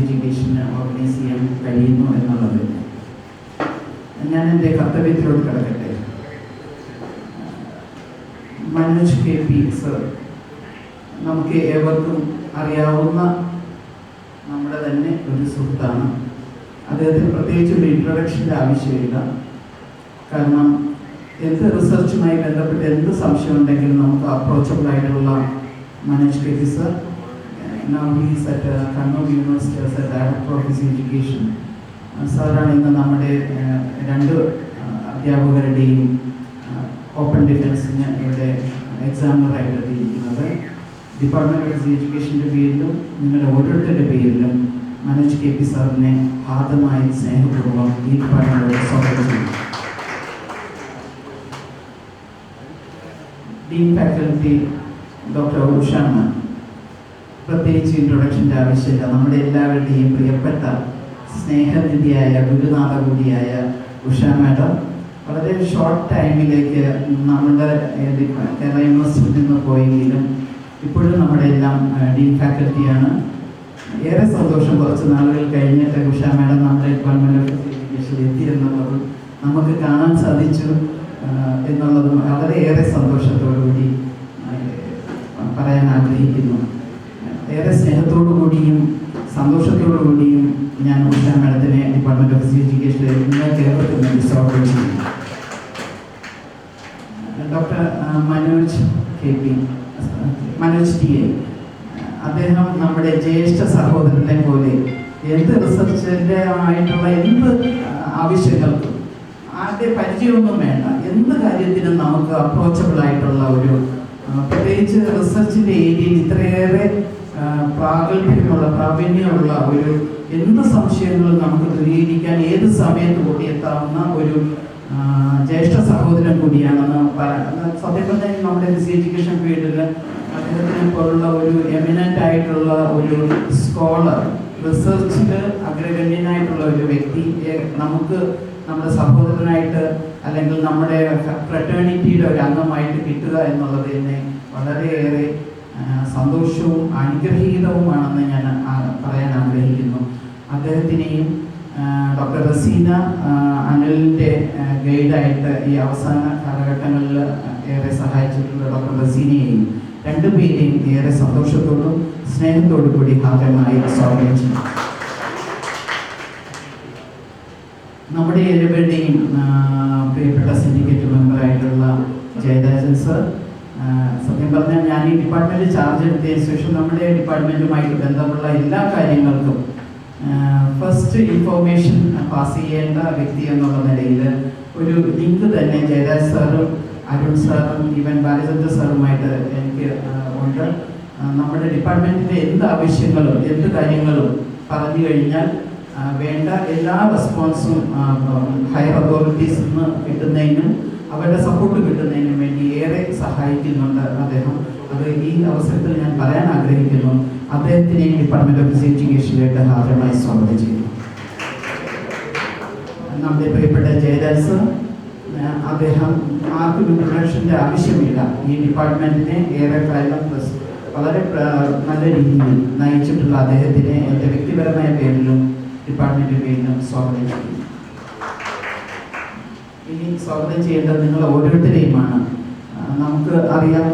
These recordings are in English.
എഡ്യൂക്കേഷന് organise ചെയ്യാൻ കഴിയുന്നു എന്നുള്ളത്. ഞാൻ എൻ്റെ കർത്തവ്യത്തിലോട്ട് കിടക്കട്ടെ. മനോജ് KP സർ നമുക്ക് ഏവർക്കും അറിയാവുന്ന നമ്മുടെ തന്നെ ഒരു സുഹൃത്താണ്. അദ്ദേഹത്തിന് പ്രത്യേകിച്ച് ഒരു ഇൻട്രൊഡക്ഷൻ്റെ ആവശ്യമില്ല. കാരണം എന്ത് റിസർച്ചുമായി ബന്ധപ്പെട്ട് എന്ത് സംശയം ഉണ്ടെങ്കിലും നമുക്ക് അപ്രോച്ചബിൾ ആയിട്ടുള്ള Manoj KP sir. Now he is at Kannur University as a Director of Physical Education. സാറാണ് ഇന്ന് നമ്മുടെ രണ്ട് അധ്യാപകരുടെയും ഓപ്പൺ ഡിഫൻസിന് ഇവിടെ എക്സാമിനറായിട്ട് എത്തിയിരിക്കുന്നത്. ഡിപ്പാർട്ട്മെൻറ്റ് ഓഫ് ഫിസിക്കൽ എഡ്യൂക്കേഷൻ്റെ പേരിലും നിങ്ങളുടെ ഓരോരുത്തരുടെ പേരിലും മനോജ് KP സാറിനെ ആദ്യമായി സ്നേഹപൂർവ്വം ഈ ഡിപ്പാർട്ട്മെൻറ്റിലോട് സ്വാഗതം ചെയ്യും. ഡീൻ ഫാക്കൽറ്റി ഡോക്ടർ ഉഷാമ്മ, പ്രത്യേകിച്ച് ഇൻട്രൊഡക്ഷൻ്റെ ആവശ്യമില്ല. നമ്മുടെ എല്ലാവരുടെയും പ്രിയപ്പെട്ട സ്നേഹനിധിയായ ഗുരുനാഥ കൂടിയായ ഉഷ മാഡം വളരെ ഷോർട്ട് ടൈമിലേക്ക് നമ്മുടെ കേരള യൂണിവേഴ്സിറ്റിയിൽ നിന്ന് പോയെങ്കിലും ഇപ്പോഴും നമ്മുടെ എല്ലാം ഡീൻ ഫാക്കൽറ്റിയാണ്. ഏറെ സന്തോഷം, കുറച്ച് നാളുകൾ കഴിഞ്ഞിട്ട് ഉഷ മാഡം നമ്മുടെ ഡിപ്പാർട്ട്മെൻറ്റ് ഓഫ് ഫിസിക്കൽ എഡ്യൂക്കേഷനിൽ എത്തി എന്നുള്ളതും നമുക്ക് കാണാൻ സാധിച്ചു എന്നുള്ളതും വളരെയേറെ സന്തോഷത്തോടുകൂടി പറയാൻ ആഗ്രഹിക്കുന്നു. ഏറെ സ്നേഹത്തോടു കൂടിയും സന്തോഷത്തോടു കൂടിയും ഞാൻ ഉഷ മാഡത്തിനെ ഡിപ്പാർട്ട്മെൻറ്റ് ഓഫ് ഫിസിക്കൽ എഡ്യൂക്കേഷനിൽ നിങ്ങൾക്ക് ഏവർക്കും വേണ്ടി സ്വാഗതം ചെയ്യുന്നു. ഡോക്ടർ മനോജ് TA, അദ്ദേഹം നമ്മുടെ ജ്യേഷ്ഠ സഹോദരനെ പോലെ എന്ത് റിസർച്ചിൻ്റെ ആയിട്ടുള്ള എന്ത് ആവശ്യങ്ങൾക്കും ആരുടെ പരിചയമൊന്നും വേണ്ട, എന്ത് കാര്യത്തിനും നമുക്ക് അപ്രോച്ചബിൾ ആയിട്ടുള്ള ഒരു, പ്രത്യേകിച്ച് റിസർച്ചിൻ്റെ ഏരിയയിൽ ഇത്രയേറെ പ്രാവീണ്യമുള്ള ഒരു എന്ത് സംശയങ്ങളും നമുക്ക് ദൂരീകരിക്കാൻ ഏത് സമയത്ത് ഓടിയെത്താവുന്ന ഒരു ജ്യേഷ്ഠ സഹോദരൻ കൂടിയാണെന്ന് സത്യം പറഞ്ഞാൽ നമ്മുടെ ഫിസിക്കൽ എഡ്യൂക്കേഷൻ ഫീൽഡിൽ അദ്ദേഹത്തിനെ പോലുള്ള ഒരു എമിനൻ്റ് ആയിട്ടുള്ള ഒരു സ്കോളർ, റിസർച്ചിൽ അഗ്രഗണ്യനായിട്ടുള്ള ഒരു വ്യക്തിയെ നമുക്ക് നമ്മുടെ സഹോദരനായിട്ട് അല്ലെങ്കിൽ നമ്മുടെ ഫ്രട്ടേണിറ്റിയുടെ ഒരു അംഗമായിട്ട് കിട്ടുക എന്നുള്ളത് തന്നെ വളരെയേറെ സന്തോഷവും അനുഗ്രഹീതവുമാണെന്ന് ഞാൻ പറയാൻ ആഗ്രഹിക്കുന്നു. അദ്ദേഹത്തിനെയും ഡോക്ടർ റസീന അനിലിൻ്റെ ഗൈഡായിട്ട് ഈ അവസാന കാലഘട്ടങ്ങളിൽ ഏറെ സഹായിച്ചിട്ടുള്ള ഡോക്ടർ റസീനയെയും രണ്ടുപേരെയും ഏറെ സന്തോഷത്തോടും സ്നേഹത്തോടു കൂടി ഹാജരമായി സ്വാഗതം ചെയ്യും. നമ്മുടെ ഏഴുപേരുടെയും പ്രിയപ്പെട്ട സിൻഡിക്കേറ്റ് മെമ്പറായിട്ടുള്ള ജയരാജൻ സർ, സത്യം പറഞ്ഞാൽ ഞാൻ ഈ ഡിപ്പാർട്ട്മെൻറ്റ് ചാർജ് എടുത്തതിന് ശേഷം നമ്മുടെ ഡിപ്പാർട്ട്മെൻറ്റുമായിട്ട് ബന്ധമുള്ള എല്ലാ കാര്യങ്ങൾക്കും ഫസ്റ്റ് ഇൻഫോർമേഷൻ പാസ് ചെയ്യേണ്ട വ്യക്തി എന്നുള്ള നിലയിൽ ഒരു ലിങ്ക് തന്നെ ജയരാജ് സാറും അരുൺ സാറും ഈവൻ ബാലചന്ദ്ര സാറുമായിട്ട് എനിക്ക് ഉണ്ട്. നമ്മുടെ ഡിപ്പാർട്ട്മെൻറ്റിൻ്റെ എന്ത് ആവശ്യങ്ങളും എന്ത് കാര്യങ്ങളും പറഞ്ഞു കഴിഞ്ഞാൽ വേണ്ട എല്ലാ റെസ്പോൺസും ഹയർ അതോറിറ്റീസിൽ നിന്ന് കിട്ടുന്നതിനും അവരുടെ സപ്പോർട്ട് കിട്ടുന്നതിനും വേണ്ടി ഏറെ സഹായിക്കുന്നുണ്ട് അദ്ദേഹം. അത് ഈ അവസരത്തിൽ ഞാൻ പറയാൻ ആഗ്രഹിക്കുന്നു. അദ്ദേഹത്തിനെ ഡിപ്പാർട്ട്മെൻറ്റ് ഓഫ് ഫിസിക്കൽ എഡ്യൂക്കേഷനിലേക്ക് ഹാജരമായി സ്വാഗതം ചെയ്യുന്നു. നമ്മുടെ പ്രിയപ്പെട്ട ജയരാജ് സർ, അദ്ദേഹം ആർക്കും ഇൻട്രൊഡക്ഷൻ്റെ ആവശ്യമില്ല. ഈ ഡിപ്പാർട്ട്മെൻറ്റിനെ ഏറെ കാലം വളരെ നല്ല രീതിയിൽ നയിച്ചിട്ടുള്ള അദ്ദേഹത്തിനെ എൻ്റെ വ്യക്തിപരമായ പേരിലും ഡിപ്പാർട്ട്മെൻറ്റിൻ്റെ പേരിലും സ്വാഗതം ചെയ്യുന്നു. ഇനി സ്വാഗതം ചെയ്യേണ്ടത് നിങ്ങൾ ഓരോരുത്തരെയുമാണ്. നമുക്ക് അറിയാം,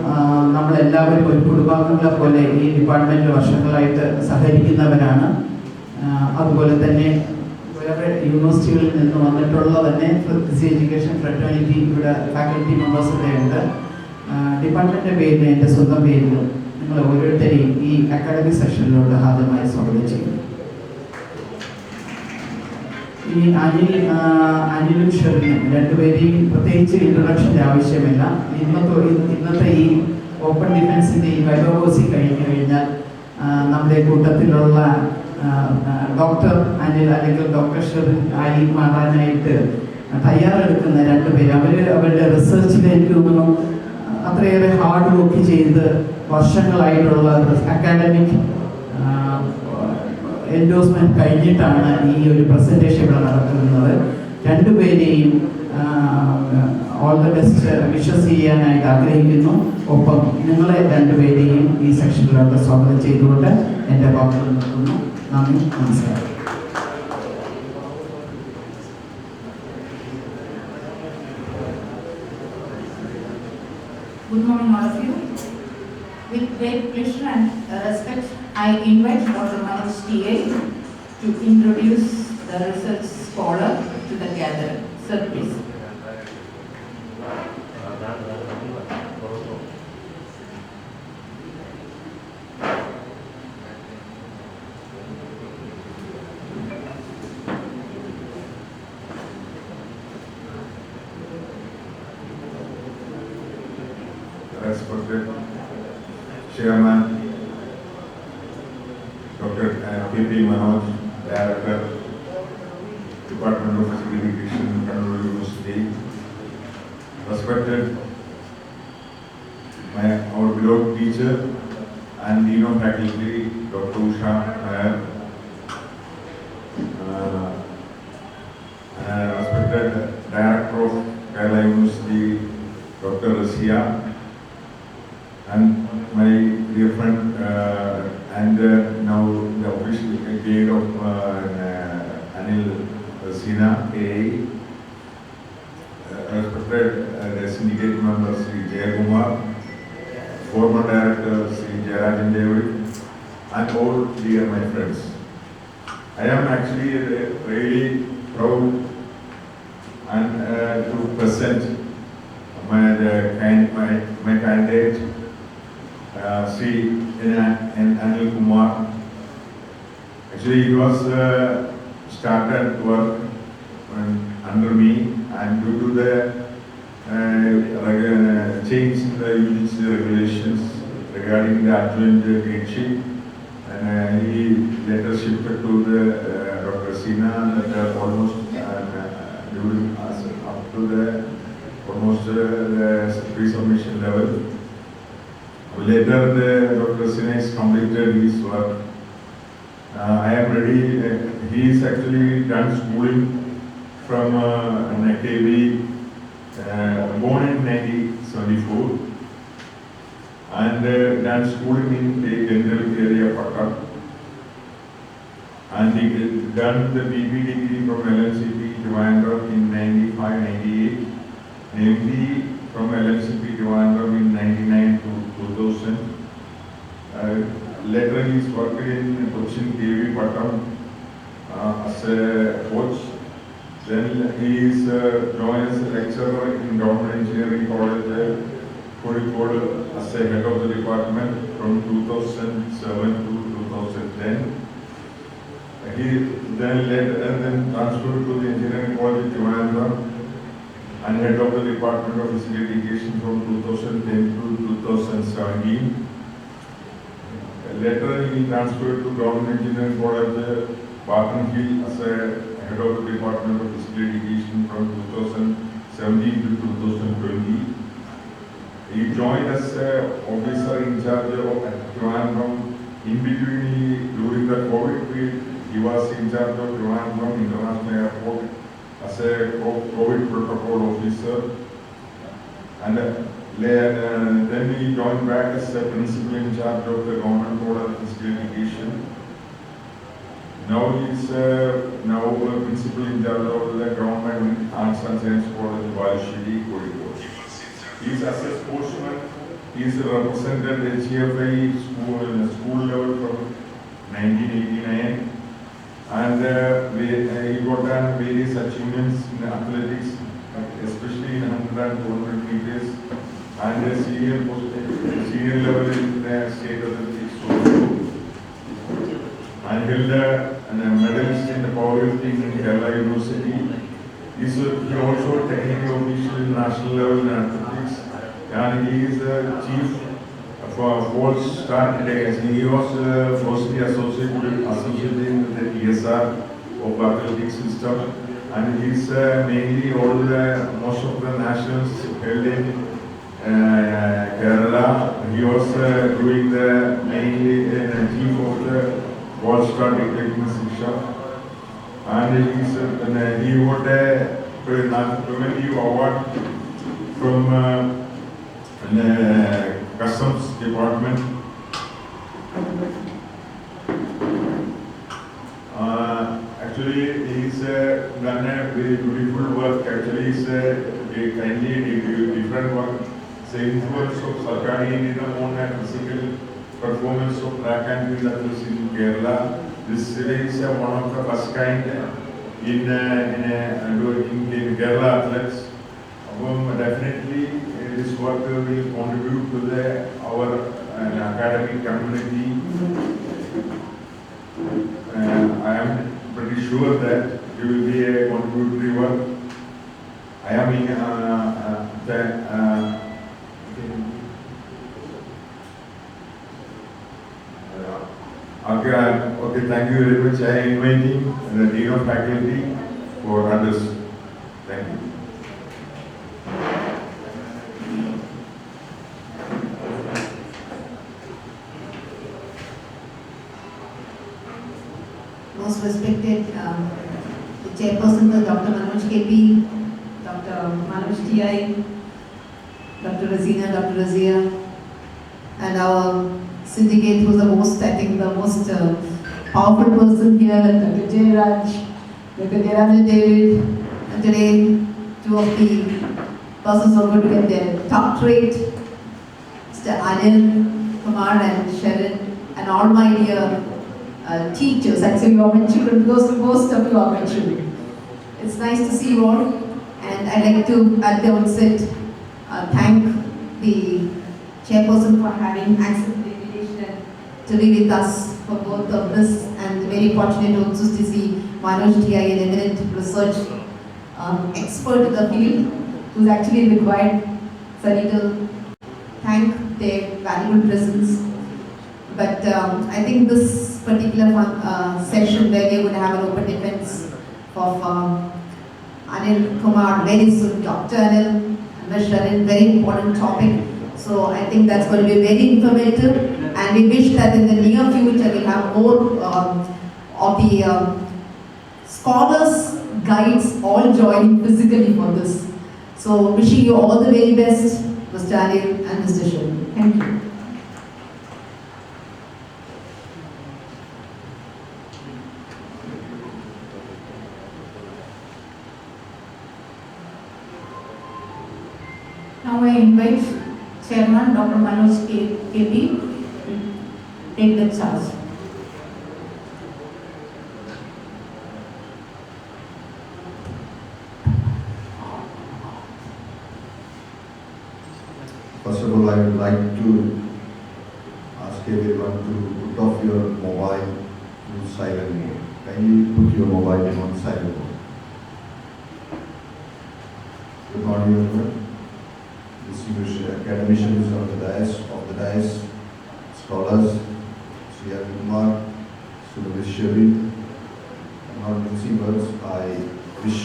നമ്മളെല്ലാവരും ഒരു കുടുംബാംഗങ്ങളെ പോലെ ഈ ഡിപ്പാർട്ട്മെൻറ്റിൽ വർഷങ്ങളായിട്ട് സഹകരിക്കുന്നവരാണ്. അതുപോലെ തന്നെ വേറെ യൂണിവേഴ്സിറ്റികളിൽ നിന്ന് വന്നിട്ടുള്ള തന്നെ ഫിസിക്കൽ എഡ്യൂക്കേഷൻ ഫ്രട്ടേണിറ്റി ഇവിടെ ഫാക്കൽറ്റി മെമ്പേഴ്സ് ഇവിടെ ഉണ്ട്. ഡിപ്പാർട്ട്മെൻറ്റിൻ്റെ പേരിൽ എൻ്റെ സ്വന്തം പേരിലും നിങ്ങൾ ഓരോരുത്തരെയും ഈ അക്കാഡമിക് സെഷനിലോട്ട് ഹാജരമായി സ്വാഗതം ചെയ്യുന്നു. ഈ അനിലും ഷെറിനും രണ്ടുപേരെയും പ്രത്യേകിച്ച് ഇൻട്രൊഡക്ഷൻ്റെ ആവശ്യമില്ല. ഇന്നത്തെ ഈ ഓപ്പൺ ഡിഫൻസിൻ്റെ ഈ വൈവ വോസി കഴിഞ്ഞു കഴിഞ്ഞാൽ നമ്മുടെ കൂട്ടത്തിലുള്ള ഡോക്ടർ അനിൽ അല്ലെങ്കിൽ ഡോക്ടർ ഷെറിൻ ആയി മാറാനായിട്ട് തയ്യാറെടുക്കുന്ന രണ്ടുപേര്, അവരുടെ റിസർച്ചിൽ എനിക്ക് തോന്നുന്നു അത്രയേറെ ഹാർഡ് വർക്ക് ചെയ്ത് വർഷങ്ങളായിട്ടുള്ള അക്കാഡമിക് എൻഡോഴ്സ്മെൻറ്റ് കഴിഞ്ഞിട്ടാണ് ഈ ഒരു പ്രസൻറ്റേഷൻ ഇവിടെ നടക്കുന്നത്. രണ്ടുപേരെയും ഓൾ ദ ബെസ്റ്റ് വിഷസ് ചെയ്യാനായിട്ട് ആഗ്രഹിക്കുന്നു. ഒപ്പം നിങ്ങളെ രണ്ടുപേരെയും ഈ സെക്ഷനിലോട്ട് സ്വാഗതം ചെയ്തുകൊണ്ട് എൻ്റെ വാക്കുകൾ നിർത്തുന്നു. നന്ദി, നമസ്കാരം. Good morning, all of you. With great pleasure and respect, I invite Dr. Manoj T.A. to introduce the research scholar to the gathering. Sir, please. Respected Chairman, Dr. P.P. Manoj, Director, Department of Physical Education, Kannur University. Respected our beloved teacher and Dean of Faculty, Dr. Usha Nair. Respected Director of Palayam University, Dr. Rasia. And my dear friend and now the official guide of ANIL KUMAR.N, respected the syndicate member Sri Kumar, former director Sri Jayarajan David, and all dear my friends. I am actually really proud and to present my candidate. Sri ANIL Kumar. Actually, he was started work under me, and due to the change in the UGC regulations regarding the adjoint headship, and he later shifted to the Dr. Sina, that almost during up to the almost the pre-submission level. Later, Dr. Sina has completed his work. I am ready. He is actually done schooling from KB, born in 1974, and done schooling in the general area of Pakka. And he done the BB degree from LNCP Trivandrum in 95-98, MD from LNCP Trivandrum in 99 to 2000. Later he worked in Cochin KV Pattam as a coach. Then he is joined as a lecturer in Government Engineering College, Kozhikode, as a head of the department from 2007 to 2010. He then transferred to the Engineering College Trivandrum and head of the Department of Physical Education from 2010 to 2017. Later he transferred to Government Engineering College, Barton Hill, as a head of the Department of Physical Education from 2017 to 2020. He joined as an officer in charge of Trivandrum. In between, during the COVID period, he was in charge of Trivandrum International Airport as a COVID protocol officer, and then he joined back as a principal in charge of the Government Board of Physical Education. Now he is now principal in charge of the Government Arts and Science College, Balashiri, Kozhikode. He is as a sportsman. He is represented the GFI school level from 1989. And he got done various achievements in athletics, especially in 100 and 400 meters, and senior level in the state athletics also. And held a medalist in the powerlifting in Kerala University. He also technical official in national level in athletics, and he is the chief for false start days. He was mostly associated in the TSR of athletics system, and he is mainly most of the nationals held in Kerala. He was doing the mainly chief of the false start taking Shiksha, and he got a preventative award from Customs Department. Actually, he's done a very beautiful work. Actually, he's kindly did different work. The influence of Circadian on and physical performance of track and field athletes in Kerala. This is one of the first kind in Kerala athletes. Definitely, this work will contribute to our academic community. I am pretty sure that it will be a contributory work. I am in okay, thank you very much. I am inviting the Dean of Faculty for others. Thank you. Most respected the chairperson, Dr. Manoj KP, Dr. Manoj TI, Dr. Razina, Dr. Razia, and our syndicate, who's the most, I think, the most powerful person here, Dr. Jayraj, Dr. Jayraj David, and today, two of the persons who are going to get their doctorate, Mr. ANIL Kumar and Sharon, and all my dear teachers. Actually, you are my children, because most of you are my children. It's nice to see you all, and I'd like to, at the outset, thank the chairperson for having accepted the invitation to be with us for both of this, and very fortunate also to see Manoj TI, an eminent research expert in the field, who's actually required. So I need to thank their valuable presence. But I think this particular session where we're going to have an open defense of ANIL Kumar, very soon, Dr. ANIL, and Sharon, very important topic. So I think that's going to be very informative, and we wish that in the near future we'll have more of the scholars, guides, all joining physically for this. So wishing you all the very best, Mr. ANIL and Mr. Sharon. Thank you. Now I invite Chairman Dr. Manoj KP to take the charge. First of all, I would like to ask everyone to put off your mobile to silent mode. Kindly put your mobile on silent mode. Good morning, everyone. Distinguished academicians of the dais, scholars, Sri ANIL Kumar, Sri Sherry. Not missing words, I wish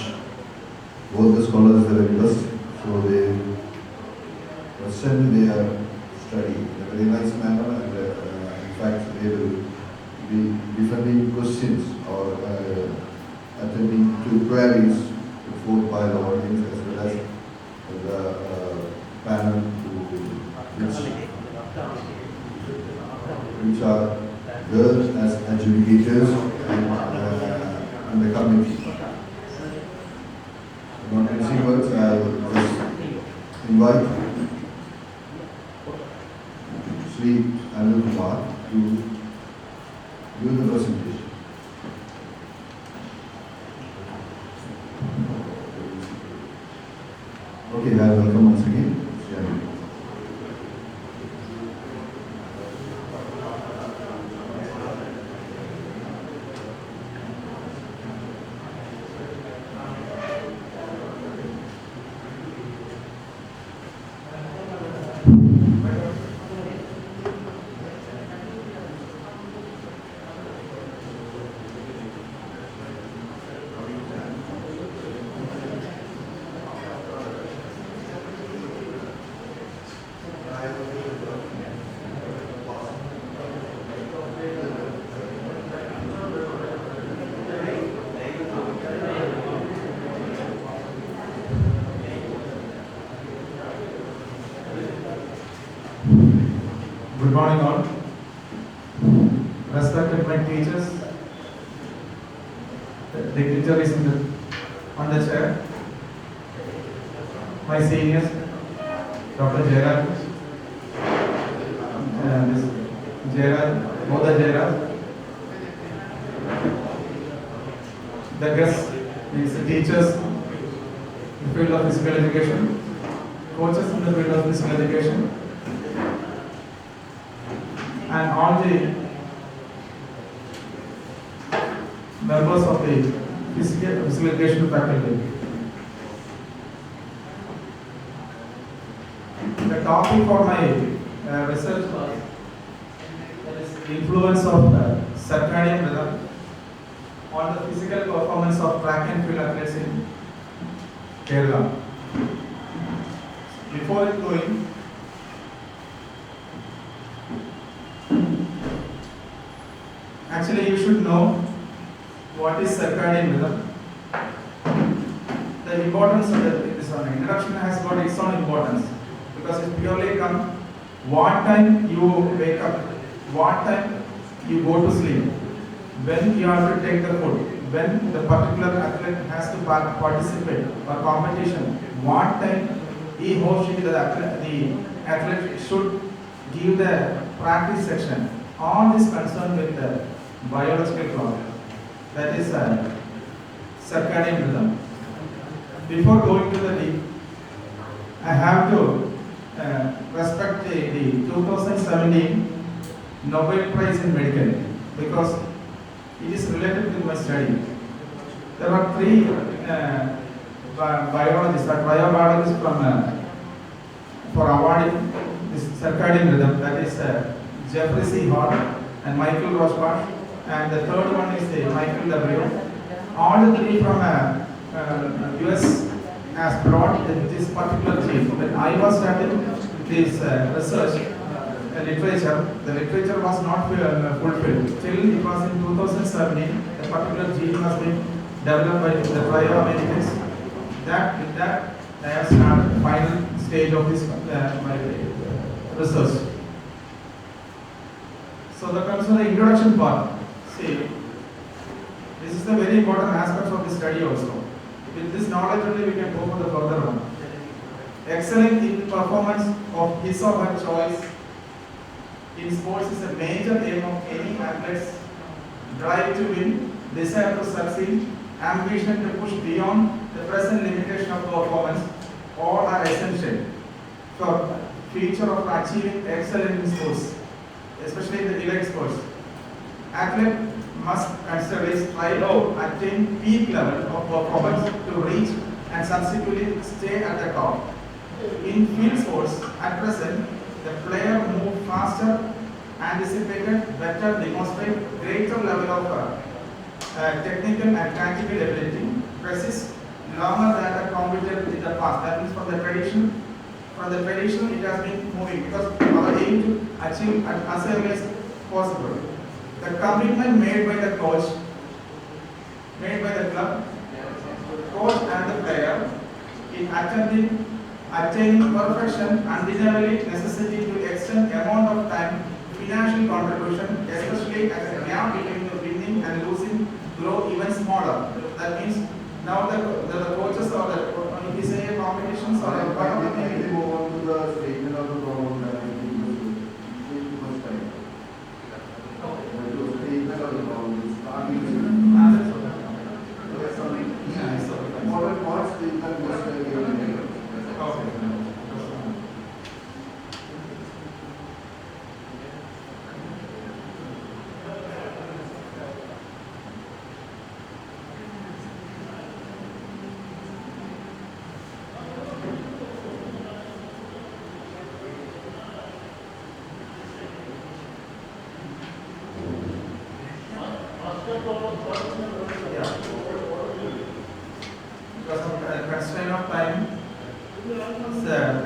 both the scholars the very best, so they present their study in a very nice manner, and in fact they will be defending questions or attending to queries put forth by the audience as well as the panel which are there as adjudicators and the committee. Not missing words, I will just invite Sri ANIL Kumar to do the presentation. Okay, I welcome once again Sri ANIL. Good morning all. Respected my teachers, dignitaries on the chair, my seniors, Dr. Jairaj, Ms. Jairaj, Moda Jairaj, the guests, means the teachers in the field of physical education, coaches in the field of physical education, and all the members of the physical education faculty. The topic for my research was the influence of circadian rhythm on the physical performance of track and field athletes in Kerala. Before it going, actually you should know what is circadian rhythm. The importance of this one, introduction has got its own importance because it purely comes what time you wake up, what time you go to sleep, when you have to take the food, when the particular athlete has to participate or competition, what time he or she, the athlete should give the practice section. All this concerned with the biological clock, that is circadian rhythm. Before going to the deep, I have to respect the 2017 Nobel Prize in Medical because it is related to my study. There are three biologists, biobiologists for awarding this circadian rhythm, that is Jeffrey C. Hall and Michael Rosbach, and the third one is the Michael W. All the three from US has brought this particular gene. When I was studying this research literature, the literature was not fulfilled. Till it was in 2017, a particular gene was being developed by the Americans. With that, I have started the final stage of this my research. So that comes to the introduction part. See, this is the very important aspect of the study also. With this knowledge only we can go for the further one. Excelling in performance of his or her choice in sports is a major aim of any athlete's drive to win, desire to succeed, ambition to push beyond the present limitation of performance. All are essential for future of achieving excellence in sports, especially in the elite sports. Athlete must constantly strive to attain peak level of performance to reach and subsequently stay at the top. In field sports, at present, the player moves faster, anticipated, better, demonstrate greater level of technical and tactical ability, persist longer than the competitor in the past. That means from the tradition it has been moving because our aim to achieve as early as possible. The commitment made by the coach, made by the club, coach and the player in attaining perfection undeniably necessity to extend amount of time, financial contribution, especially as the gap between the winning and losing grow even smaller. That means now the coaches or if we say competitions or Maybe move on to the statement of the problem that I think too much time. The statement of the problem, starting important parts, they can just because of the constraint of time,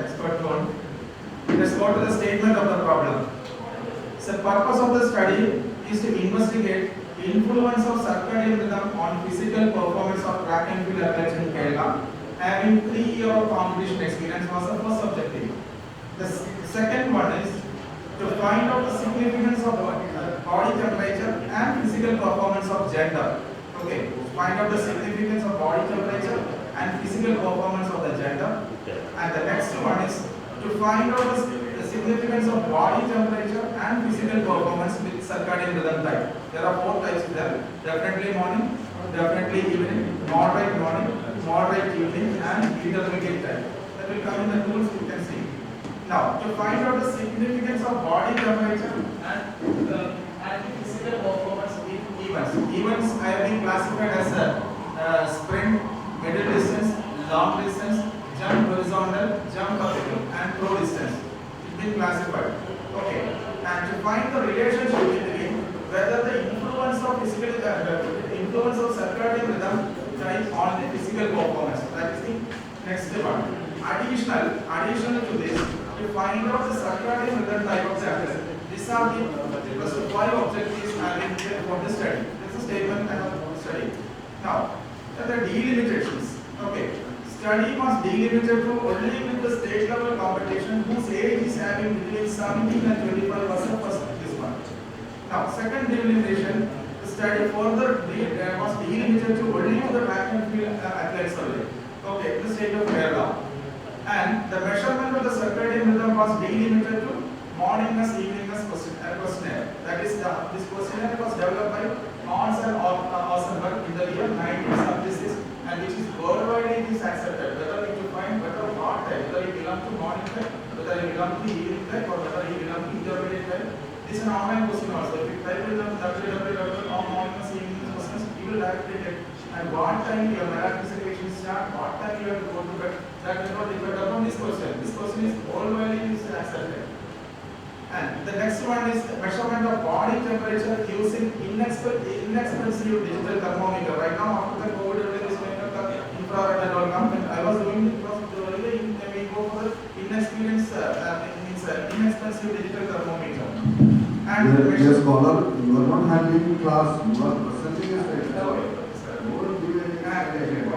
expert one. Let's go to the statement of the problem. So, purpose of the study is to investigate influence of circadian rhythm on physical performance of track and field athletes in Kerala. Having 3 years of competition experience was the first objective. The second one is to find out the significance of body temperature and physical performance of gender Okay, find out the significance of body temperature and physical performance of the gender. And the next one is to find out the significance of body temperature and physical performance with circadian rhythm type. There are 4 types there: definitely morning, definitely evening, moderate morning, moderate evening, and intermediate type. That will come in the tools you can see. Now, to find out the significance of body temperature and physical performance with events. Events I have been classified as a sprint, middle distance, long distance, jump horizontal, jump vertical, and throw distance. It's been classified. Okay. And to find the relationship between whether the influence of influence of circadian rhythm type on the physical performance. That is the next one. Additional to this, to find out the circadian rhythm type of the athlete. These are the 5 objectives I have been given for the study. This is a statement I have studied. Now, the delimitations. Okay. Study must delimited to only with the state level competition whose age is having between 17 and 25% for this one. Now, second delimitation, the study further must delimited to only to the track and field athletes only. Okay, in the state of Kerala. And the measurement of the circadian rhythm was delimited to morningness, eveningness questionnaire. That is, this questionnaire was developed by Mons and Osenberg in the year 1976, and which is worldwide it is accepted. Whether it will find whether what type, whether it belongs to morning type, whether it belongs to evening type, or whether it belongs to intermediate type. This is an online question also. If you type in the www.morningness, eveningness questions, you will directly get. And what time your melanisation start, what time you have to go to bed, that will not depend upon this question. This question is worldwide it is accepted. And the next one is the measurement of body temperature using inexpensive digital thermometer. Right now, after the COVID, everything is going to infrared and all come. And I was doing it because we go for the inexpensive digital thermometer. And Dear scholar, you are not handling class, you are presenting a statement. You will give any idea.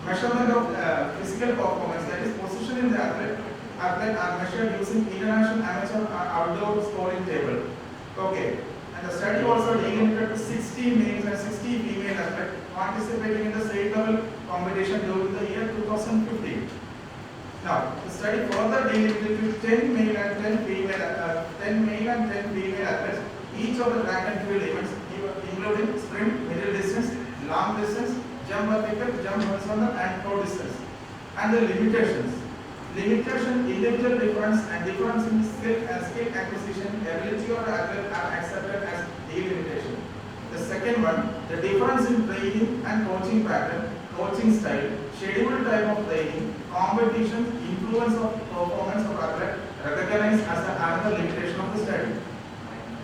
Measurement of physical performance, that is position in the athlete are measured using international amateur outdoor scoring table. Okay, and the study also delimited to 60 males and 60 female athletes participating in the state level competition during the year 2015. Now, the study further delimited to 10 male and 10 female athletes, each of the track and field events, including sprint, middle distance, long distance, jump vertical, jump horizontal, and throw distance. And the limitations. Limitation, individual difference, and difference in skill acquisition, ability of the athlete are accepted as delimitation. The second one, the difference in training and coaching pattern, coaching style, scheduled time of training, competition, influence of performance of athlete recognized as another limitation of the study.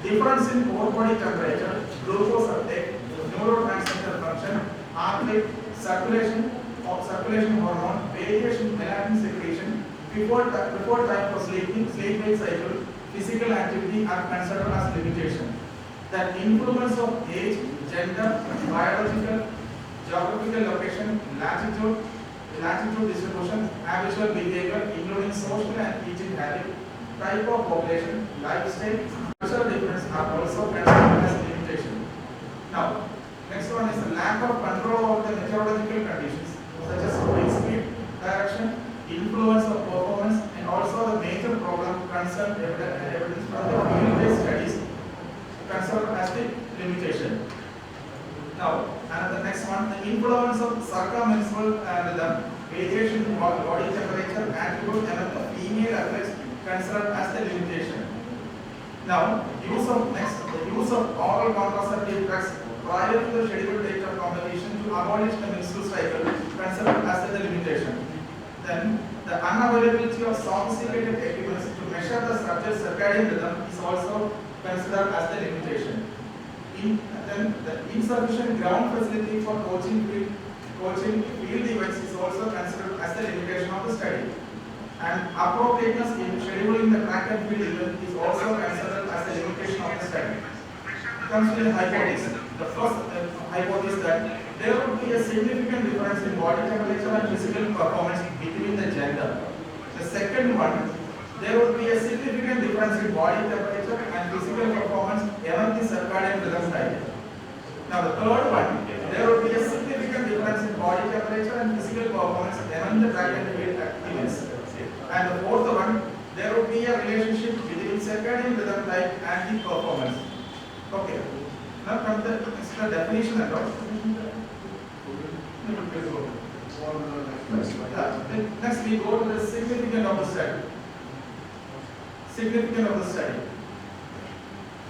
Difference in core body temperature, glucose uptake, neurotransmitter function, heart rate, circulation hormone, variation in melatonin secretion, before time for sleeping, sleep-wake cycle, physical activity are considered as limitation. The influence of age, gender, biological, geographical location, latitude distribution, habitual behavior, including social and eating habit, type of population, lifestyle, cultural difference are also considered as limitation. Now, next one is the lack of control over the meteorological conditions, such as wind speed, direction, influence of performance, and also the major problem concerned evidence from the field-based studies considered as the limitation. Now, and the next one, the influence of circummenstrual rhythm, variation in body temperature, attribute among the female athletes considered as the limitation. Now, the use of oral contraceptive drugs prior to the scheduled date of competition to abolish the menstrual cycle considered as the limitation. Then, the unavailability of sophisticated equipment to measure the subject's circadian rhythm is also considered as the limitation. Then, the insufficient ground facility for coaching field events is also considered as the limitation of the study. And appropriateness in scheduling the track and field event is also considered as the limitation of the study. Comes to the hypothesis. The first hypothesis that there would be a significant difference in body temperature and physical performance between the gender. The second one, there would be a significant difference in body temperature and physical performance among the circadian rhythm type. Now the third one, there would be a significant difference in body temperature and physical performance among the track and field activities. And the fourth one, there would be a relationship between circadian rhythm type and the performance. Okay. Now come to the definition and all. Next we go to the significance of the study. Significance of the study.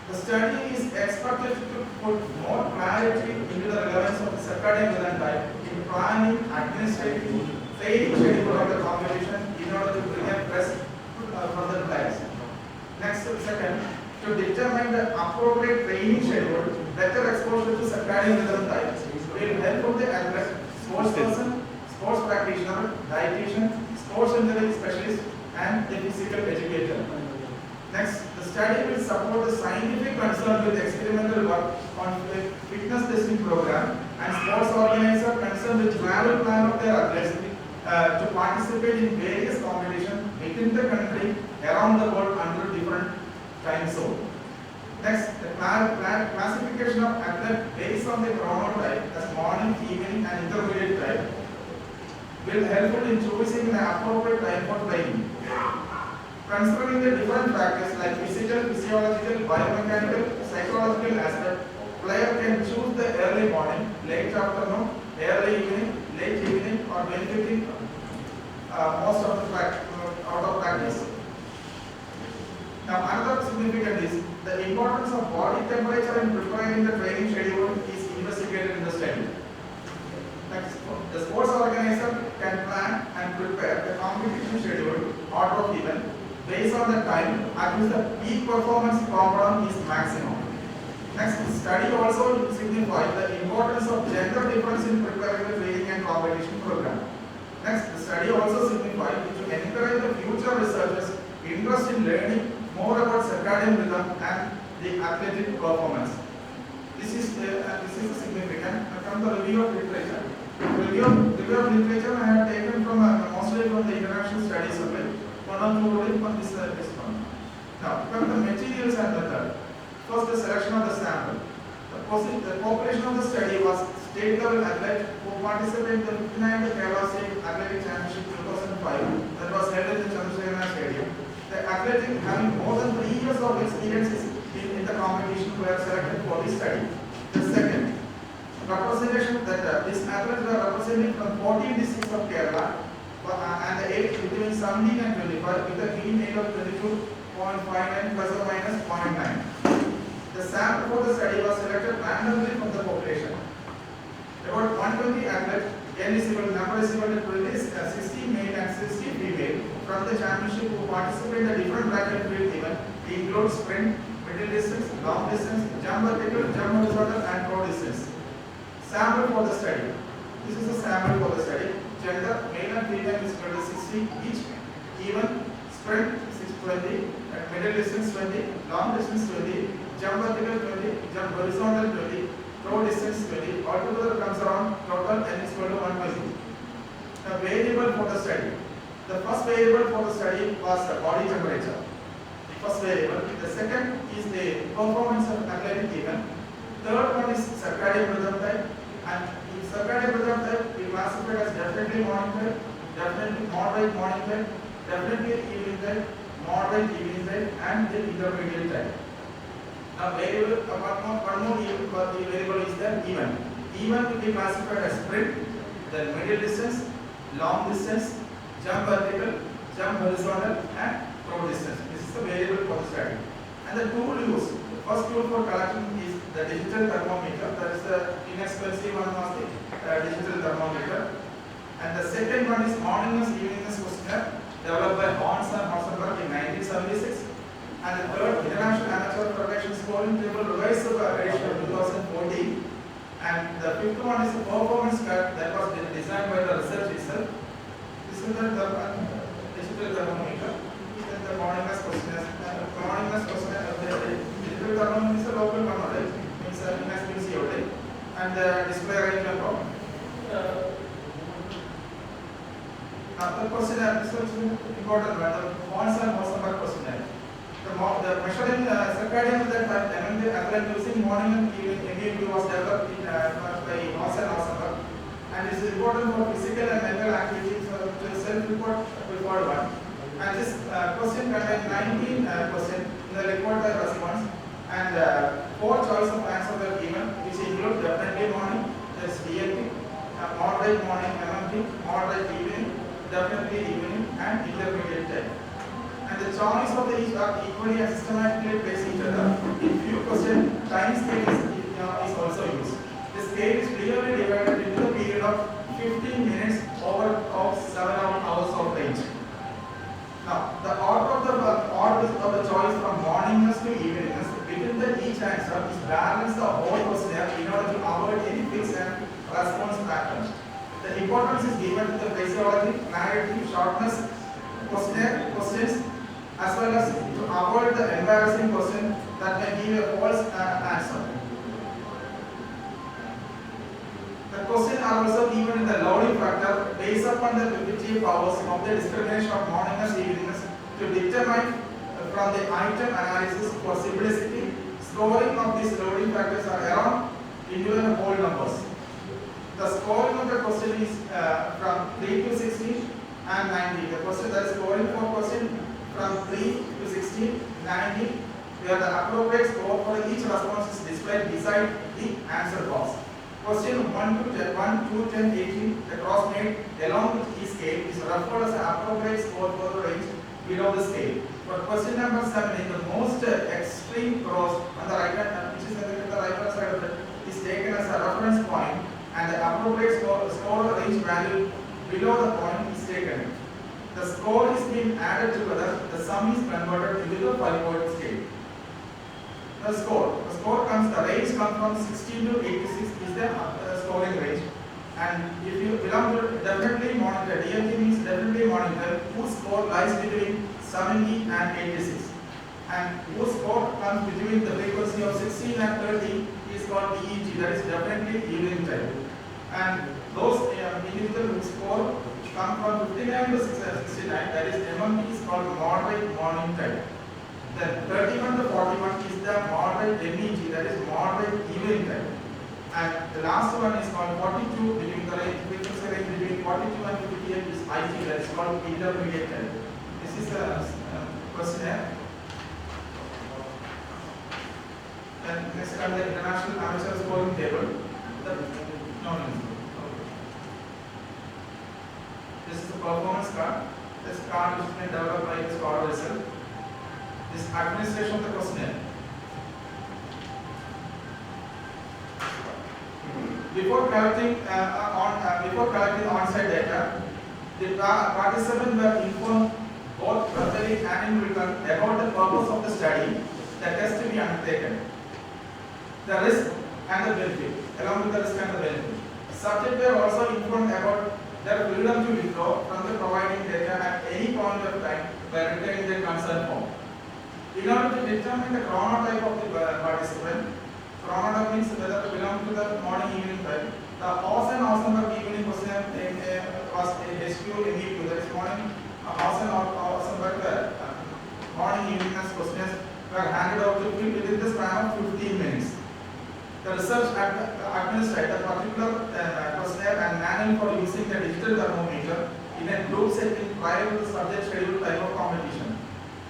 The study is expected to put more clarity into the relevance of the circadian rhythm type in planning, administrating, training schedule of the competition in order to bring a best from the players. Next, second, to determine the appropriate training schedule, better exposure to circadian rhythm type will help the athlete, sports person, sports practitioner, dietitian, sports injury specialist, and the physical educator. Next, the study will support the scientific concern with experimental work on the fitness testing program and sports organizer concerned with travel plan of their athletes to participate in various competitions within the country, around the world under different time zone. Next, the classification of athletes based on the chronotype as morning, evening, and intermediate type will help in choosing the appropriate time for training. Considering the different factors like physical, physiological, biomechanical, psychological aspect, player can choose the early morning, late afternoon, early evening, late evening, or benefiting most of the out of practice. Now, another significant is the importance of body temperature in preparing the training schedule is investigated in the study. Next, the sports organizer can plan and prepare the competition schedule order of event based on the time at which the peak performance component is maximum. Next, the study also signifies the importance of gender difference in preparing the training and competition program. Next, the study also signifies to encourage the future researchers interest in learning more about circadian rhythm and the athletic performance. This is significant. From the review of literature. Review of literature I have taken from mostly from the international studies survey. One or two only from this one. Now, from the materials and method. First, the selection of the sample. The population of the study was state level athletes who participated in the 59th Kerala State Athletic Championship 2005 that was held in the Chandrasekhar Stadium. The athletes having more than 3 years of experience in the competition were selected for this study. The second, representation that these athletes were represented from 14 districts of Kerala and the age between 17 and 25 with a mean age of 22.59 plus or minus 0.9. The sample for the study was selected randomly from the population. About 120 athletes, N is equal to number is equal to 60 male and 60 female from the championship who participate in the different track and field event. They include sprint, middle distance, long distance, jump vertical, jump horizontal, and throw distance. Sample for the study. This is the sample for the study. Gender, male and female is equal to 60 each. Even sprint 620, middle distance 20, long distance 20, jump vertical 20, jump horizontal 20, throw distance 20. Altogether comes around total N is equal to 120. The variable for the study. The first variable for the study was the body temperature. The first variable. The second is the performance of athletic event. Third one is circadian rhythm type. And in circadian rhythm type, we classify as definitely morning type, definitely moderate morning type, definitely evening type, moderate evening type, and the intermediate type. Now, variable, one more variable is the event. Event will be classified as sprint, then middle distance, long distance, jump vertical, jump horizontal, and throw distance. This is the variable for the study. And the tool used, the first tool for collection is the digital thermometer. That is the inexpensive one of the digital thermometer. And the second one is morningness, eveningness questionnaire developed by Hans and Hossenberg in 1976. And the third, International Amateur Federation Scoring Table revised edition of 2014. And the fifth one is a performance card that was designed by the research itself. This is the digital thermometer. Then the morningness questionnaire. Morningness questionnaire. The digital thermometer is a local one, right? Means inexpensive, right? And the display range of now the questionnaire, this is important. The Hans and Hossenberg The measuring circadian that MMT using morning and evening MEMQ was developed by Moss and Ossenberg, and it is important for physical and mental activities to self-report before one. And this question contains 19 questions in the report by response, and 4 choice of answers are given, which include definitely morning, that's DLT, moderate morning MMT, moderate evening, definitely evening, and intermediate time. And the choice of the each are equally and systematically placed each other. In few questions, time scale is also used. The scale is clearly divided into the period of 15 minutes over of 7 hours of range. Now, the order of the choice from morningness to eveningness within each answer is balanced the whole questionnaire in order to avoid any fixed and response pattern. The importance is given to the phraseology, clarity, shortness, questions, as well as to avoid the embarrassing question that may give a false answer. The questions are also given in the loading factor based upon the cognitive powers of the discrimination of morningness, eveningness to determine from the item analysis for simplicity. Scoring of these loading factors are around individual whole numbers. The scoring of the question is from 3 to 16 and 90. The question that is scoring for question from 3 to 16, 90, where the appropriate score for each response is displayed beside the answer box. Question 1 to 10, 18, the cross made along with each scale is referred as an appropriate score for the range below the scale. For question number 7, in the most extreme cross on the right hand, which is on the right hand side of it, is taken as a reference point, and the appropriate score range value below the point is taken. The score is being added together, the sum is converted into the 5-point scale. The score comes, the range comes from 16 to 86 is the scoring range. And if you belong to definitely monitor, DLT means definitely monitor, whose score lies between 70 and 86. And whose score comes between the frequency of 16 and 30 is called EEG, that is definitely evening time. And those individuals whose score come from 59 to 69, that is MMT is called moderate morning time. Then 31 to 41 is the moderate MEG, that is moderate evening time. And the last one is called 42, between the frequency range between 42 and 58 is IG, that is called intermediate time. This is a questionnaire. And next comes the International Amateur Scoring Table. This is the performance card. This card is been developed by the scholar itself. This administration of the questionnaire. Before collecting on-site data, the participants were informed both verbally and in written about the purpose of the study, the test to be undertaken, the risk and the benefit, along with the risk and the benefit. Subjects were also informed about their freedom to withdraw from the providing data at any point of time by returning their consent form. In order to determine the chronotype of the participant, chronotype means whether they belong to the morning evening time. The Ossenberg evening questionnaire was a HQ MEQ, that is morning Ossenberg morning evening questionnaires were handed out to fill within the span of 15 minutes. The research administrator particular questionnaire and manual for using the digital thermometer in a group setting prior to the subject scheduled time of competition.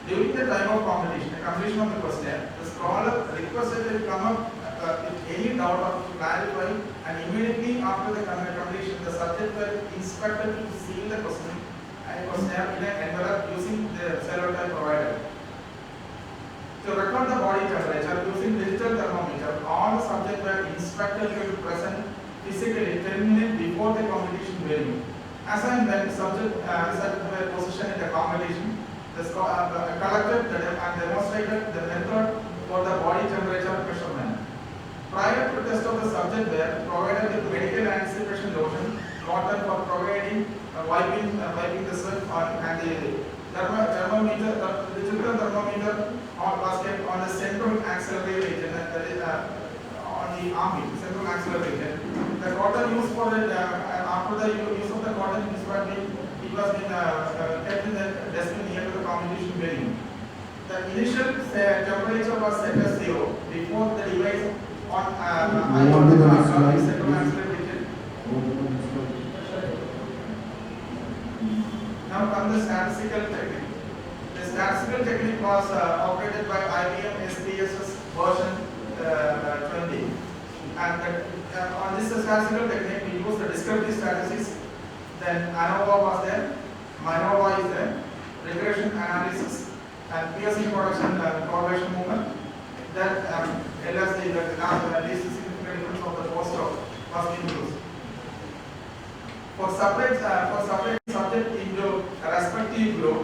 During the time of competition, the completion of the questionnaire, the scholar requested to come up with any doubt or to clarify, and immediately after the completion, the subject were instructed to seal the questionnaire in an envelope using the cellotape provided. To record the body temperature using digital thermometer, all the subjects were instructed to be present physically 10 minutes before the competition venue. As and when the subject is at the position in the competition, the collected and demonstrated the method for the body temperature measurement. Prior to test of the subject were provided with medical anticipation lotion, water for providing wiping the sweat and the thermometer, the digital thermometer was kept on the central axillary region, that is on the armpit, central axillary region. The cotton used for it, after the use of the cotton, it was kept in the dustbin near to the competition venue. The initial temperature was set as 0 before the device on Move on to the next slide, set to please. maximum digit. Now come the statistical technique. The statistical technique was operated by IBM SPSS version 20. And on this statistical technique, we use the descriptive statistics. Then ANOVA was there, MANOVA is there, regression analysis, and Pearson production correlation movement. Then LSD, the least significant difference of the post-op, was being used. For separate subject into a respective group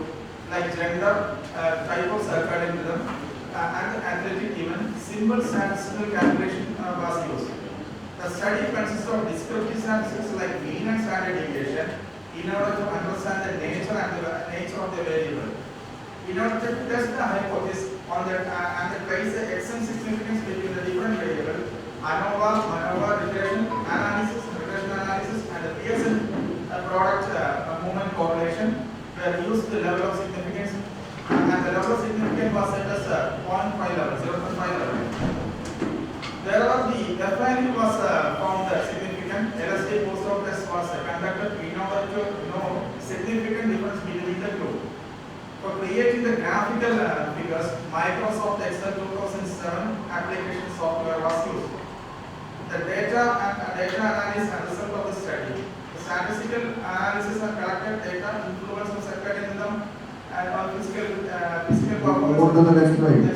like gender, type of circadian rhythm, and athletic event, simple statistical calculation was used. The study consists of descriptive statistics like mean and standard deviation in order to understand the nature of the variable. In order to test the hypothesis on that and trace the extent significance between the different variables, ANOVA, MANOVA, regression analysis, and the Pearson product movement correlation were used to the level of significance, and the level of significance was set as 0.5 level, 0.5 level. Wherever the F value was found significant, LSD post-op test was conducted in order to know significant difference between the two. For creating the graphical figures, Microsoft Excel 2007 application software was used. The data analysis and result of the study. The statistical analysis and collected data influence on circadian rhythm and on physical performance. Move on to the next slide.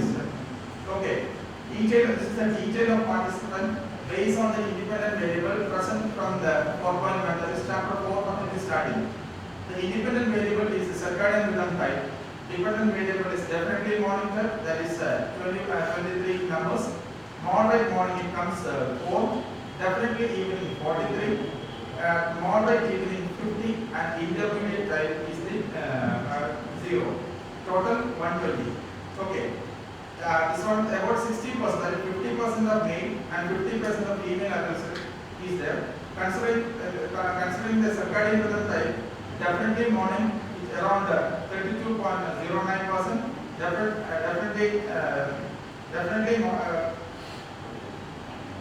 Okay. This is the detail of participant based on the independent variable present from the 4.1, that is chapter 4 of the study. The independent variable is the circadian rhythm type. Dependent variable is definitely monitor, that is 23 numbers. Moderate morning it comes 4, definitely evening 43, moderate evening 50, and intermediate type is the 0. Total 120. Okay. This one about 60%, 50% of male and 50% of female adolescent is there. Considering the circadian rhythm type, definitely morning is around 32.09%. Definitely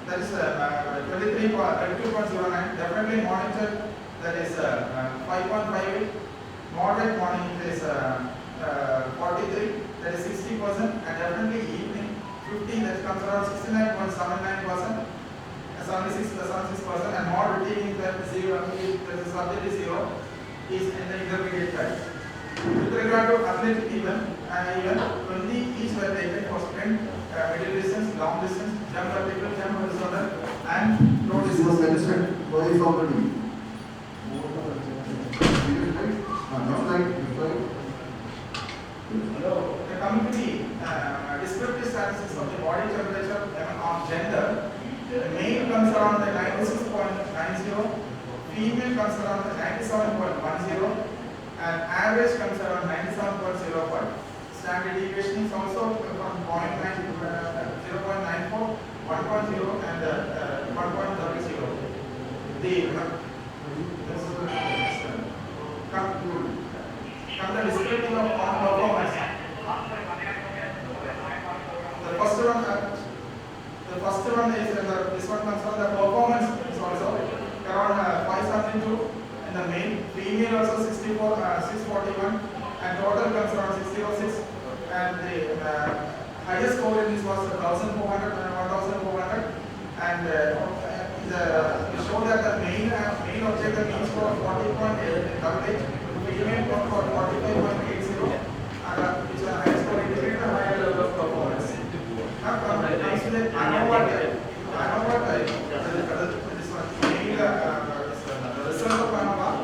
that is 32.09. Definitely monitor, that is 5.58. Moderate morning is 43. That is 60%, and definitely evening 50, that comes around 69.79%, 76%, and moderate evening that is 0, that is subject is 0, is in the intermediate type. With regard to athletic event, 20 each were taken for sprint, middle distance, long distance, jump vertical, jump horizontal, and road distance. Next slide. Coming to the descriptive statistics of the body temperature on gender, male comes around the 96.90, female comes around the 97.10, and average comes around 97.05. Standard deviation is also from 0.9 to 0.94, 1.0, and 1.30. Come the description of performance. The first one is this one comes from the performance is also around 572 in the male, female also 641, and total comes around 606, and the highest score in this was 1,400 and 1,400, and we show that the main objective means for 40.8 coverage, female for 45.80, which is the highest score indicator, higher level of performance. Now comes to the ANOVA type. ANOVA type, this one, the result of ANOVA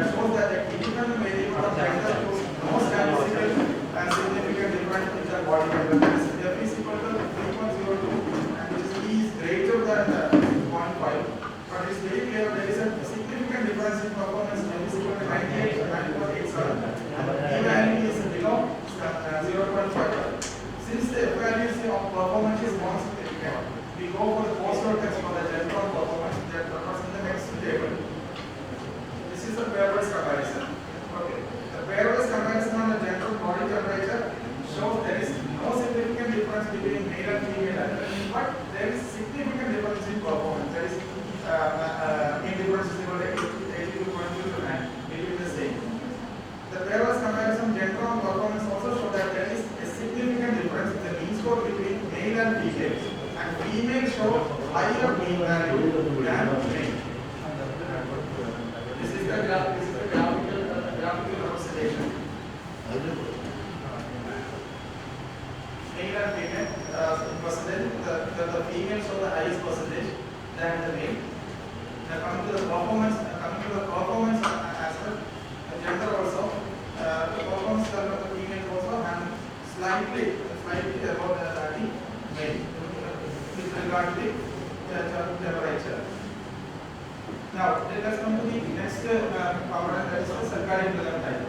shows that the independent variable of gender shows no statistical and significant difference in the body temperature. F is equal to 3.02, and which is E is greater than 0.5. But it's very clear there is a significant difference in performance. F is equal to 98 to 9.87, and the E value is below 0.5. Since the F value of performance is more significant, we go for the post-op test for the general performance that occurs in the next table. This is the pairwise comparison. Okay. The pairwise comparison on the general body temperature shows there is females, and females show higher mean value than male. This is the graphical representation. Male and female percentage. The female show the highest percentage than the male. Now coming to the performance aspect, the gender also, the performance of the female also and slightly above the male with regard to the temperature. Now let us come to the next component, that is the circadian rhythm type.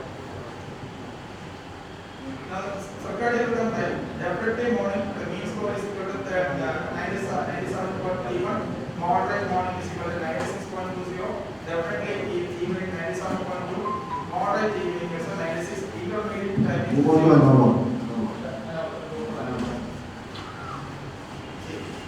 Now circadian rhythm type, definitely morning the mean score is equal to 97.31, moderate morning is equal to 96.20, definitely evening 97.2, moderate evening is 96, intermediate time is Move on to another one.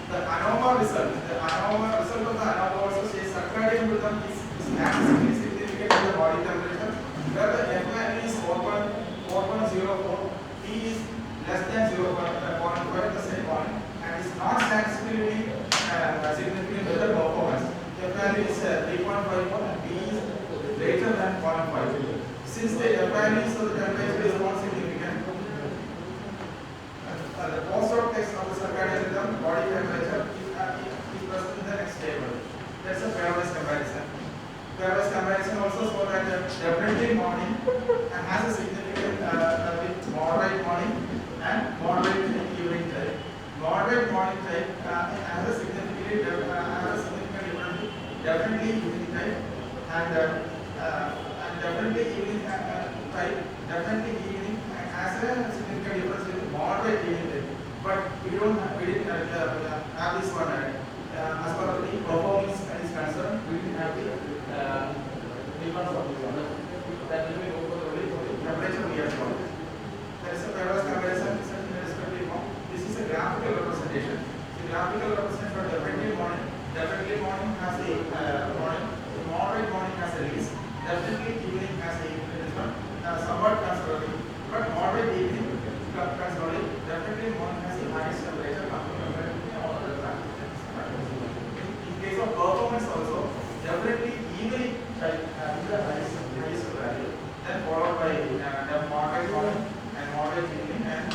the ANOVA result of the ANOVA also says circadian rhythm is statistically significant in the body temperature, where the FI is 4.04, P is less than 0.5 at the same point, and is not statistically significant with the performance. FI is 3.54 and P is greater than 0.5. Since the FI is of the temperature is not significant, the post-op test of the circadian rhythm body temperature is present in the next table. That's a pairwise comparison. Pairwise comparison also show that definitely morning has a significant with moderate morning and moderate evening time. Moderate morning time has a significant difference. Definitely evening time and definitely evening time. Definitely evening has a significant difference with moderate evening time. But we didn't have this one. As far as the performance is concerned, we didn't have the difference of this one. That will be over the temperature we have got. There is a pairwise comparison. This is a graphical representation. The graphical representation for definitely morning. Definitely morning has a morning. Moderate morning has a least. Definitely evening has a this one. Somewhat conservative, but moderate evening conservative. Definitely morning has the highest temperature compared to all other factors. In case of performance also, definitely evening type has the highest value. Then followed by moderate morning and moderate evening and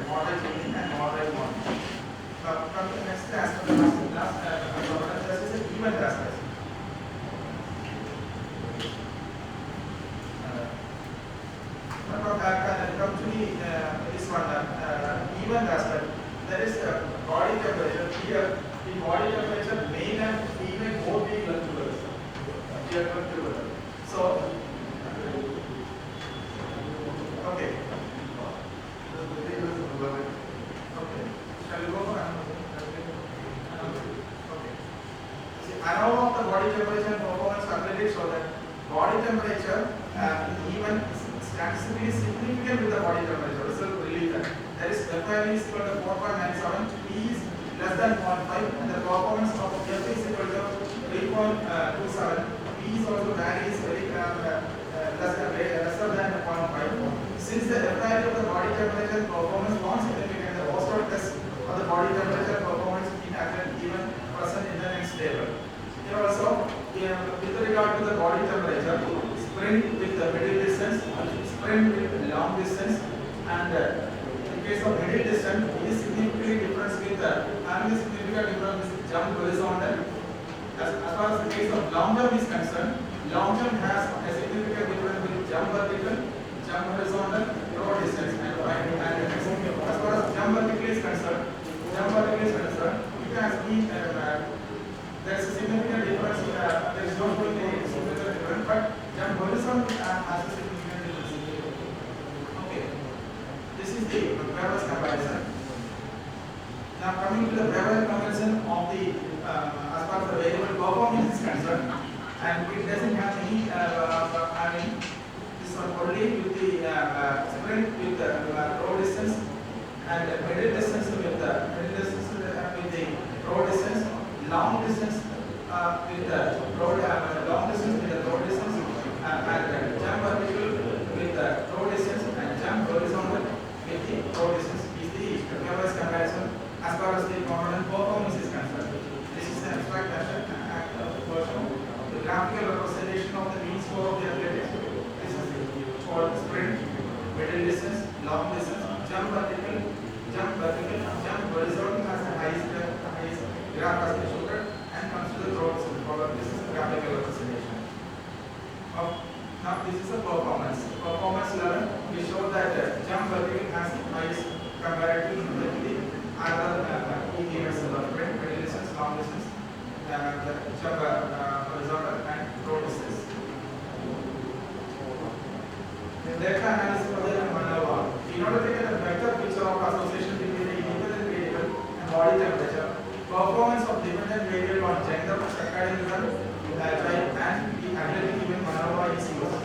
moderate evening and moderate morning. Now from the next aspect, this is an event aspect. Come to this one, event aspect. That is body temperature. Here, in body temperature, male and female both being equal together. So, okay. Okay. Shall we go for another? Okay. See, ANOVA of the body temperature and performance calculated so that body temperature even statistically significant with the body temperature. Result release that is FI is equal to 4.97, P is less than 0.5, and the performance of F is equal to 3.27. P is also varies very lesser than 0.5. Since the FI of the body temperature performance was significant, the post-op test of the body temperature performance in athlete even present in the next table. Here also, with regard to the body temperature, sprint with the middle distance, sprint with long distance, and in case of middle distance, it is significantly different with having a significant difference with jump horizontal. As far as the case of long jump is concerned, long jump has a significant difference with jump vertical, jump horizontal, throw distance, and as far as jump vertical is concerned, it has been there is a significant difference. There is not only a significant difference, but jump horizontal has a significant difference. Okay, this is the pairwise comparison. Now coming to the pairwise comparison of the as far as the variable performance is concerned, and it doesn't have any this one only with the sprint with the throw distance and middle distance with the throw distance, long distance with the throw distance, and jump vertical with the throw distance, and jump horizontal with the throw distance is the pairwise comparison as far distance, long distance, jump vertical, jump horizontal has the highest graph has been shooted and comes to the road follow. This is a graphical representation. Now this is a performance. Performance level, we show that jump vertical has the highest comparative to the other key events of the middle distance, long distance, the jump horizontal and road distance. Data analysis for the maneuver. In order to get a better picture of association between the independent variable and body temperature, performance of dependent variable on gender, circadian rhythm, and the ability given maneuver is used.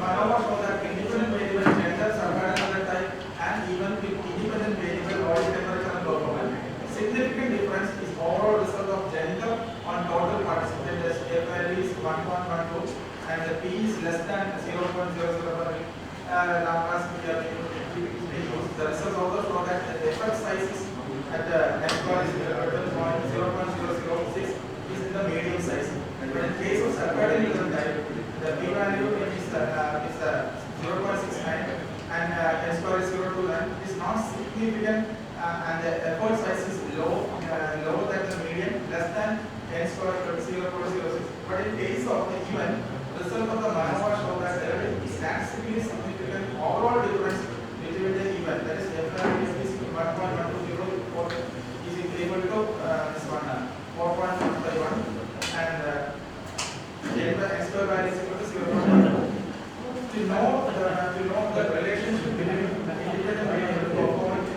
Maneuver shows that independent variable gender, circadian rhythm type, and even with independent variable body temperature and performance. Significant difference is overall result of gender on total participant as F value is 1.12 and the P is less than 0.001. Laplace we are used. The results also show that the effect size is at the F value is 0.006 is in the medium size. But in case of circadian rhythm type, the P value is 0.69 and S square is 0.29 is not significant and the effort size is lower than the median, less than N square 0.06. But in case of the event, result of the maneuver show that there is statistically significant overall difference between the event. That is F value is 1.120 is equal to this one 4.151 and N square value is equal to 0.9. To know the relationship between independent variable performance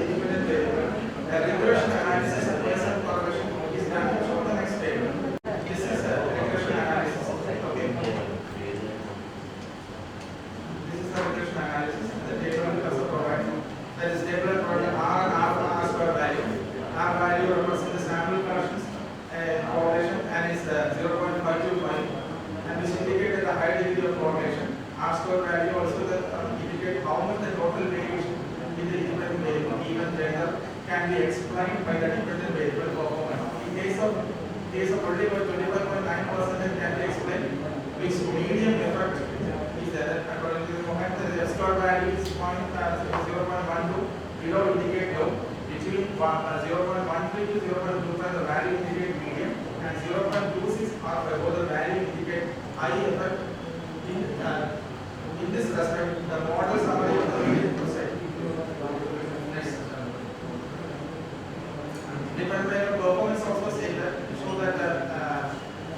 independent variable, a regression analysis and Bayesian correlation is done. Show the next table. This is a regression analysis. Okay. This is the regression analysis. The table will also provide. That is table providing R and R square value. R value represents the sample collections correlation and is 0.525. And this indicates the high degree of correlation. R square value also indicate how much the total variation in the independent variable, even gender, can be explained by the dependent variable performance. In case of only about 25.9% can be explained, which medium effect is there. According to the moment, the F square value is 0.12, below indicate low, between 0.13 to 0.25 the value indicate medium, and 0.26 or above the value indicate high effect. In this respect, the model summary of the median percent. Next. Dependent variable performance also show that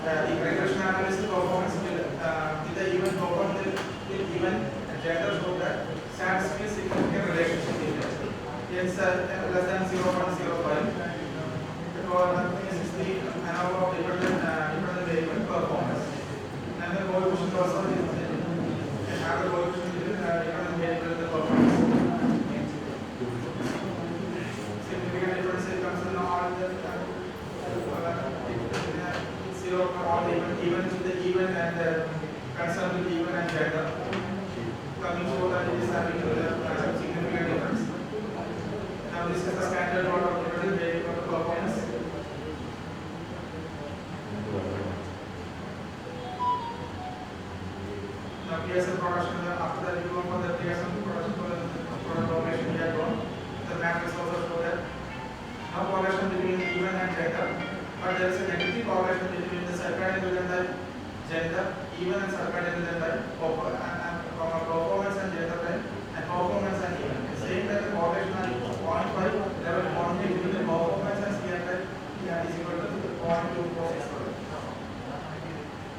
the regression analysis performance will the even performance will even gender show that statistically significant relationship is there. It's less than 0.05. The coefficient is the analog of dependent variable performance. And the coefficient also is another coefficient is dependent variable performance. Significant difference comes in all the 0 for all even to the even and concerned with even and gender. Coming show that it is having significant difference. Now this is the standard model of dependent variable performance. Now Pearson production, after that we go for the Pearson production for the product operation we are going. The matrix also show that no correlation between even and gender, but there is a negative correlation between the circadian rhythm type, gender, even and circadian rhythm type, performance and gender type, and performance and even. Saying that the correlation at 0.5 level only between the performance and CR type is equal to 0.246.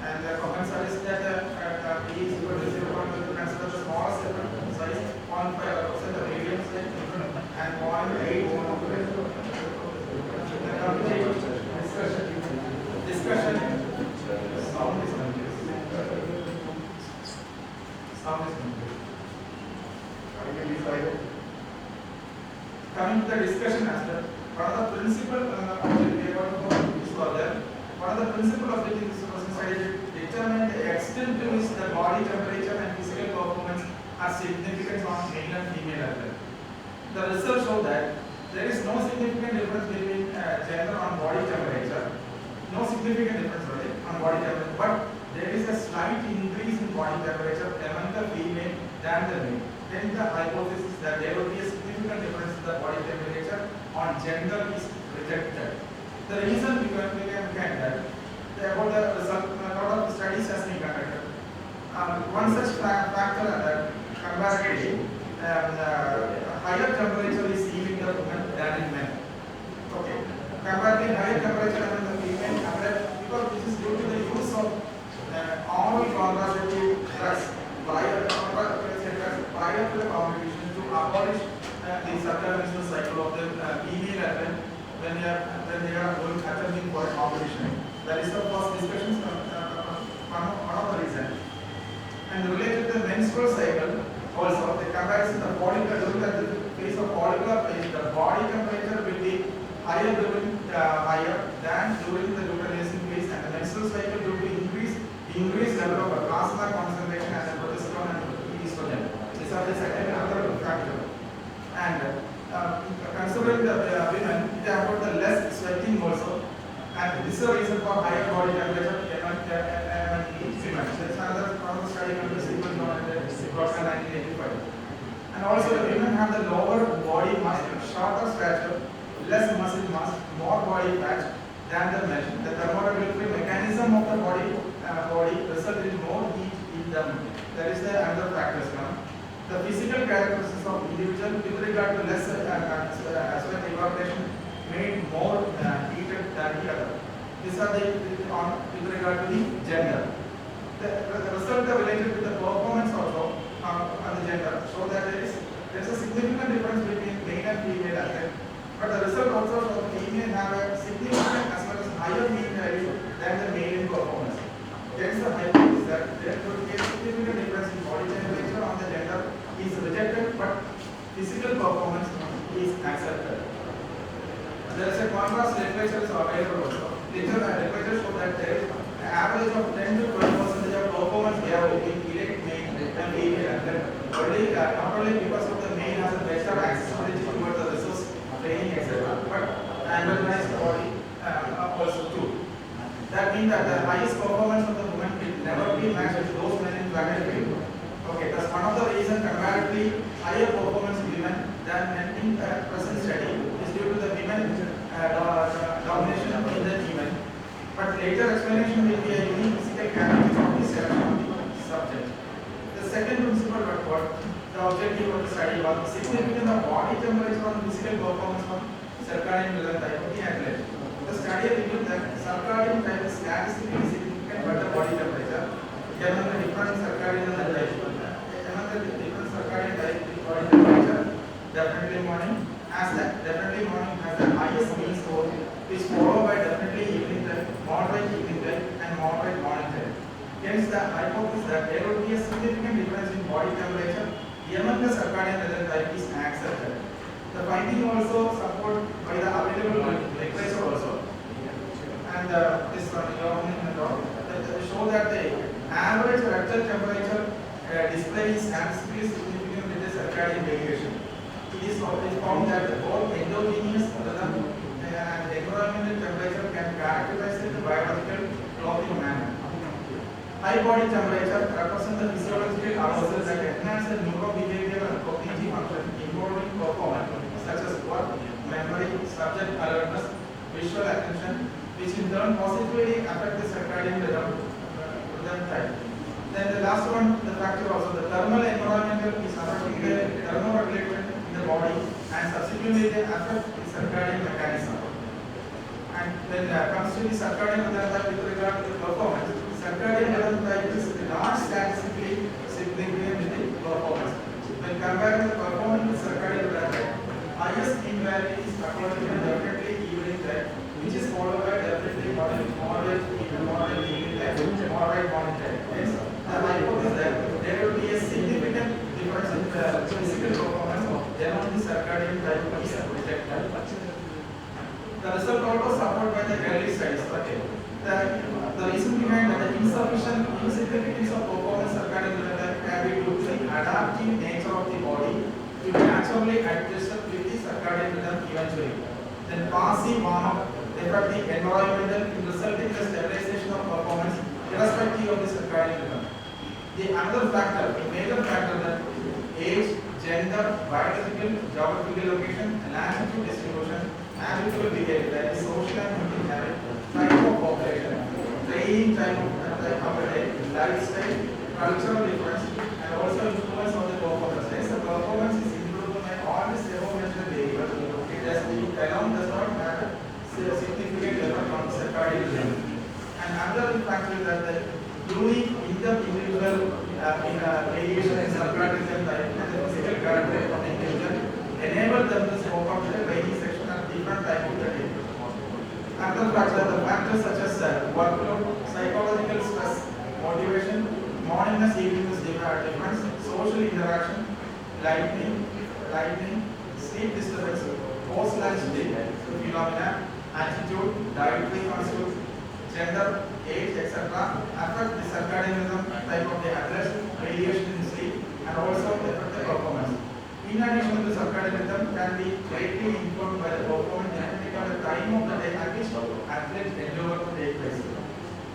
And the comment suggests that P is equal to 0.2 to consider the smallest size 0.5 represent the medium size and 0.8 discussion sound is confused. Coming to the discussion aspect, one of the principal of the paper is for that. One of the principles of the study determine the extent to which the body temperature and physical performance are significant on male and female level. The results show that there is no significant difference between gender on body temperature. No significant difference really on body temperature, but there is a slight increase in body temperature among the female than the male. Then the hypothesis that there will be a significant difference in the body temperature on gender is rejected. The reason we can that about the result, a lot of studies has been conducted. One such factor that comparatively higher temperature is seen in the women than in men. Okay, comparatively higher temperature than the female, because this is due to the use of all contraceptive drugs prior to the competition to abolish the circadian cycle of the female when they are going attempting for a competition. That is the first discussions one of the reasons. And related to the menstrual cycle, also the comparison the follicular during the phase of follicular phase, the body temperature will be higher than during the luteinizing phase, and the menstrual cycle will be increased level of plasma concentration and the progesterone and estrogen. These are the second other factor. And considering the women, they have got the less sweating also, and this is a reason for higher body temperature among women. That's another from the study on the sequence known as 1985. And also the women have the lower body mass, shorter stature, less muscle mass, more body fat than the men. The thermoregulatory mechanism of the body result in more heat in them. That is the another factors now. The physical characteristics of individual with regard to less sweat evaporation made more heated than the other. These are with regard to the gender. The result related to the performance also on the gender show that there is a significant difference between male and female athlete. But the result also shows the female have a significant as well as higher mean value than the male in performance. There is the hypothesis that there could be a significant difference in body temperature on the gender is rejected, but physical performance is accepted. There is a contrast literature is available also. Literature show that there is an average of 10 to 12% of performance gap between elite male and female athlete. Not only because of the male has a better accessibility towards the resource, training, etc., but androgynized body also too. That means that the highest performance of the women will never be matched with those men in planet field. Okay, that's one of the reasons comparatively higher performance in women than men in present study is due to the women domination in the women. But later explanation will be a unique physical characteristic of the selection of the subject. The second principle report, the objective of the study was significant of body temperature on physical performance of circadian rhythm type of the athlete. The study revealed that circadian type is statistically significant but the body temperature among the different circadian type. Among the different circadian type, the body temperature definitely morning has the highest mean score, which followed by definitely evening time, moderate evening time, and moderate morning time. Hence, the hypothesis that there will be a significant difference in body temperature among the circadian rhythm type is accepted. The finding also supported by the available literature also, and this one show that the average rectal temperature display is statistically significant with the circadian variation. It is found that both endogenous rhythm and environmental temperature can characterize the biological clothing manner. High body temperature represents the physiological arousal that enhance the neurobehavioral and cognitive function involving performance, such as work, memory, subject alertness, visual attention, which in turn positively affect the circadian rhythm type. Then the last one, the factor also, the thermal environmental is affecting the thermoregulation in the body and subsequently they affect the circadian mechanism. And when comes to the circadian rhythm type with regard to the performance, circadian rhythm type is not statistically significant with the performance. When comparing the performance with circadian rhythm type, highest mean value is according to definitely evening time, which is followed by definitely moderate evening time, moderate morning time. Yes. The hypothesis that there will be a significant difference in the physical performance among the circadian type is rejected. The result also supported by the early studies. Okay. The reason behind that the insufficient insignificance of performance circadian rhythm can be due to the adaptive nature of the body to naturally adjust with the circadian rhythm eventually. Then passive warm-up affect the environmental resulting in the stabilization of performance irrespective of the circadian rhythm. The another factor, the major factor that age, gender, biological, geographical location, latitude distribution, habitual behavior, that is social and human habit, type of population, training time of the day, lifestyle, cultural difference, and also influence on the performance. Hence, the performance is improved by all the above mentioned variables. It alone does not have a significant effect on circadian rhythm. And another factor is that the unique individual variation in circadian rhythm type and the physical character of the individual enable them to scope up the training section at different time of the day. Another factor, the factors such as workload, psychological stress, motivation, morningness, eveningness difference, social interaction, lightning, sleep disturbance, post-lunch day phenomena, attitude, dietary constitutes, gender, age, etc. affect the circadian rhythm type of the address, variation in sleep, and also affect the performance. In addition, the circadian rhythm can be greatly influenced by the performance depending on the time of the day at which athletes endeavor to take place.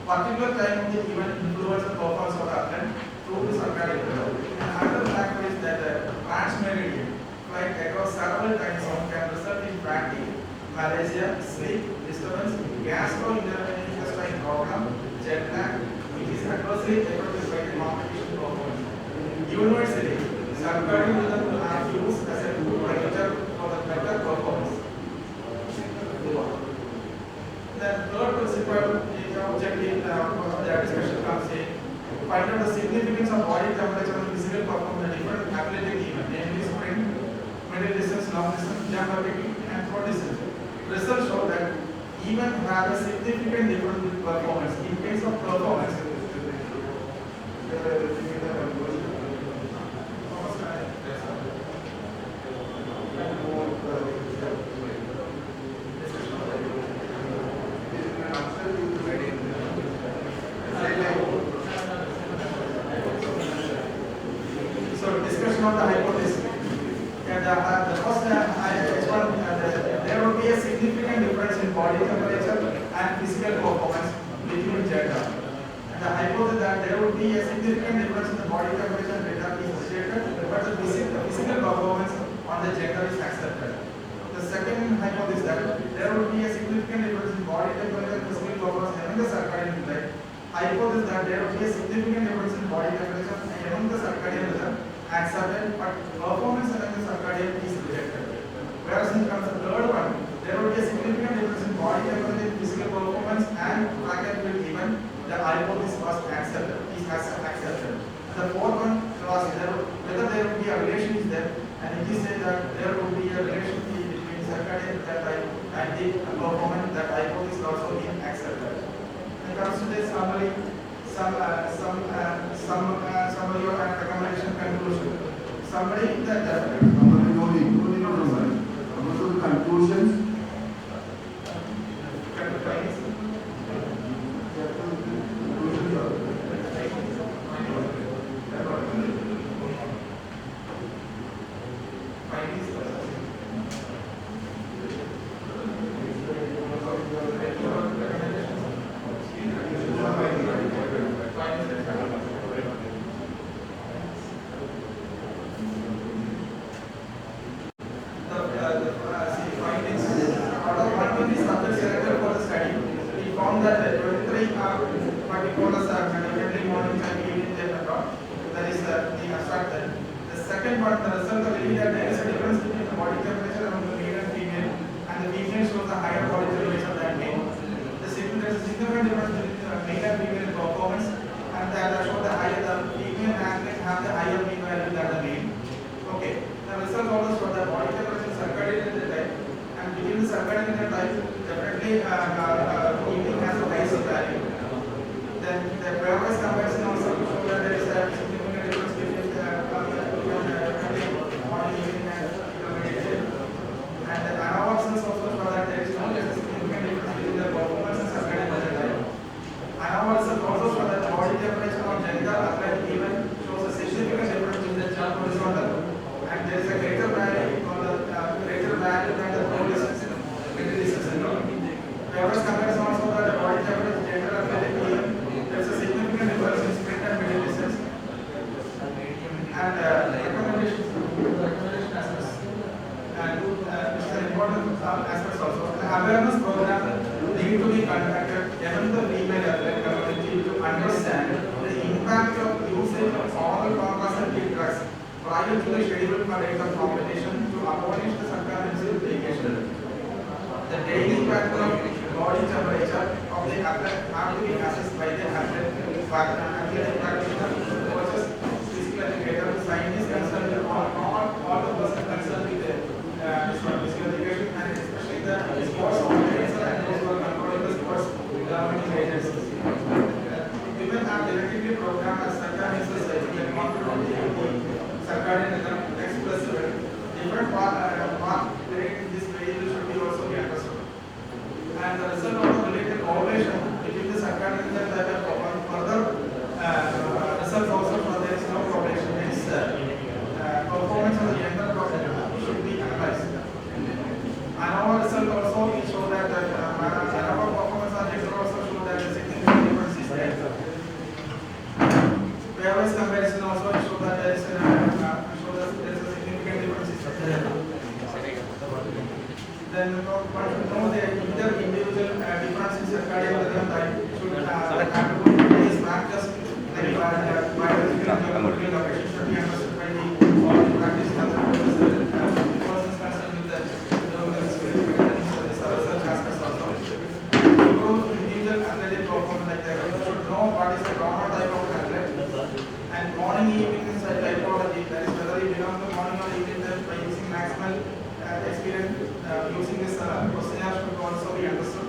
Particular time of the event influence the performance of the athlete through the circadian rhythm. And another factor is that the transmeridian flight across several time zones can result in fatigue, malaise, sleep disturbance, gastrointestinal problem, jet lag, which is adversely affected by the competition performance. Universally, circadian rhythm are used as a tool for the better performance. The third principle is objective the discussion comes in. Find out the significance of body temperature and physical performance in different athletic events, namely sprint, middle distance, long distance, jump ability, and throw distance. Results show that even have a significant difference in performance. In case of performance, so discussion of the hypothesis. The first there will be a significant difference in body temperature and physical performance between gender. And the hypothesis that there will be a significant difference in the body temperature and data is stated, but the physical performance on the gender is accepted. The second hypothesis that there will be a significant difference in body temperature and physical performance among the circadian rhythm. Hypothesis that there will be a significant difference in body temperature among the circadian rhythm accepted, but performance among the circadian is rejected. Whereas in terms of the third one, there will be a significant difference in body temperature, physical performance, and track and field event. The hypothesis was accepted. The fourth one was whether there will be a relation is there, and it is said that there will be a relation between circadian type and the performance. That hypothesis also being accepted. When it comes to this summary, summary and recommendation conclusion. Summary that conclusions. and there is a greater Progress comparison also that the body temperature, gender athletic even, there is a significant difference in sprint and middle distance. And recommendation aspects. And this is an important aspect also. The awareness program need to be conducted among the female athletic community to understand the impact of usage of all contraceptive drugs prior to the scheduled days of competition to abolish the Circadian litigation. The daily pattern of body temperature of the athlete have to be assessed by the athletic practitioner, coaches, physical educator, scientists concerned, all the persons concerned with the physical education, and especially the sports organizer and those who are controlling the sports government agencies. Women are directly programmed as Circadian society and confident in the Circadian rhythm express different part in this variable should be also be understood. And the result of the related correlation between the Circadian rhythm that are further results also for there is no correlation. Hence, performance of the gender should be analyzed. ANOVA result also show that ANOVA performance on gender also show that the significant difference is there. Pairwise comparison also show that there is a significant difference is there. Then one should know the individual difference in circadian rhythm that should attribute is not just like biological and geographical location should be understood by the all the practice and the persons concerned with the research aspects also. Improve individual athletic performance like that. You should know what is the common type of athlete and morning evening typology, that is whether you belong to morning or evening type by using maximal experience using this procedure should also be understood.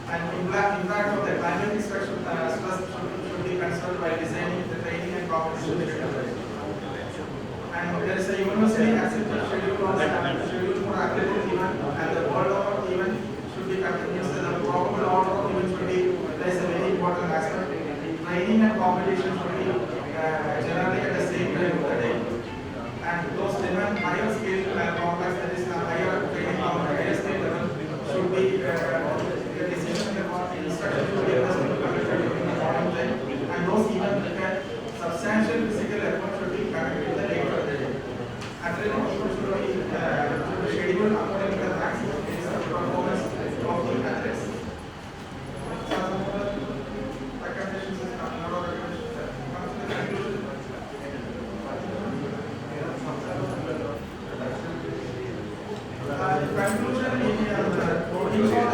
And impact of the climatic stress should be considered by designing the training and competition schedule. And there is a universally accepted schedule for athletic event, and the world over event should be continuous. The probable order of events should be, there is a very important aspect. Training and competition should be generally at the same time of the day. And those demand higher scale complex, that is higher training on the higher scale level, should be the decision about the instruction should be conducted during the morning time, and those events require substantial physical effort should be conducted in the later of the day. Athletic people should be scheduled according to the maximum performance of the athletes. Recommendations is coming out of recommendations. Conclusion in short,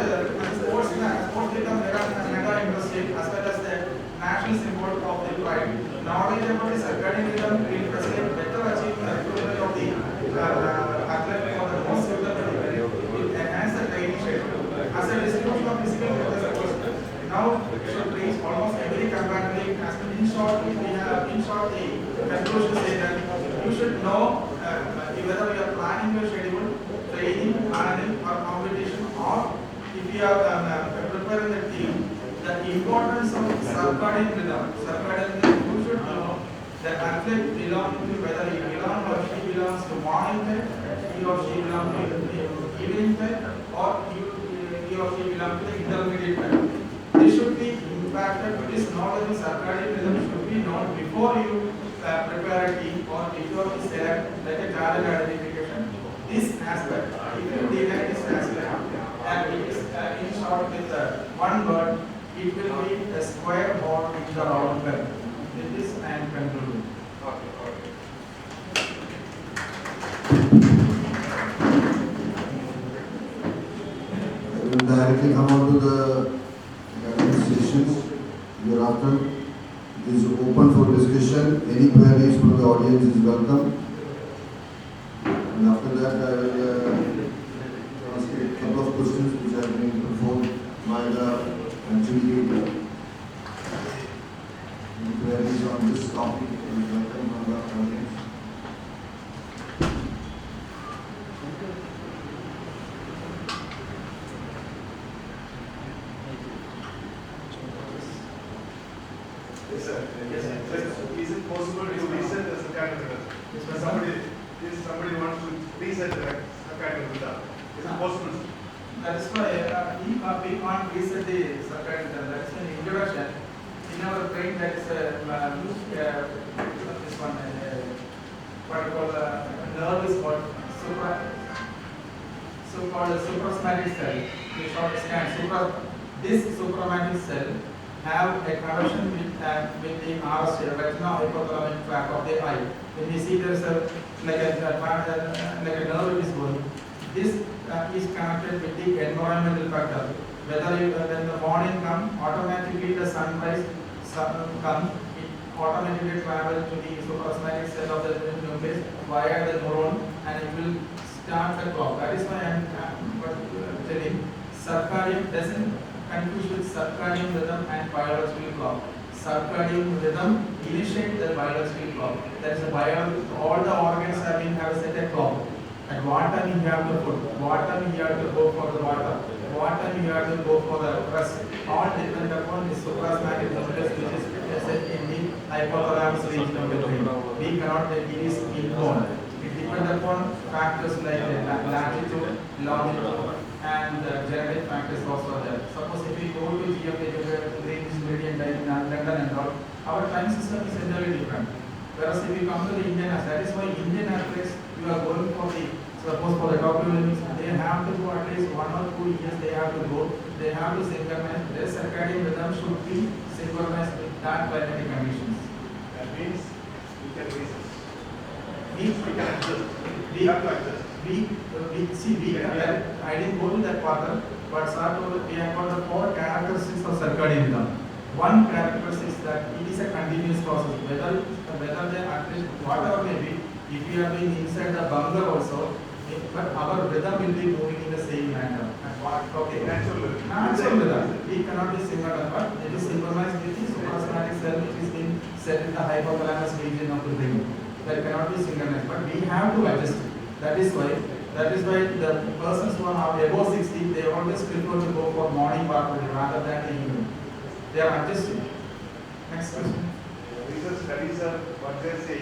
sports become mega industry as well as the national symbol of the pride. Knowledge about the circadian rhythm will facilitate better achievement of the athlete for the most suitable will enhance the training schedule. As a distribution of physical fitness, now should reach almost every comparatively as in short the conclusion say that you should know whether you are planning your schedule, training, planning or competition, or if you are preparing the team, the importance of circadian rhythm. Circadian rhythm, you should know the athlete belong to whether he belongs or she belongs to morning time, he or she belongs to evening time, or he or she belongs to the intermediate time. This should be impacted. This knowledge of circadian rhythm should be known before you prepare a team or before you select like a talent identification. This aspect, if you deny this aspect, and it is in short with one word, it will be a square ball in the round bed. With this I am concluding. We will directly come on to the academic sessions. Hereafter, it is open for discussion. Any queries from the audience is welcome. And after that, I will ask a couple of questions which have been performed by the jury. Any queries on this topic is welcome from the audience. Yes, sir. Yes, sir. Is it possible to reset the circadian rhythm? If somebody wants to reset the circadian rhythm, is it possible? That is why we can't reset the circuit. That is an introduction. In our brain, that is this one. What we call nerve is called suprasomatic cell. We short scan. This suprasomatic cell have a connection with the RST, retina hypothalamic tract of the eye. When we see there is like a nerve is going, this is connected with the environmental factor. Whether when the morning comes, automatically the sunrise comes, it automatically travel to the suprasomatic cell of the nucleus via the neuron, and it will start the clock. That is why I am telling circadian doesn't confuse with circadian rhythm and biological clock. Circadian rhythm initiates the biological clock. That is all the organs have a set a clock. At what time you have to put, what time you have to go for the water, what time you have to go for the rest. All depend upon the suprasomatic nucleus, which is present in the hypothalamus region of the brain. We cannot take it is inborn. It depends upon factors like latitude, longitude, and genetic factors also there. Suppose if we go to GMT, Greenwich Meridian time in London and all, our time system is entirely different. Whereas if we come to the Indian athletes, that is why Indian athletes, we are going for the, suppose for the Tokyo Olympics, they have to go at least 1 or 2 years, they have to go, they have to synchronize, their circadian rhythm should be synchronized with that climatic conditions. That means we can resist. We can adjust. We have to adjust. I didn't go to that pattern, but sir told we have got the 4 characteristics of circadian rhythm. One characteristic is that it is a continuous process. Whether the athlete, whatever may be, if we are being inside the bunker also, but our rhythm will be moving in the same manner. Okay, natural rhythm. Natural rhythm. We cannot be synchronized, but it is synchronized with the suprasomatic cell which is being set in the hypothalamus region of the brain. That cannot be synchronized, but we have to adjust it. That is why the persons who are above 60, they always prefer to go for morning walk rather than the evening. They are adjusting. Next question. Research studies are what they say.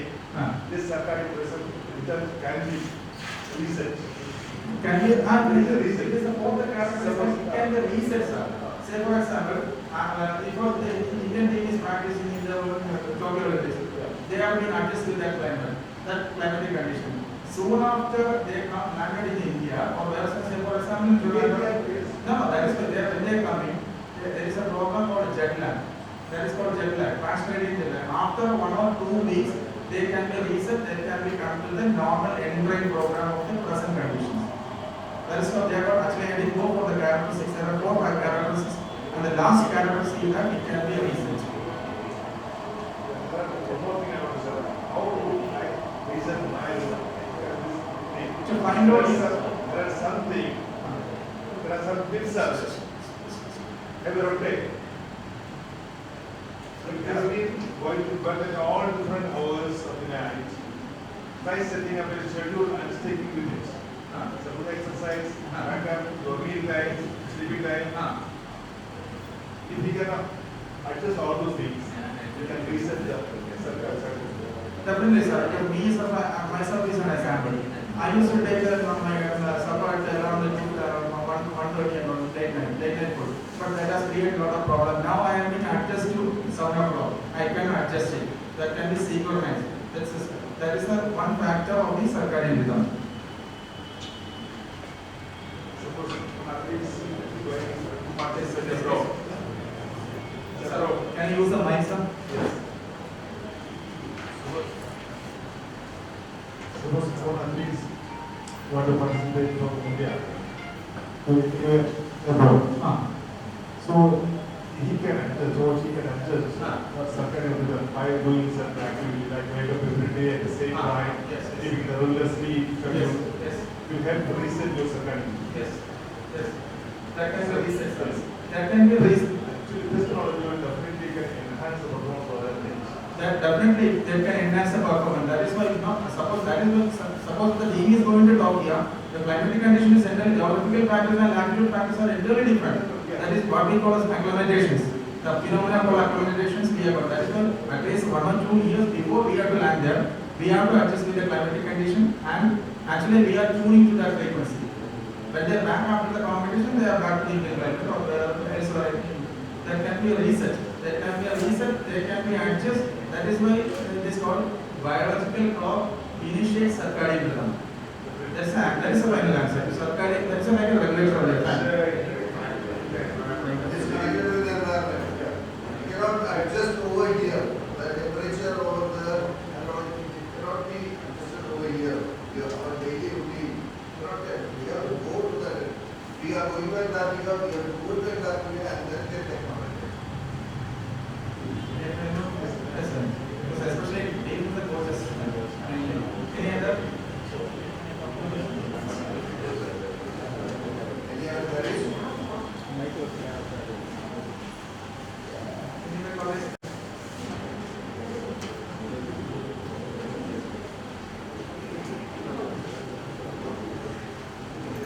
This circadian rhythm can be researched. Can be research. It is all the characteristics can be researched. Say for example, if the Indian team is practicing in the Tokyo Olympics, they have been adjusted to that climatic condition. Soon after they come landed in India, or whereas say for example, no, that is when they are coming. There is a program called jet lag. That is called jet lag, translating jet lag. After 1 or 2 weeks, they can be reset, they can be come to the normal end-brain program of the present conditions. That is what they are actually. I didn't go for the characteristics. There are 4 or 5 characteristics, and the last characteristic is that it can be reset. How do I reset my rhythm? To find out there are some pixels every rotate. So it has been going to burn at all different hours of the night. Try setting up a schedule and sticking with it. Suppose exercise, wake up, your meal time, sleeping time. If you can adjust all those things, you can reset the circle. Definitely, sir. Myself is an example. I used to take my supper at around 1:30 and late night food. But that has created a lot of problem. Now I am being adjusted to 7 o'clock. I can adjust it. That can be synchronized. That is the one factor of the circadian rhythm. Suppose athletes going to participate in Yes. Sir, can you use the mic, sir? Yes. Suppose one athletes want to participate from India to abroad. So he can adjust, or she can adjust circadian rhythm by doing certain activity like wake up every day at the same time, giving the regular sleep schedule. Yes. You have to reset your circadian. Yes. That can be reset. That can be reset. Actually, this knowledge will definitely can enhance the performance of other things. That definitely they can enhance the performance. That is why suppose the team is going to Tokyo, the climatic condition is entirely geographical factors and latitude factors are entirely different. That is what we call as acclimatizations. The phenomena called acclimatizations we have got. That is why at least 1 or 2 years before we have to land there, we have to adjust with the climatic condition, and actually we are tuning to that frequency. When they are back after the competition, they are back to the employment or elsewhere. There can be a reset. There can be a reset. There can be adjust. That is why it is called biological clock initiates circadian rhythm. That is a final answer. Circadian. That's like a regulator of the time. It's connected with the environment. You cannot adjust over here. The temperature over there cannot be adjusted over here. Our daily routine. We have to go to that. We are going back that way, we have to go back that way and then get technology. Because especially dealing with the coaches. Any other? Any other queries? Any other college?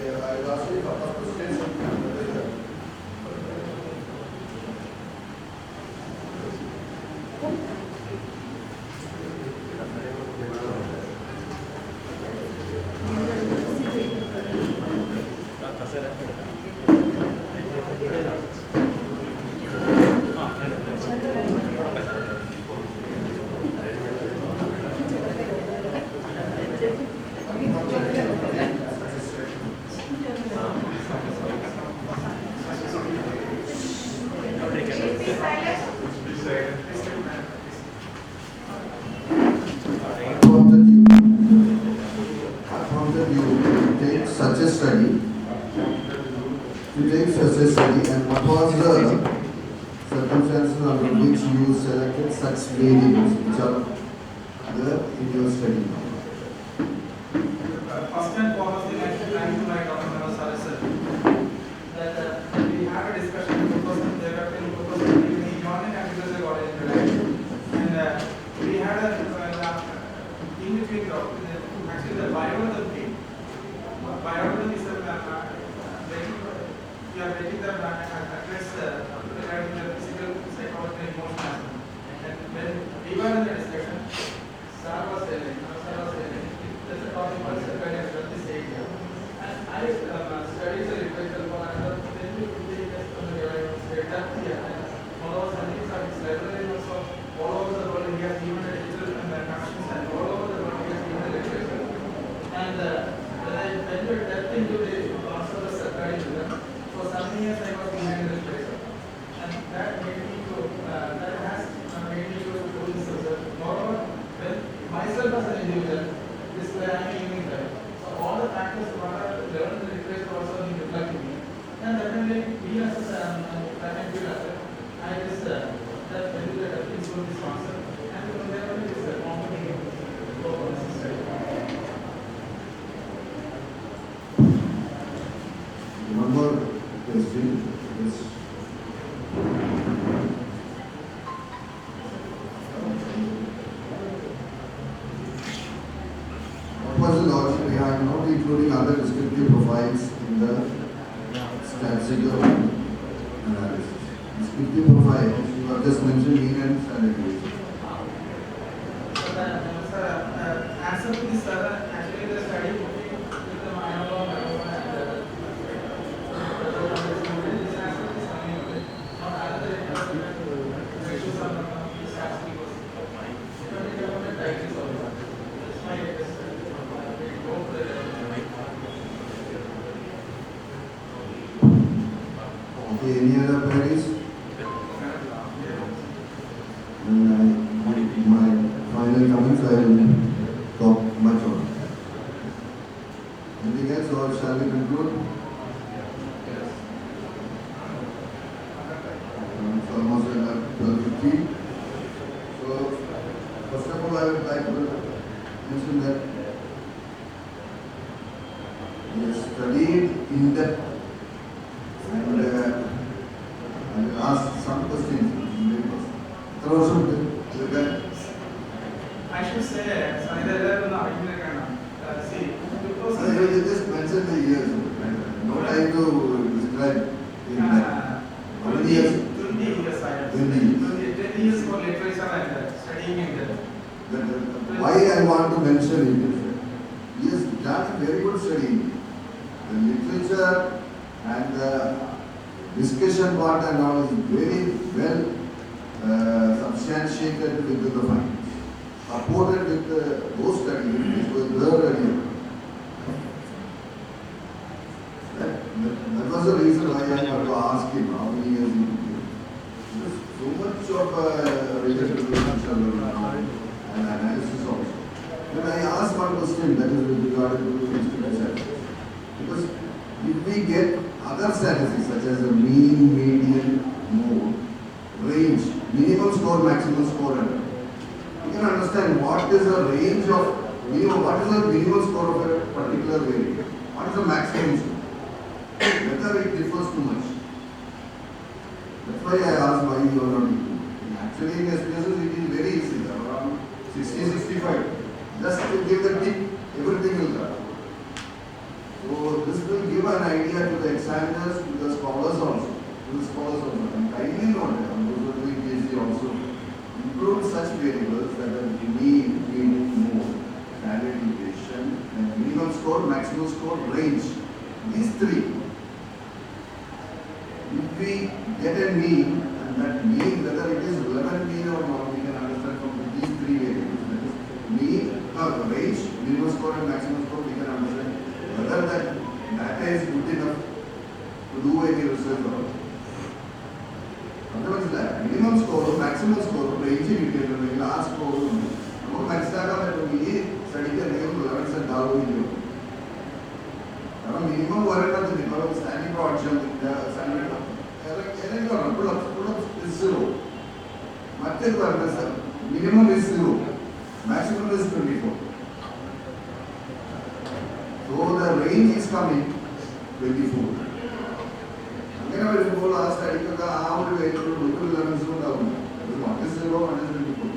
I will ask you a couple of questions. And what was the circumstances under which you selected such variables which are there in your study? First and foremost thing I should thank to my Dr. Sir that we had a discussion in 2013, 2015 in Joining Agriculture College and we had a in between actually the biology is we are making them address regarding the physical, psychological, and emotional aspect. And when we were in the discussion, Sir was telling, there's a topic called circadian rhythm this area. And I studied the literature for another 10 to 15 years from the data here. And all of us, I think, his library also all over the world, he has given a digital connections and all over the world, he has given a literature. And when I went to depth into the concept of circadian rhythm, for some years I was behind the literature. And that made me to, that has made me to do this research. Moreover, when myself as an individual, this way I am evening time. So all the factors what I learned in the literature also need to reflect in me. And definitely, we as a freelancer, I just that when you get into this concept, and from there on it is a complicated study. One more question. Yes. What was the logic behind not including other descriptive profiles in the statistical analysis? Descriptive profiles, you have just mentioned mean and standard deviation. So the answer to this, actually the study with the myeloma and this answer is coming with it. Not other ratios are not statistical. Depending on the diagnosis also. That's my Okay, any other queries? My final comments I will talk much on. Anything else or shall we conclude? It's almost 12:50. So, first of all, I would like to mention that we have studied in depth and I will ask some questions. I should say, sorry, there are no argument. See, because you just mentioned the years. No time to describe. How many years? 20 years I have. 20 years. 20 years for literature and studying in that. Why I want to mention it is, he has done a very good study. The literature literature and the discussion part and all is very well substantiated with the findings, supported with those studies which were there earlier. That was the reason why I had to ask him how many years he did. Because so much of related research and analysis also. But I asked one question that is with regard to institution. Because if we get other statistics such as the mean, median, mode, range, minimum score, maximum score, and we can understand what is the range of minimum, what is the minimum score of a particular variable, what is the maximum score, whether it differs too much. That's why I asked why you are not doing. Actually, in SPSS it is very easy, around 60-65. Just to give the tip, everything will come. So this will give an idea to the examiners, to the scholars also. And kindly note, those who are doing PhD also, include such variables that are mean, mode, standard deviation, and minimum score, maximum score, range. These three. If we get a mean, and that mean, whether it is relevant mean or not, we can understand from these three variables. That is mean, range, minimum score and maximum score, we can understand whether that data is good enough to do any research or not. Otherwise, minimum score, maximum score, range indicator, large score, we study the relevance and how we do. Minimum warrant standing broad jump, standing pull-ups is 0. Minimum is 0, maximum is 24. So the range is coming 24. Again, if you go last study, how to wait to do 11 zone down. What is 0, what is 24?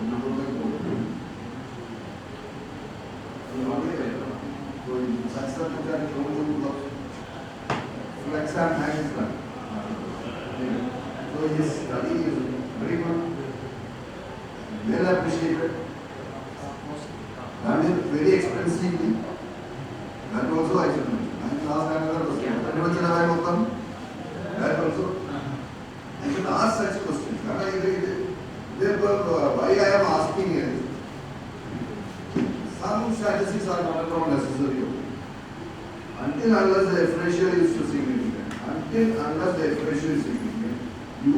So in such circumstances, flex and hang is done. So his study is very good, well appreciated, done it very expensively. That also I should mention. And last another question. That also. I should ask such questions. Why I am asking is, some statistics are not at all necessary. Until unless the F ratio is significant, unless the F ratio is significant, you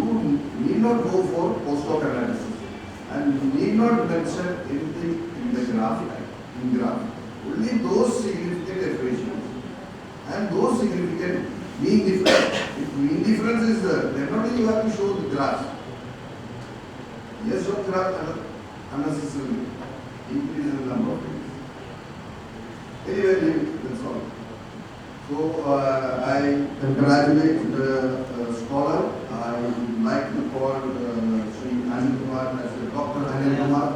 need not go for post-hoc analysis and need not mention anything in the graph. Only those significant F ratios and those significant mean difference. If mean difference is there, then only you have to show the graph. Yes, show graph unnecessarily increase the number of things. Anyway, that's all. So I congratulate the scholar. I would like to call Sri ANIL KUMAR.N as Dr. ANIL Kumar.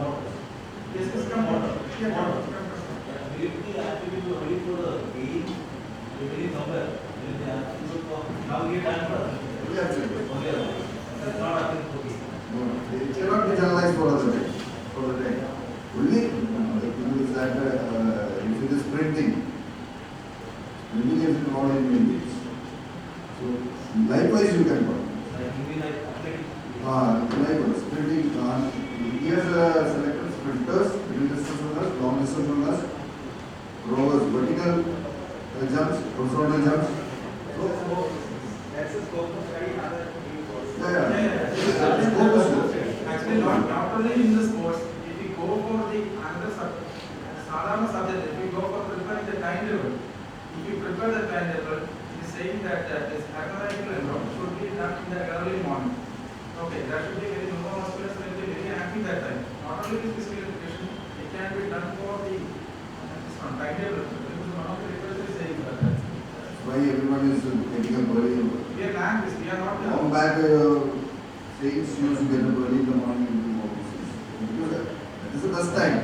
Yes, come on. It cannot be generalized for the day. Only the thing is that if it is printing is involved in meetings. So likewise you can work. Likewise, printing here's selected printers, middle distance runners, long distance runners, rowers, vertical jumps, horizontal jumps. So That's a scope of study other Actually, not only in the sports, if we go for the another subject, if we go for preparing the timetable, if you prepare the timetable, it is saying that this arithmetical enrollment should be done in the early morning. Okay, that should be very neuromuscular, very active that time. Not only this physical education, it can be done for the timetable. This is one of the requests is saying that. That's why everyone is getting up early. We are language, we are not. Long back sayings used to get up early in the morning and do offices. That is the best time.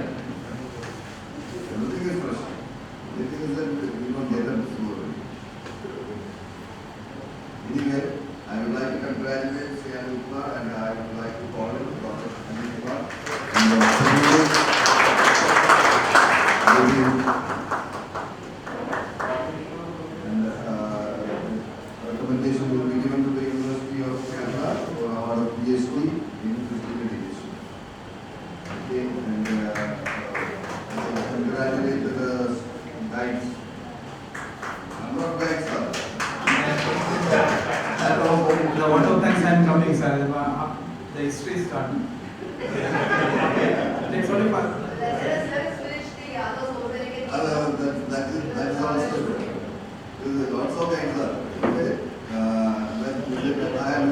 Everything is fresh. The thing is that we don't get up so early. Anyway, I would like to congratulate Sri ANIL Kumar and I would like to call him Dr. ANIL Kumar. And recommendation will be given to the University of Kerala for award of Ph.D. in physical education. Okay, and I congratulate the guides. Number of guides, sir. The one of thanks I'm coming, sir. The history is starting. It's only for. Let's finish the others over again. That is also good. There is lots of guides, sir. Okay. I am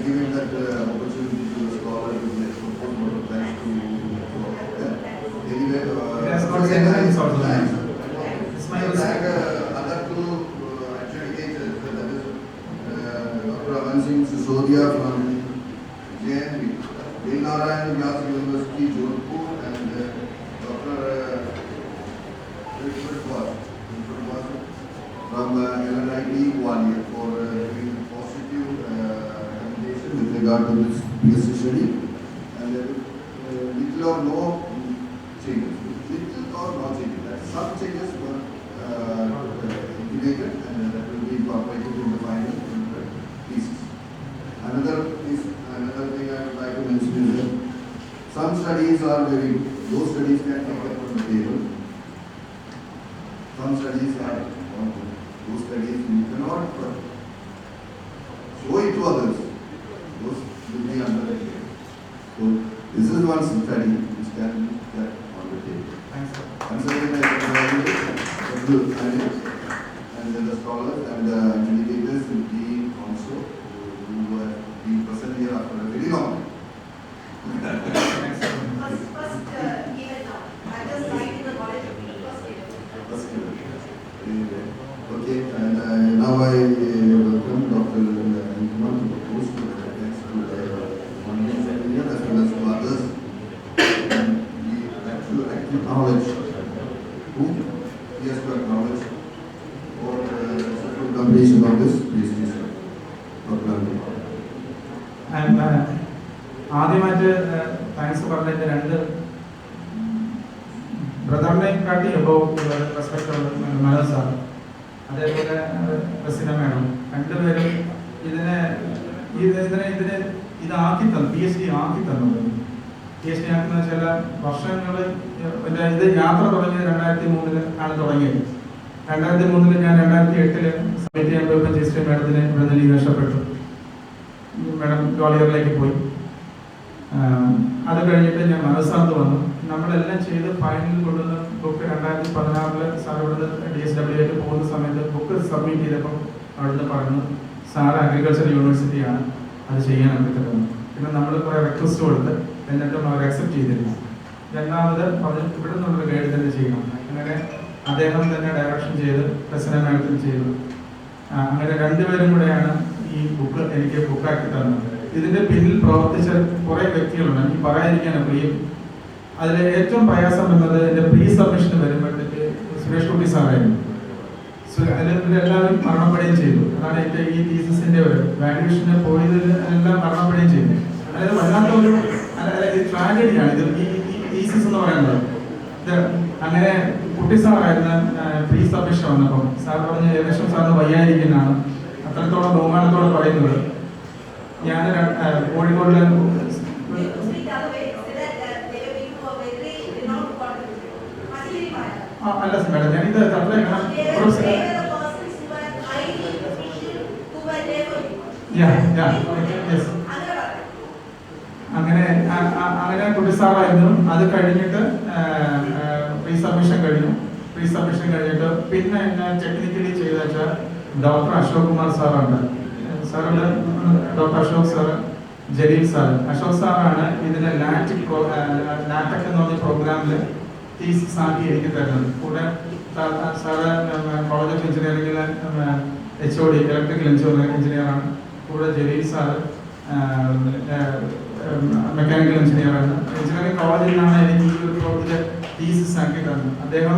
giving that opportunity to the scholar to propose more thanks to. Anyway, Yes, not same also. It's my other two adjudicators, that is Dr. Aman Singh Sisodia from JNV, Bill Narayan Vyas University, Jodhpur, and Dr. Richard Was from LNIT Gwalior for giving positive recommendation with regard to this PhD study, and little or no changes. Little or no changes. Some changes were indicated, and that will be incorporated in the final thesis. Another thing I would like to mention is that some studies are those studies can take up on the table. Some studies are those studies you cannot show it to others. Those will be under the table. So this is one study which can be kept on the table. Thanks, sir. And second, I congratulate and the scholars and the educators in team also who have been present here after a very long time. Thanks, sir. First event now. I just signed in the college first event. First year. Okay, and now I welcome Dr. ANIL Kumar to propose to the next to the monuments engineer as well as to others. And we have to acknowledge who he has to acknowledge for successful completion of this PhD study. Dr. ANIL. And ആദ്യമായിട്ട് thanks പറഞ്ഞതിന്റെ രണ്ട് ബ്രദറിനെക്കാട്ടി above respect Manoj sir, അതേപോലെ Razeena madam, രണ്ടുപേരും ഇതാക്കി തന്നു, PhD ആക്കി തന്നത്. PhD ആക്കുന്ന ചില വർഷങ്ങൾ ഇത് യാത്ര തുടങ്ങിയത് 2003 ആണ് തുടങ്ങിയത്. 2003 ഞാൻ 2008 സബ്മിറ്റ് ചെയ്യാൻ പോയപ്പോൾ ജസ്റ്റ് മാഡത്തിന് ഇവിടെ നിന്ന് ലീവ് നഷ്ടപ്പെട്ടു. മാഡം ഗ്വാളിയറിലേക്ക് പോയി. അത് കഴിഞ്ഞിട്ട് ഞാൻ മനസ്സാന്ത് വന്നു. നമ്മളെല്ലാം ചെയ്ത് ഫൈനൽ കൊണ്ടുവന്ന് ബുക്ക് 2016 സാർ ഇവിടുന്ന് DSW പോകുന്ന സമയത്ത് ബുക്ക് സബ്മിറ്റ് ചെയ്തപ്പോൾ അവിടുന്ന് പറഞ്ഞു സാർ അഗ്രികൾച്ചർ യൂണിവേഴ്സിറ്റിയാണ് അത് ചെയ്യാൻ പറ്റുന്നത്. പിന്നെ നമ്മൾ കുറേ റിക്വസ്റ്റ് കൊടുത്ത് എന്നിട്ടും അവർ അക്സെപ്റ്റ് ചെയ്തില്ല. രണ്ടാമത് പറഞ്ഞു ഇവിടെ നിന്നുള്ളൊരു ഗൈഡ് തന്നെ ചെയ്യണം. അങ്ങനെ അദ്ദേഹം തന്നെ ഡയറക്ഷൻ ചെയ്ത് പ്രസന്ന മാഡത്തിൽ ചെയ്തു. അങ്ങനെ രണ്ടുപേരും കൂടെയാണ് ഈ ബുക്ക് എനിക്ക് ബുക്കാക്കി തന്നത്. ഇതിന്റെ പിന്നിൽ പ്രവർത്തിച്ച കുറേ വ്യക്തികളുണ്ട്, എനിക്ക് പറയാതിരിക്കാൻ പ്രിയം. അതിൽ ഏറ്റവും പ്രയാസം എന്നത് എൻ്റെ പ്രീ സബ്മിഷൻ വരുമ്പോഴത്തേക്ക് സുരേഷ് കുട്ടി സാറായിരുന്നു. ഇവരെല്ലാവരും മരണപ്പെടുകയും ചെയ്തു. അതാണ് എൻ്റെ ഈ തീസിന്റെ ഒരു വാല്യൂഷന് പോയതിൽ എല്ലാം മരണപ്പെടുകയും ചെയ്തു. അതായത് വല്ലാത്ത ഒരു ട്രാജഡിയാണ് ഇത് ഈ തീസിസ് എന്ന് പറയുന്നത്. അങ്ങനെ കുട്ടി സാറായിരുന്നു പ്രീ സബ്മിഷൻ വന്നപ്പോൾ സാർ പറഞ്ഞ് ഏകദേശം സാറിന് വയ്യായിരിക്കുന്നതാണ്, അത്രത്തോളം ബഹുമാനത്തോടെ പറയുന്നത്. ഞാൻ കോഴിക്കോടിലെ അല്ല മാഡം ഞാനിത് അങ്ങനെ കുട്ടി സാറായിരുന്നു. അത് കഴിഞ്ഞിട്ട് പ്രീ സബ്മിഷൻ കഴിഞ്ഞിട്ട് പിന്നെ എന്നെ ടെക്നിക്കലി ചെയ്ത വെച്ചാൽ ഡോക്ടർ അശോക് കുമാർ സാറുണ്ട്. സാറുണ്ട് doctor Ashok sir, Jaleel sir. Ashok സാറാണ് ഇതിന് ലാറ്റക് എന്ന് പറഞ്ഞ പ്രോഗ്രാമിൽ തീസിസ് ആക്കി എനിക്ക് തരുന്നത്. കൂടെ സാറ് കോളേജ് ഓഫ് എഞ്ചിനീയറിംഗിൽ HOD ഇലക്ട്രിക്കൽ എഞ്ചിനീയറാണ്. കൂടെ ജലീൽ സാറ് മെക്കാനിക്കൽ എഞ്ചിനീയറാണ്. എഞ്ചിനീയറിംഗ് കോളേജിൽ നിന്നാണ് എനിക്ക് ഈ ഒരു പ്രോജക്റ്റ് തീസിസ് ആക്കി തന്നത്. അദ്ദേഹം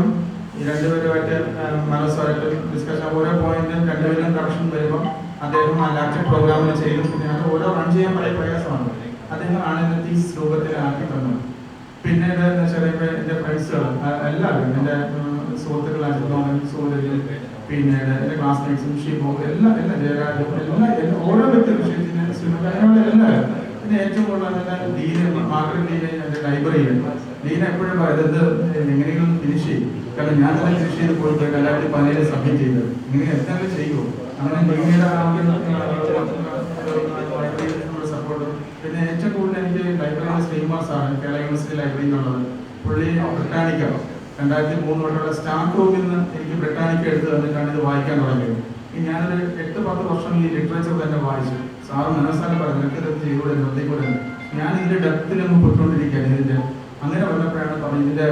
ഈ രണ്ടുപേരുമായിട്ട് മനസ്സുമായിട്ട് ഡിസ്കഷൻ, ഓരോ പോയിന്റും രണ്ടുപേരും കറക്ഷൻ വരുമ്പോൾ അദ്ദേഹം ആ ലാറ്റക് പ്രോഗ്രാമിൽ ചെയ്തു. പിന്നെ അത് ഓരോ റൺ ചെയ്യാൻ വളരെ പ്രയാസമാണ്. അദ്ദേഹമാണ് എന്നെ തീസിസ് രൂപത്തിൽ ആക്കി തന്നത്. പിന്നെ എന്താണെന്ന് വെച്ചാൽ ഇപ്പോൾ എൻ്റെ ഫ്രണ്ട്സുകൾ എല്ലാവരും, എൻ്റെ സുഹൃത്തുക്കളായിട്ട് സൂര്യൻ, പിന്നെ എൻ്റെ ക്ലാസ്മേറ്റ്സും ഷിബു, എല്ലാ ജയരാജും, എല്ലാ അതിനുള്ള എല്ലാവരും പിന്നെ ഏറ്റവും കൂടുതൽ ലീന മാർക്കറ്റ് ലീന എൻ്റെ ലൈബ്രറിയിൽ ലീന എപ്പോഴും പറയുന്നത് എങ്ങനെയെങ്കിലും ഫിനിഷ് ചെയ്യും. കാരണം ഞാൻ തന്നെ ഫിനിഷ് ചെയ്ത് പോയിട്ട് 2017 സബ്മിറ്റ് ചെയ്തത്. ഇങ്ങനെ എന്തെങ്കിലും ചെയ്യുമോ അങ്ങനെ ലീനയുടെ സപ്പോർട്ട്. പിന്നെ ഏറ്റവും കൂടുതൽ എനിക്ക് ലൈബ്രറിയുടെ ശ്രീനിവാസാണ് കേരള യൂണിവേഴ്സിറ്റി ലൈബ്രറി എന്നുള്ളത്. പുള്ളി ബ്രിട്ടാനിക്ക 2003 തൊട്ടുള്ള സ്റ്റാഫ് റൂമിൽ നിന്ന് എനിക്ക് ബ്രിട്ടാനിക്ക എടുത്ത് തന്നിട്ടാണ് ഇത് വായിക്കാൻ തുടങ്ങിയത്. ഞാനൊരു 8-10 വർഷം ഈ ലിറ്ററേച്ചർ തന്നെ വായിച്ചു. സാറ് മനസ്സാണ് പറഞ്ഞു നിനക്ക് ഇത് ചെയ്തുകൂടെ നിർത്തിക്കൂടെ. ഞാൻ ഇതിൻ്റെ ഡെപ്തിലൊന്നും പൊട്ടുകൊണ്ടിരിക്കുകയാണ് ഇതിൻ്റെ. അങ്ങനെ വന്നപ്പോഴാണ് പറഞ്ഞത് ഇതിൻ്റെ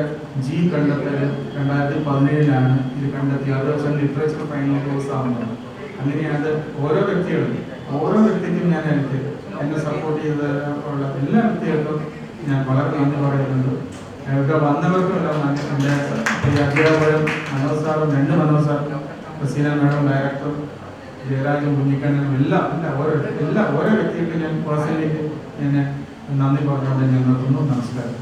ജി കണ്ടെത്തൽ 2017 ഇത് കണ്ടെത്തി. അത് വെച്ചാൽ ലിറ്ററേച്ചർ ഫൈനൽ കോഴ്സ് ആവുന്നത്. അങ്ങനെയാണ് ഓരോ വ്യക്തിക്കും ഞാൻ എന്നെ സപ്പോർട്ട് ചെയ്ത ഉള്ള എല്ലാ വ്യക്തികൾക്കും ഞാൻ വളരെ നന്ദി പറയുന്നുണ്ട്. ഇവിടെ വന്നവർക്കും എല്ലാം എൻ്റെ ഈ അധ്യാപകരും മനോജ് സാറും 2 മനോജ് സാറും പ്രസീന മാഡം ഡയറക്ടർ ജയരാജും കുഞ്ഞിക്കണ്ണനും ഓരോ വ്യക്തികൾക്കും ഞാൻ പേഴ്സണലി ഞാൻ നന്ദി പറഞ്ഞുകൊണ്ട് ഞാൻ നിർത്തുന്നു. നമസ്കാരം.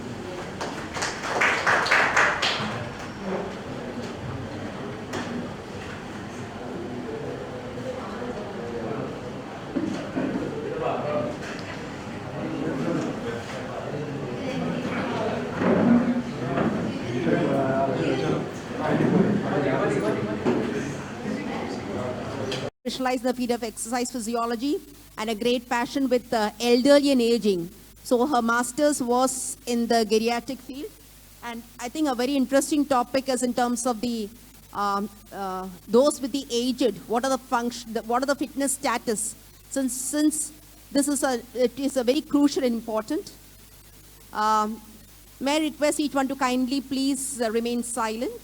Specialized in the field of exercise physiology and a great passion with elderly and aging. So her master's was in the geriatric field, and I think a very interesting topic is in terms of the those with the aged. What are the what are the fitness status? Since this is it is a very crucial and important. May I request each one to kindly please remain silent.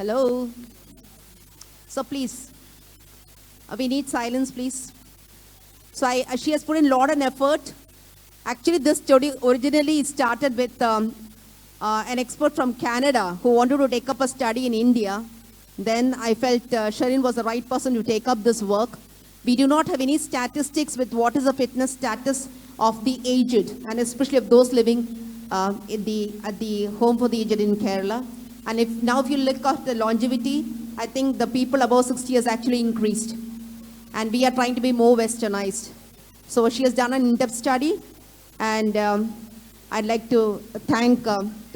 Hello. So please. We need silence, please. So she has put in a lot of effort. Actually, this study originally started with an expert from Canada who wanted to take up a study in India. Then I felt Sharin was the right person to take up this work. We do not have any statistics with what is the fitness status of the aged, and especially of those living at the home for the aged in Kerala. And if you look at the longevity, I think the people above 60 has actually increased. And we are trying to be more westernized. So she has done an in-depth study, and I'd like to thank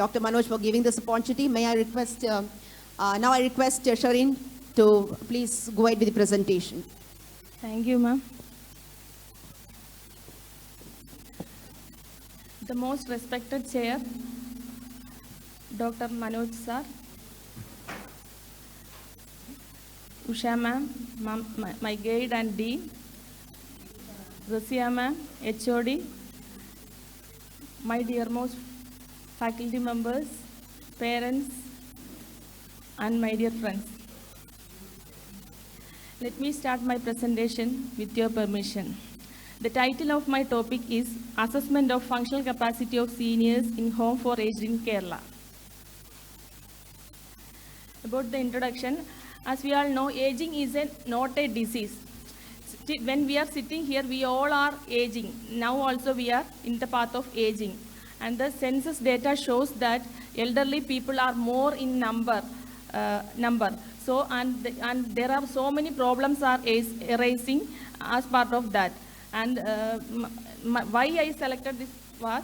Dr. Manoj for giving this opportunity. May I request, now I request Sharin to please go ahead with the presentation. Thank you, ma'am. The most respected chair, Dr. Manoj sir, Usha ma'am, my guide and dean, Rasia ma'am, HOD, my dearmost faculty members, parents, and my dear friends. Let me start my presentation with your permission. The title of my topic is Assessment of Functional Capacity of Seniors in Home for Aged in Kerala. About the introduction, as we all know, aging is not a disease. When we are sitting here, we all are aging. Now also we are in the path of aging. And the census data shows that elderly people are more in number. So, and there are so many problems are arising as part of that. And why I selected this was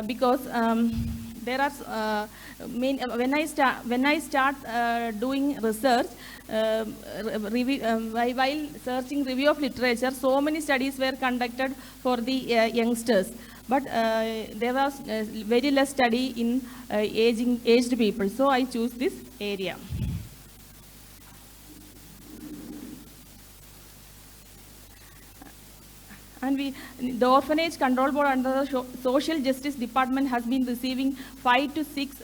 because there are when I start doing research, while searching review of literature, so many studies were conducted for the youngsters, but there was very less study in aged people. So I choose this area. And the Orphanage Control Board under the Social Justice Department has been receiving 5 to 6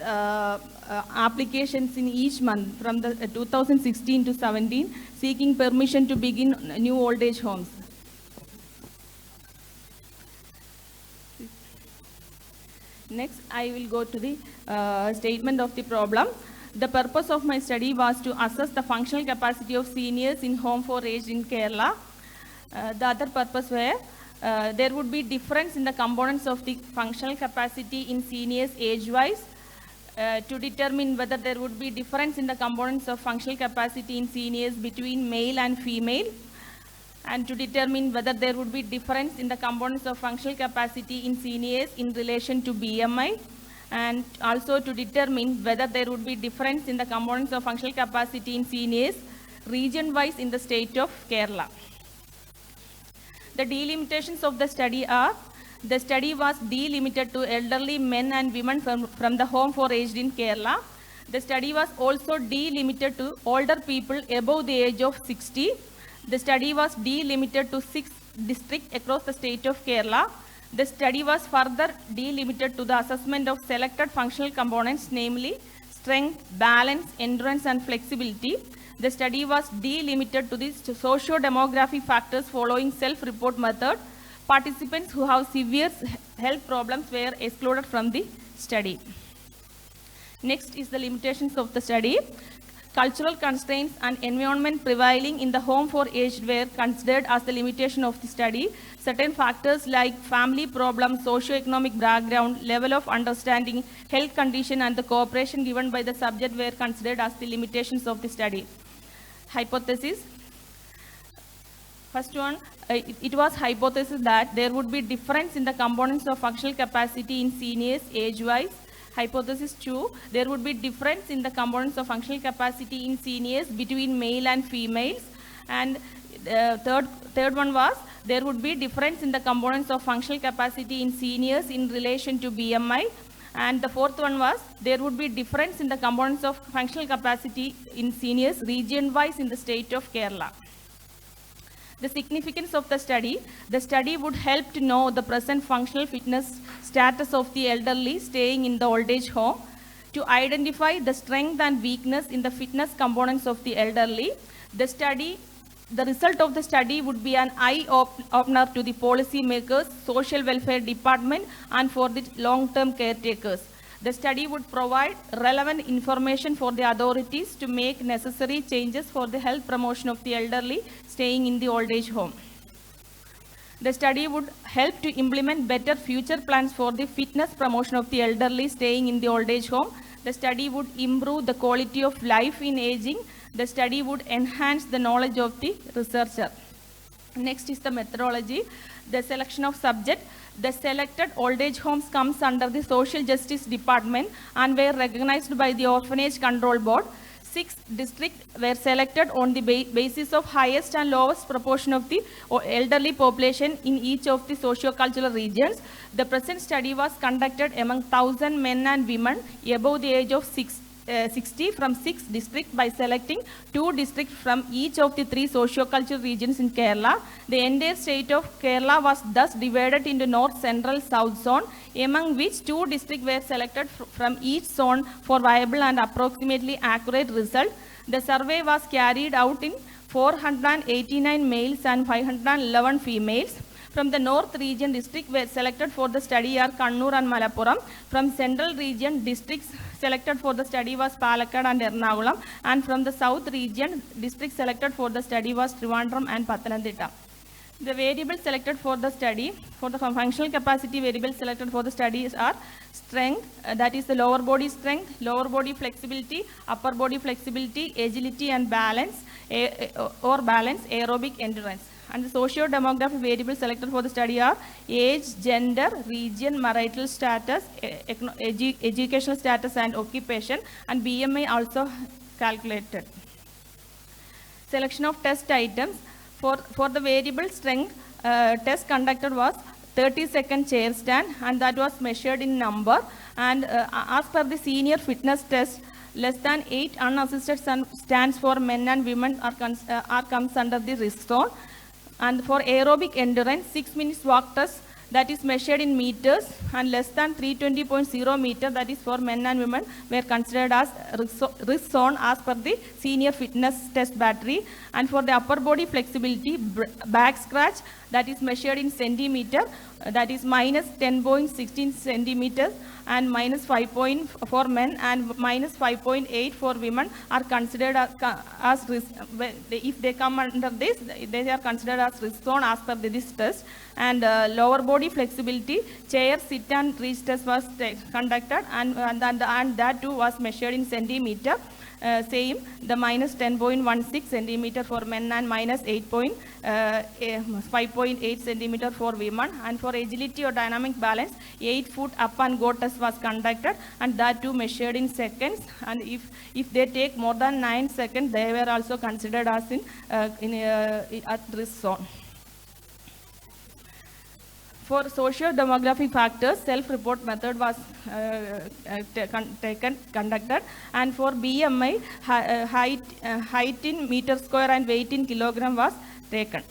applications in each month from the 2016 to 17, seeking permission to begin new old age homes. Next, I will go to the statement of the problem. The purpose of my study was to assess the functional capacity of seniors in home for aged in Kerala. The other purpose were there would be difference in the components of the functional capacity in seniors age-wise, to determine whether there would be difference in the components of functional capacity in seniors between male and female, and to determine whether there would be difference in the components of functional capacity in seniors in relation to BMI, and also to determine whether there would be difference in the components of functional capacity in seniors region-wise in the state of Kerala. The delimitations of the study are: the study was delimited to elderly men and women from the home for aged in Kerala. The study was also delimited to older people above the age of 60. The study was delimited to 6 districts across the state of Kerala. The study was further delimited to the assessment of selected functional components, namely strength, balance, endurance, and flexibility. The study was delimited to the socio-demographic factors following self-report method. Participants who have severe health problems were excluded from the study. Next is the limitations of the study. Cultural constraints and environment prevailing in the home for aged were considered as the limitation of the study. Certain factors like family problems, socio-economic background, level of understanding, health condition, and the cooperation given by the subject were considered as the limitations of the study. Hypothesis. First one, it was hypothesis that there would be difference in the components of functional capacity in seniors age-wise. Hypothesis 2, there would be difference in the components of functional capacity in seniors between male and females. And third one was, there would be difference in the components of functional capacity in seniors in relation to BMI. And the fourth one was, there would be difference in the components of functional capacity in seniors region-wise in the state of Kerala. The significance of the study would help to know the present functional fitness status of the elderly staying in the old age home, to identify the strength and weakness in the fitness components of the elderly. The result of the study would be an eye-opener to the policy makers, social welfare department, and for the long-term caretakers. The study would provide relevant information for the authorities to make necessary changes for the health promotion of the elderly staying in the old age home. The study would help to implement better future plans for the fitness promotion of the elderly staying in the old age home. The study would improve the quality of life in aging. The study would enhance the knowledge of the researcher. Next is the methodology. The selection of subject. The selected old age homes comes under the Social Justice Department and were recognized by the Orphanage Control Board. 6 districts were selected on the basis of highest and lowest proportion of the elderly population in each of the socio-cultural regions. The present study was conducted among 1,000 men and women above the age of 60 from 6 districts by selecting 2 districts from each of the 3 socio-cultural regions in Kerala. The entire state of Kerala was thus divided into North, Central, South zone, among which 2 districts were selected from each zone for viable and approximately accurate result. The survey was carried out in 489 males and 511 females. From the North region, districts were selected for the study are Kannur and Malappuram. From Central region, districts selected for the study was Palakkad and Ernakulam. And from the South region, districts selected for the study was Trivandrum and Pathanamthitta. The variables selected for the study, for the functional capacity variables selected for the studies are strength, that is the lower body strength, lower body flexibility, upper body flexibility, agility and balance, aerobic endurance. And the socio-demographic variables selected for the study are age, gender, region, marital status, educational status and occupation, and BMI also calculated. Selection of test items. For the variable strength, test conducted was 30-second chair stand, and that was measured in number. And as per the senior fitness test, less than 8 unassisted stands for men and women comes under the risk zone. And for aerobic endurance, 6 minutes walk test, that is measured in meters, and less than 320.0 meter, that is for men and women, were considered as risk zone as per the senior fitness test battery. And for the upper body flexibility, back scratch, that is measured in centimeter, that is minus 10.16 centimeters, and minus 5 for men and minus 5.8 for women are considered as risk. If they come under this, they are considered as risk zone as per this test. And lower body flexibility, chair, sit and reach test was conducted, and that too was measured in centimeter. Same, the minus 10.16 centimeter for men and minus 5.8 centimeter for women. And for agility or dynamic balance, 8 foot up and go test was conducted, and that too measured in seconds. And if they take more than 9 seconds, they were also considered as at risk zone. For socio-demographic factors, self-report method was conducted, and for BMI, height in meter square and weight in kilogram was taken.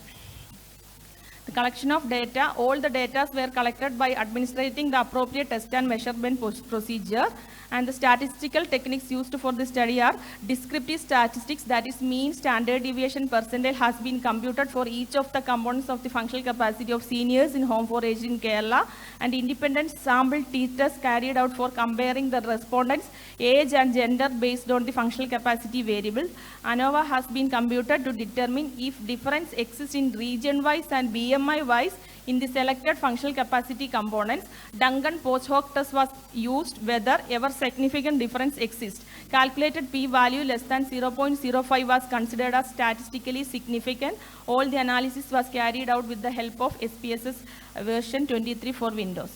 The collection of data, all the data were collected by administrating the appropriate test and measurement procedure, and the statistical techniques used for the study are descriptive statistics, that is mean standard deviation percentile has been computed for each of the components of the functional capacity of seniors in home for aged in Kerala, and independent sample t-tests carried out for comparing the respondents' age and gender based on the functional capacity variable. ANOVA has been computed to determine if difference exists in region-wise and BMI-wise in the selected functional capacity components. Duncan post hoc test was used whether ever significant difference exists. Calculated p-value less than 0.05 was considered as statistically significant. All the analysis was carried out with the help of SPSS version 23 for Windows.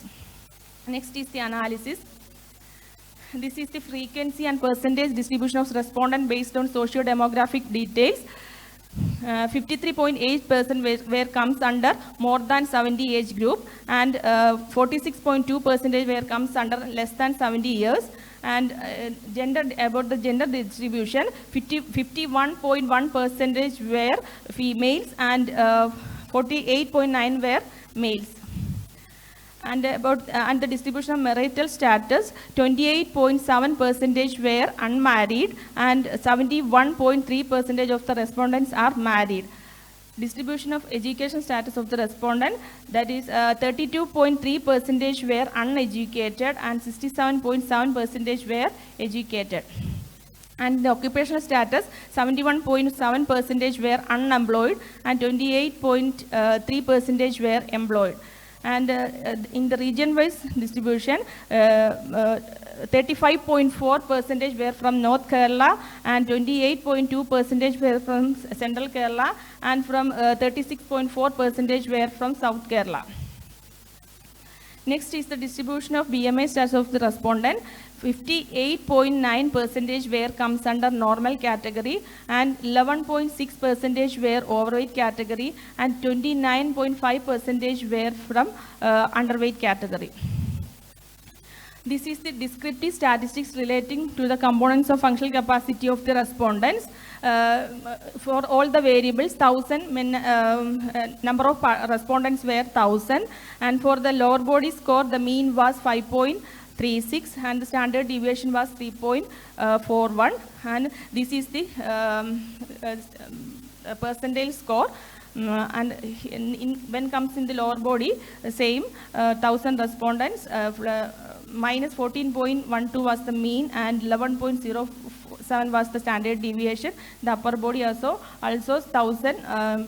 Next is the analysis. This is the frequency and percentage distribution of respondent based on socio-demographic details. 53.8% where comes under more than 70 age group, and 46.2% where comes under less than 70 years. And about the gender distribution, 51.1% were females and 48.9% were males. And the distribution of marital status, 28.7% were unmarried and 71.3% of the respondents are married. Distribution of education status of the respondent, that is 32.3% were uneducated and 67.7% were educated. And the occupational status, 71.7% were unemployed and 28.3% were employed. And in the region-wise distribution, 35.4% were from North Kerala and 28.2% were from Central Kerala, and from 36.4% were from South Kerala. Next is the distribution of BMI status of the respondent. 58.9% where comes under normal category, and 11.6% were overweight category, and 29.5% were from underweight category. This is the descriptive statistics relating to the components of functional capacity of the respondents. For all the variables, 1,000 number of respondents were 1,000, and for the lower body score, the mean was 5.36 and the standard deviation was 3.41, and this is the percentile score. And when comes in the lower body, same 1,000 respondents, minus 14.12 was the mean and 11.07 was the standard deviation. The upper body also 1,000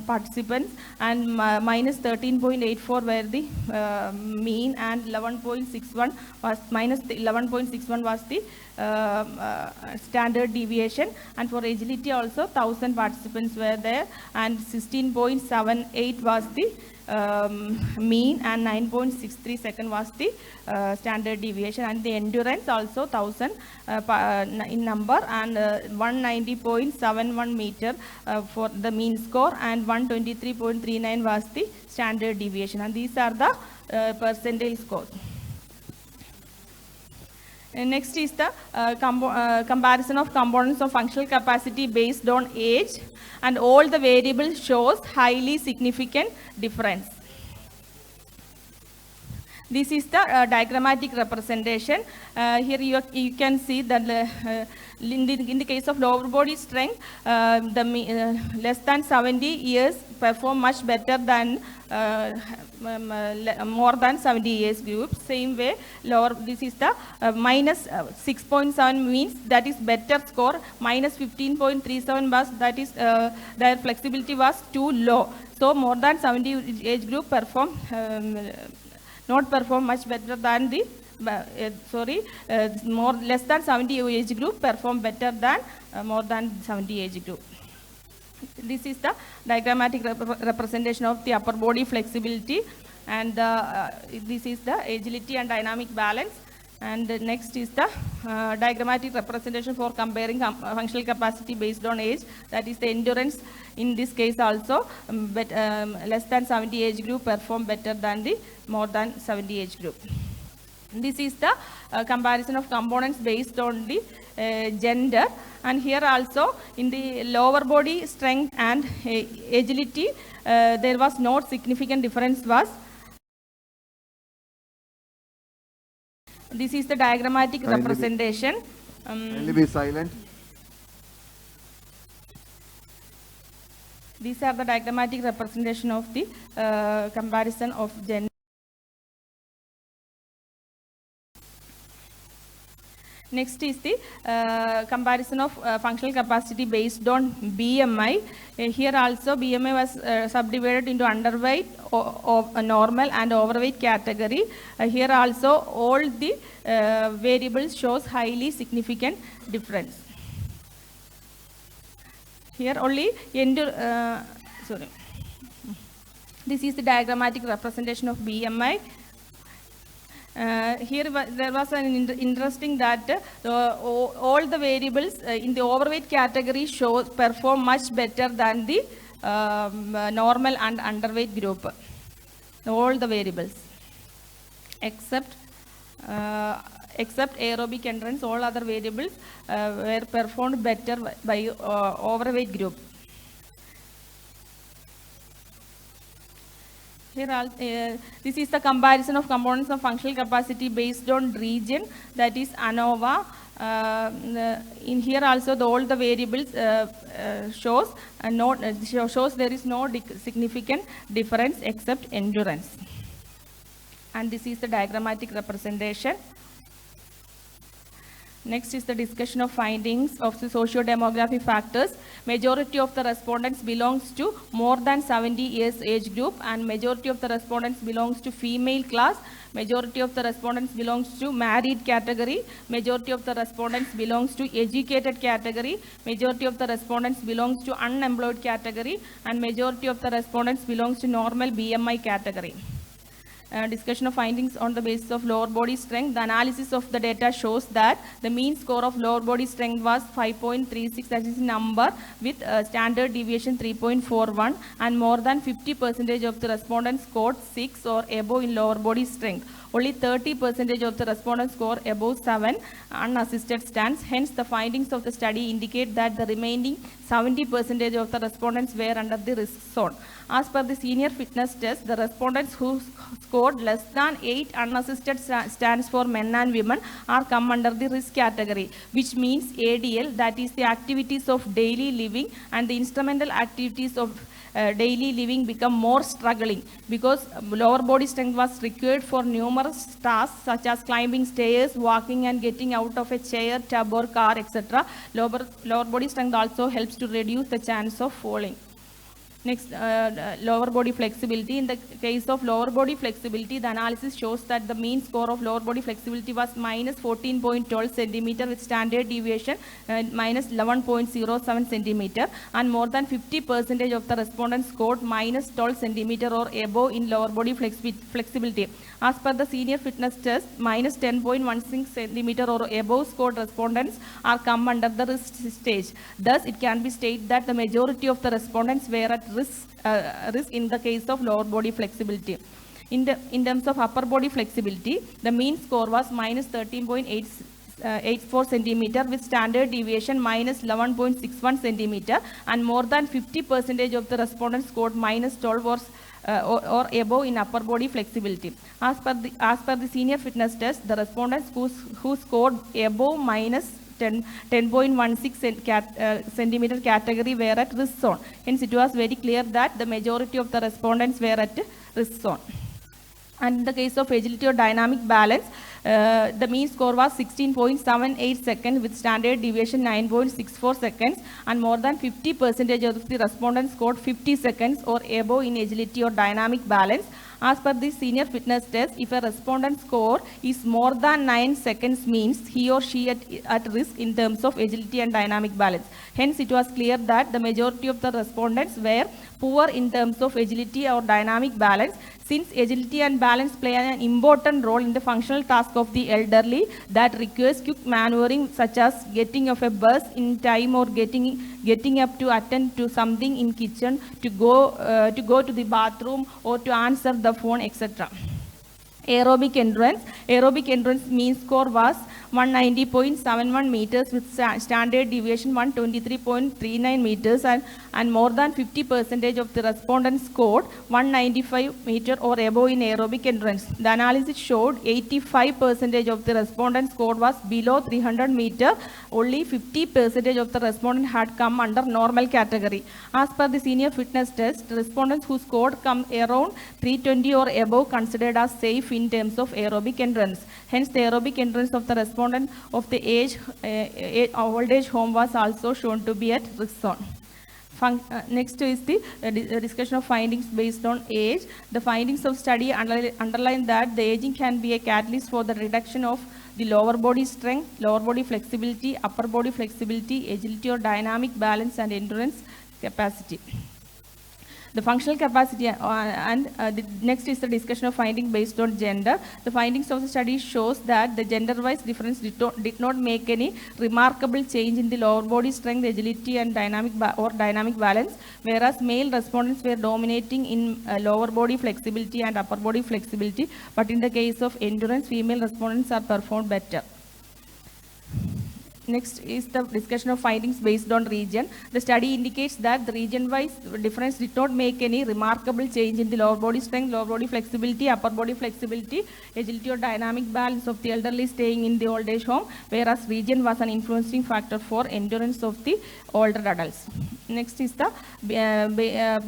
participants, and minus 13.84 were the mean, and 11.61 was minus 11.61 was the standard deviation. And for agility also 1,000 participants were there, and 16.78 was the mean, and 9.63 second was the standard deviation. And the endurance also 1,000 in number, and 190.71 meter for the mean score, and 123.39 was the standard deviation. And these are the percentile scores. Next is the comparison of components of functional capacity based on age, and all the variables shows highly significant difference. This is the diagrammatic representation. Here you can see that in the case of lower body strength, less than 70 years perform much better than more than 70 years group. Same way, this is the minus 6.7 means that is better score. Minus 15.37 was, that is their flexibility was too low. So more than 70 age group not perform much better than the less than 70 age group perform better than more than 70 age group. This is the diagrammatic representation of the upper body flexibility, and this is the agility and dynamic balance. And next is the diagrammatic representation for comparing functional capacity based on age, that is the endurance. In this case also, but less than 70 age group perform better than the more than 70 age group. This is the comparison of components based on the gender, and here also in the lower body strength and agility there was no significant difference was. This is the diagrammatic representation. Kindly be silent. These are the diagrammatic representation of the comparison of gender. Next is the comparison of functional capacity based on BMI. Here also BMI was subdivided into underweight, normal and overweight category. Here also all the variables shows highly significant difference. Here only this is the diagrammatic representation of BMI. Here there was an interesting that all the variables in the overweight category perform much better than the normal and underweight group. All the variables except aerobic endurance, all other variables were performed better by overweight group. Here, this is the comparison of components of functional capacity based on region, that is ANOVA. In here also all the variables shows there is no significant difference except endurance. And this is the diagrammatic representation. Next is the discussion of findings of the socio-demographic factors. Majority of the respondents belongs to more than 70 years age group, and majority of the respondents belongs to female class. Majority of the respondents belongs to married category. Majority of the respondents belongs to educated category. Majority of the respondents belongs to unemployed category, and majority of the respondents belongs to normal BMI category. Discussion of findings on the basis of lower body strength. The analysis of the data shows that the mean score of lower body strength was 5.36, that is number with standard deviation 3.41, and more than 50% of the respondents scored 6 or above in lower body strength. Only 30% of the respondents score above 7 unassisted stance. Hence, the findings of the study indicate that the remaining 70% of the respondents were under the risk zone. As per the senior fitness test, the respondents who scored less than 8 unassisted stands for men and women are come under the risk category, which means ADL, that is the activities of daily living, and the instrumental activities of daily living become more struggling, because lower body strength was required for numerous tasks such as climbing stairs, walking and getting out of a chair, tub or car, etc. Lower body strength also helps to reduce the chance of falling. Next, lower body flexibility. In the case of lower body flexibility, the analysis shows that the mean score of lower body flexibility was minus 14.12 centimeter with standard deviation minus 11.07 centimeter, and more than 50% of the respondents scored minus 12 centimeter or above in lower body flexibility. As per the senior fitness test, minus 10.16 centimeter or above scored respondents are come under the risk stage. Thus, it can be stated that the majority of the respondents were at risk in the case of lower body flexibility. In terms of upper body flexibility, the mean score was minus 13.84 centimeter with standard deviation minus 11.61 centimeter, and more than 50% of the respondents scored minus 12 or above in upper body flexibility. As per the senior fitness test, the respondents who scored above minus 10.16 centimeter category were at risk zone. Hence, it was very clear that the majority of the respondents were at risk zone. And in the case of agility or dynamic balance, the mean score was 16.78 seconds with standard deviation 9.64 seconds, and more than 50% of the respondents scored 50 seconds or above in agility or dynamic balance. As per the senior fitness test, if a respondent score is more than 9 seconds means he or she at risk in terms of agility and dynamic balance. Hence, it was clear that the majority of the respondents were poor in terms of agility or dynamic balance. Since agility and balance play an important role in the functional task of the elderly that requires quick maneuvering, such as getting off a bus in time or getting up to attend to something in kitchen, to go to the bathroom or to answer the phone, etc. Aerobic endurance mean score was 190.71 meters with standard deviation 123.39 meters and more than 50% of the respondents scored 195 meter or above in aerobic endurance. The analysis showed 85% of the respondents scored was below 300 meter. Only 50% of the respondents had come under normal category. As per the senior fitness test, respondents who scored come around 320 or above considered as safe in terms of aerobic endurance. Hence, the aerobic endurance of the respondent of the old age home was also shown to be at risk zone. Next is the discussion of findings based on age. The findings of study underline that the aging can be a catalyst for the reduction of the lower body strength, lower body flexibility, upper body flexibility, agility or dynamic balance and endurance capacity. The functional capacity the next is the discussion of findings based on gender. The findings of the study shows that the gender-wise difference did not make any remarkable change in the lower body strength, agility and dynamic balance, whereas male respondents were dominating in lower body flexibility and upper body flexibility, but in the case of endurance, female respondents are performed better. Next is the discussion of findings based on region. The study indicates that the region-wise difference did not make any remarkable change in the lower body strength, lower body flexibility, upper body flexibility, agility or dynamic balance of the elderly staying in the old age home, whereas region was an influencing factor for endurance of the older adults. Next is the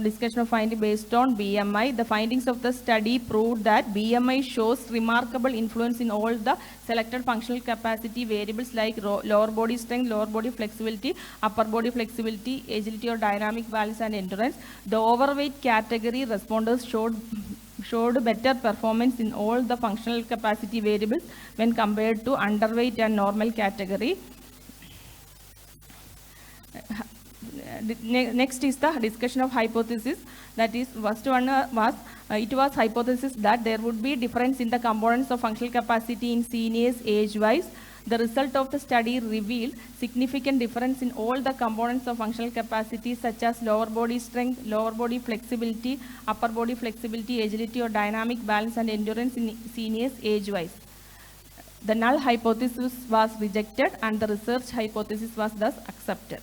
discussion of finding based on BMI. The findings of the study proved that BMI shows remarkable influence in all the selected functional capacity variables like lower body strength, lower body flexibility, upper body flexibility, agility or dynamic balance and endurance. The overweight category responders showed better performance in all the functional capacity variables when compared to underweight and normal category. Next is the discussion of hypothesis. That is, first one was it was hypothesis that there would be difference in the components of functional capacity in seniors age-wise. The result of the study revealed significant difference in all the components of functional capacity such as lower body strength, lower body flexibility, upper body flexibility, agility or dynamic balance and endurance in seniors age-wise. The null hypothesis was rejected and the research hypothesis was thus accepted.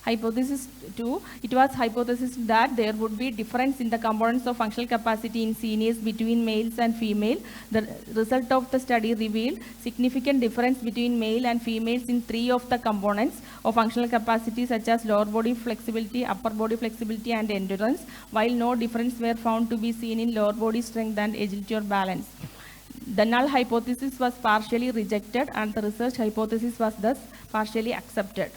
Hypothesis 2, it was hypothesis that there would be difference in the components of functional capacity in seniors between males and female. The result of the study revealed significant difference between male and females in 3 of the components of functional capacity such as lower body flexibility, upper body flexibility and endurance, while no difference were found to be seen in lower body strength and agility or balance. The null hypothesis was partially rejected and the research hypothesis was thus partially accepted.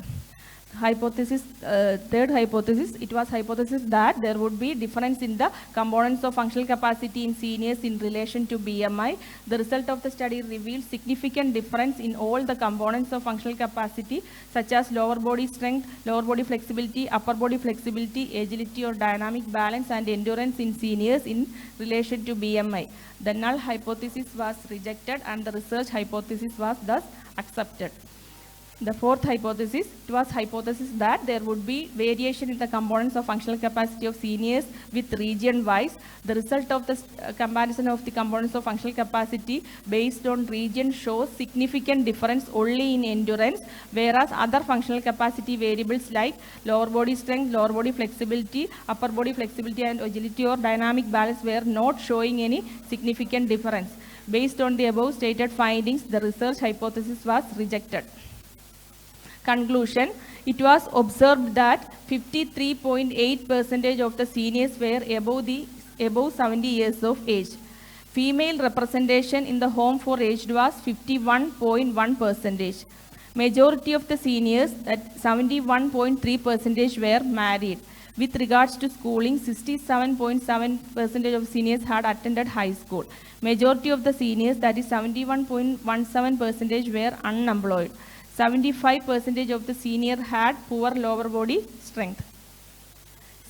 Third hypothesis, it was hypothesis that there would be difference in the components of functional capacity in seniors in relation to BMI. The result of the study revealed significant difference in all the components of functional capacity such as lower body strength, lower body flexibility, upper body flexibility, agility or dynamic balance and endurance in seniors in relation to BMI. The null hypothesis was rejected and the research hypothesis was thus accepted. The fourth hypothesis, it was hypothesis that there would be variation in the components of functional capacity of seniors with region-wise. The result of the comparison of the components of functional capacity based on region shows significant difference only in endurance, whereas other functional capacity variables like lower body strength, lower body flexibility, upper body flexibility and agility or dynamic balance were not showing any significant difference. Based on the above stated findings, the research hypothesis was rejected. Conclusion, it was observed that 53.8% of the seniors were above 70 years of age. Female representation in the home for aged was 51.1%. Majority of the seniors, at 71.3%, were married. With regards to schooling, 67.7% of seniors had attended high school. Majority of the seniors, that is 71.17%, were unemployed. 75% of the senior had poor lower body strength.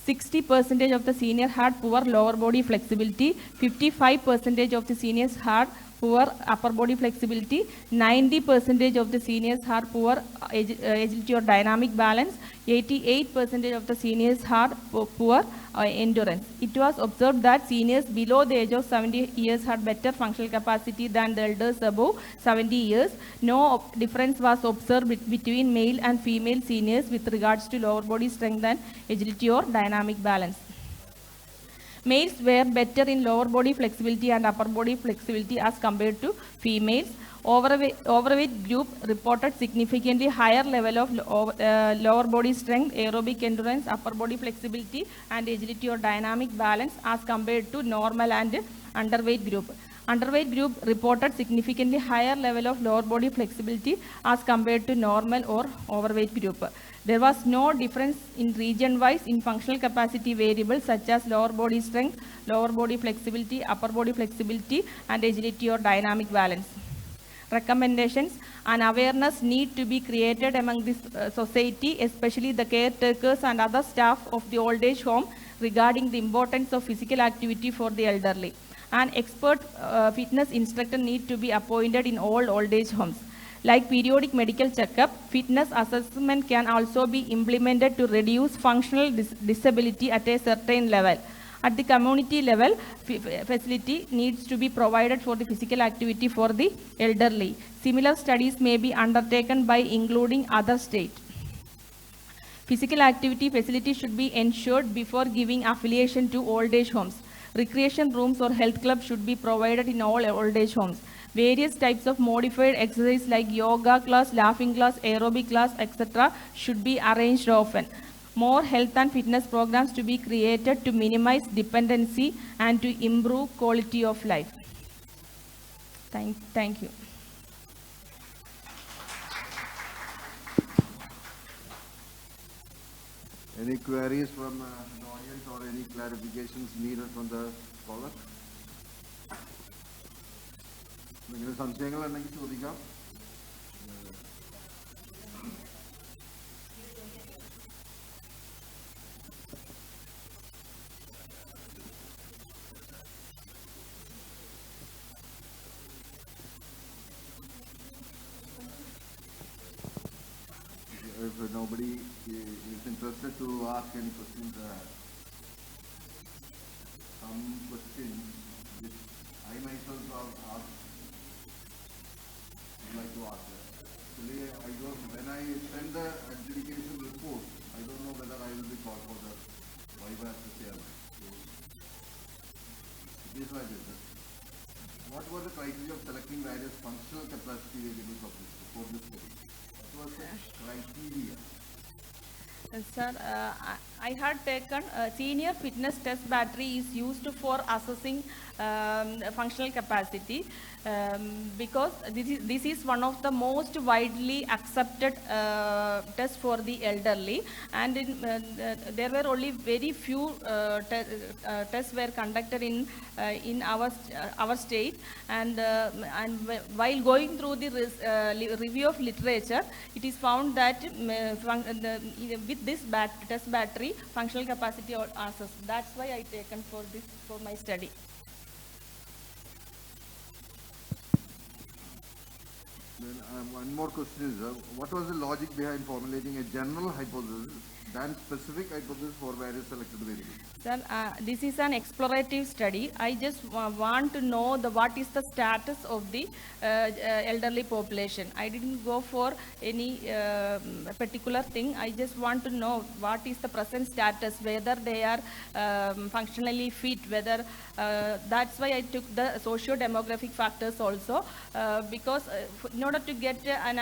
60% of the senior had poor lower body flexibility. 55% of the seniors had poor upper body flexibility. 90% of the seniors had poor agility or dynamic balance. 88% of the seniors had poor endurance. It was observed that seniors below the age of 70 years had better functional capacity than the elders above 70 years. No difference was observed between male and female seniors with regards to lower body strength and agility or dynamic balance. Males were better in lower body flexibility and upper body flexibility as compared to females. Overweight group reported significantly higher level of lower body strength, aerobic endurance, upper body flexibility and agility or dynamic balance as compared to normal and underweight group. Underweight group reported significantly higher level of lower body flexibility as compared to normal or overweight group. There was no difference in region-wise in functional capacity variables such as lower body strength, lower body flexibility, upper body flexibility and agility or dynamic balance. Recommendations and awareness need to be created among this society, especially the caretakers and other staff of the old age home regarding the importance of physical activity for the elderly. An expert fitness instructor need to be appointed in all old age homes. Like periodic medical checkup, fitness assessment can also be implemented to reduce functional disability at a certain level. At the community level, facility needs to be provided for the physical activity for the elderly. Similar studies may be undertaken by including other states. Physical activity facility should be ensured before giving affiliation to old age homes. Recreation rooms or health clubs should be provided in all old age homes. Various types of modified exercise like yoga class, laughing class, aerobic class, etc. should be arranged often. More health and fitness programs to be created to minimize dependency and to improve quality of life. Thank you. Any queries from the audience or any clarifications needed from the scholar? എന്തെങ്കിലും സംശയങ്ങളുണ്ടെങ്കിൽ ചോദിക്കാം. If nobody is interested to ask any questions, some questions which I myself have asked, would like to ask. Actually, when I send the adjudication report, I don't know whether I will be called for the Viva as the chairman. So, it is like this. What were the criteria of selecting various functional capacity variables for this study? What was the criteria? Sir, I had taken senior fitness test battery is used for assessing functional capacity because this is one of the most widely accepted tests for the elderly, and there were only very few tests were conducted in our state, and while going through the review of literature, it is found that with this test battery, functional capacity or assessed. That's why I taken for my study. Then one more question is, what was the logic behind formulating a general hypothesis than specific hypothesis for various selected variables? Sir, this is an explorative study. I just want to know what is the status of the elderly population. I didn't go for any particular thing. I just want to know what is the present status, whether they are functionally fit, whether that's why I took the socio-demographic factors also, because in order to get an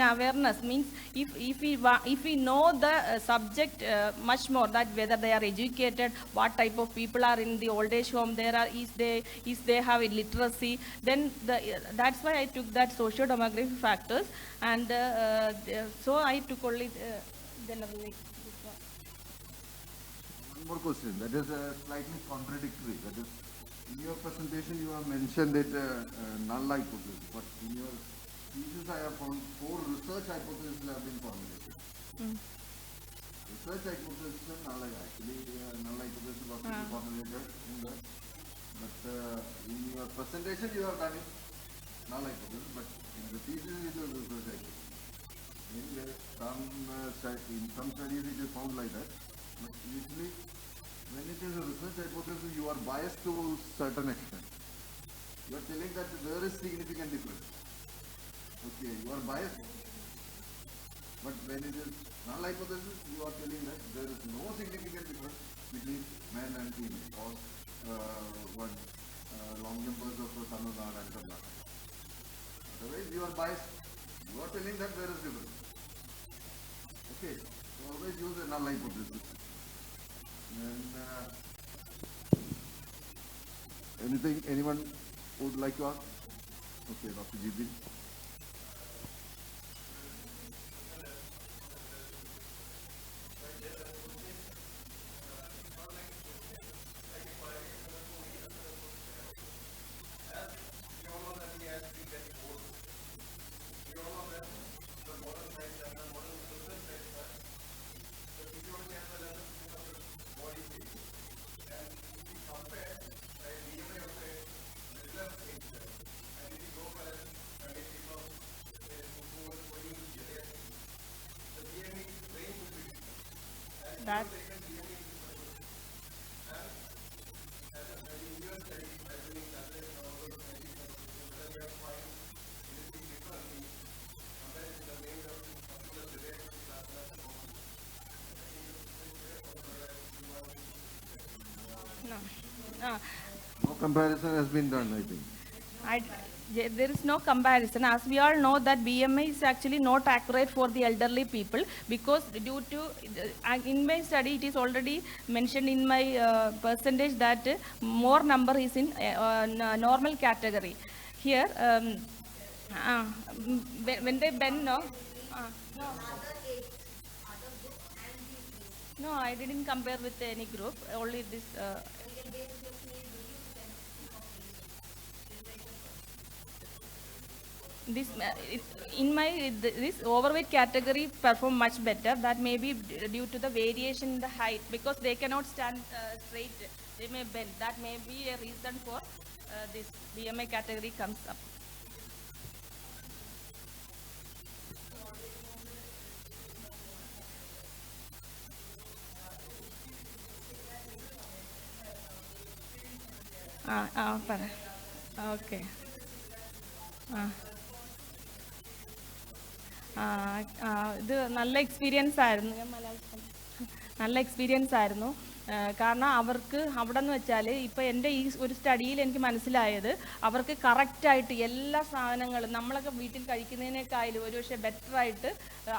awareness, means if we know the subject much more, that whether they are educated, what type of people are in the old age home, is they have literacy, then that's why I took that socio-demographic factors, and so I took only generally this one. one more question that is slightly contradictory. That is, in your presentation you have mentioned it null hypothesis, but in your thesis I have found 4 research hypotheses have been formulated. Research hypothesis and null hypothesis was formulated in the, but in your presentation you have done it null hypothesis, but in the thesis it was research hypothesis. In some studies it is found like that, but usually when it is a research hypothesis you are biased to a certain extent. You are telling that there is significant difference. Okay, you are biased, but when it is null hypothesis you are telling that there is no significant difference between men and female or long jumpers of Tamil Nadu and Karnataka. Otherwise you are biased. You are telling that there is difference. Okay, so always use a null hypothesis. And anything anyone would like to ask? Okay, Dr. Jibin. That No comparison has been done, I think. There is no comparison. As we all know that BMI is actually not accurate for the elderly people, because due to in my study it is already mentioned in my percentage that more number is in normal category. Here when they bend, no, no, I didn't compare with any group, only this. This in my this overweight category perform much better. That may be due to the variation in the height, because they cannot stand straight, they may bend. That may be a reason for this BMI category comes up. Okay. ഇത് നല്ല experience ആയിരുന്നു. ഞാൻ മലയാളത്തിൽ നല്ല experience ആയിരുന്നു. കാരണം അവർക്ക് അവിടെ നിന്ന് വെച്ചാൽ ഇപ്പോൾ എൻ്റെ ഈ ഒരു സ്റ്റഡിയിൽ എനിക്ക് മനസ്സിലായത്, അവർക്ക് കറക്റ്റായിട്ട് എല്ലാ സാധനങ്ങളും നമ്മളൊക്കെ വീട്ടിൽ കഴിക്കുന്നതിനേക്കാളും ഒരു പക്ഷേ ബെറ്ററായിട്ട്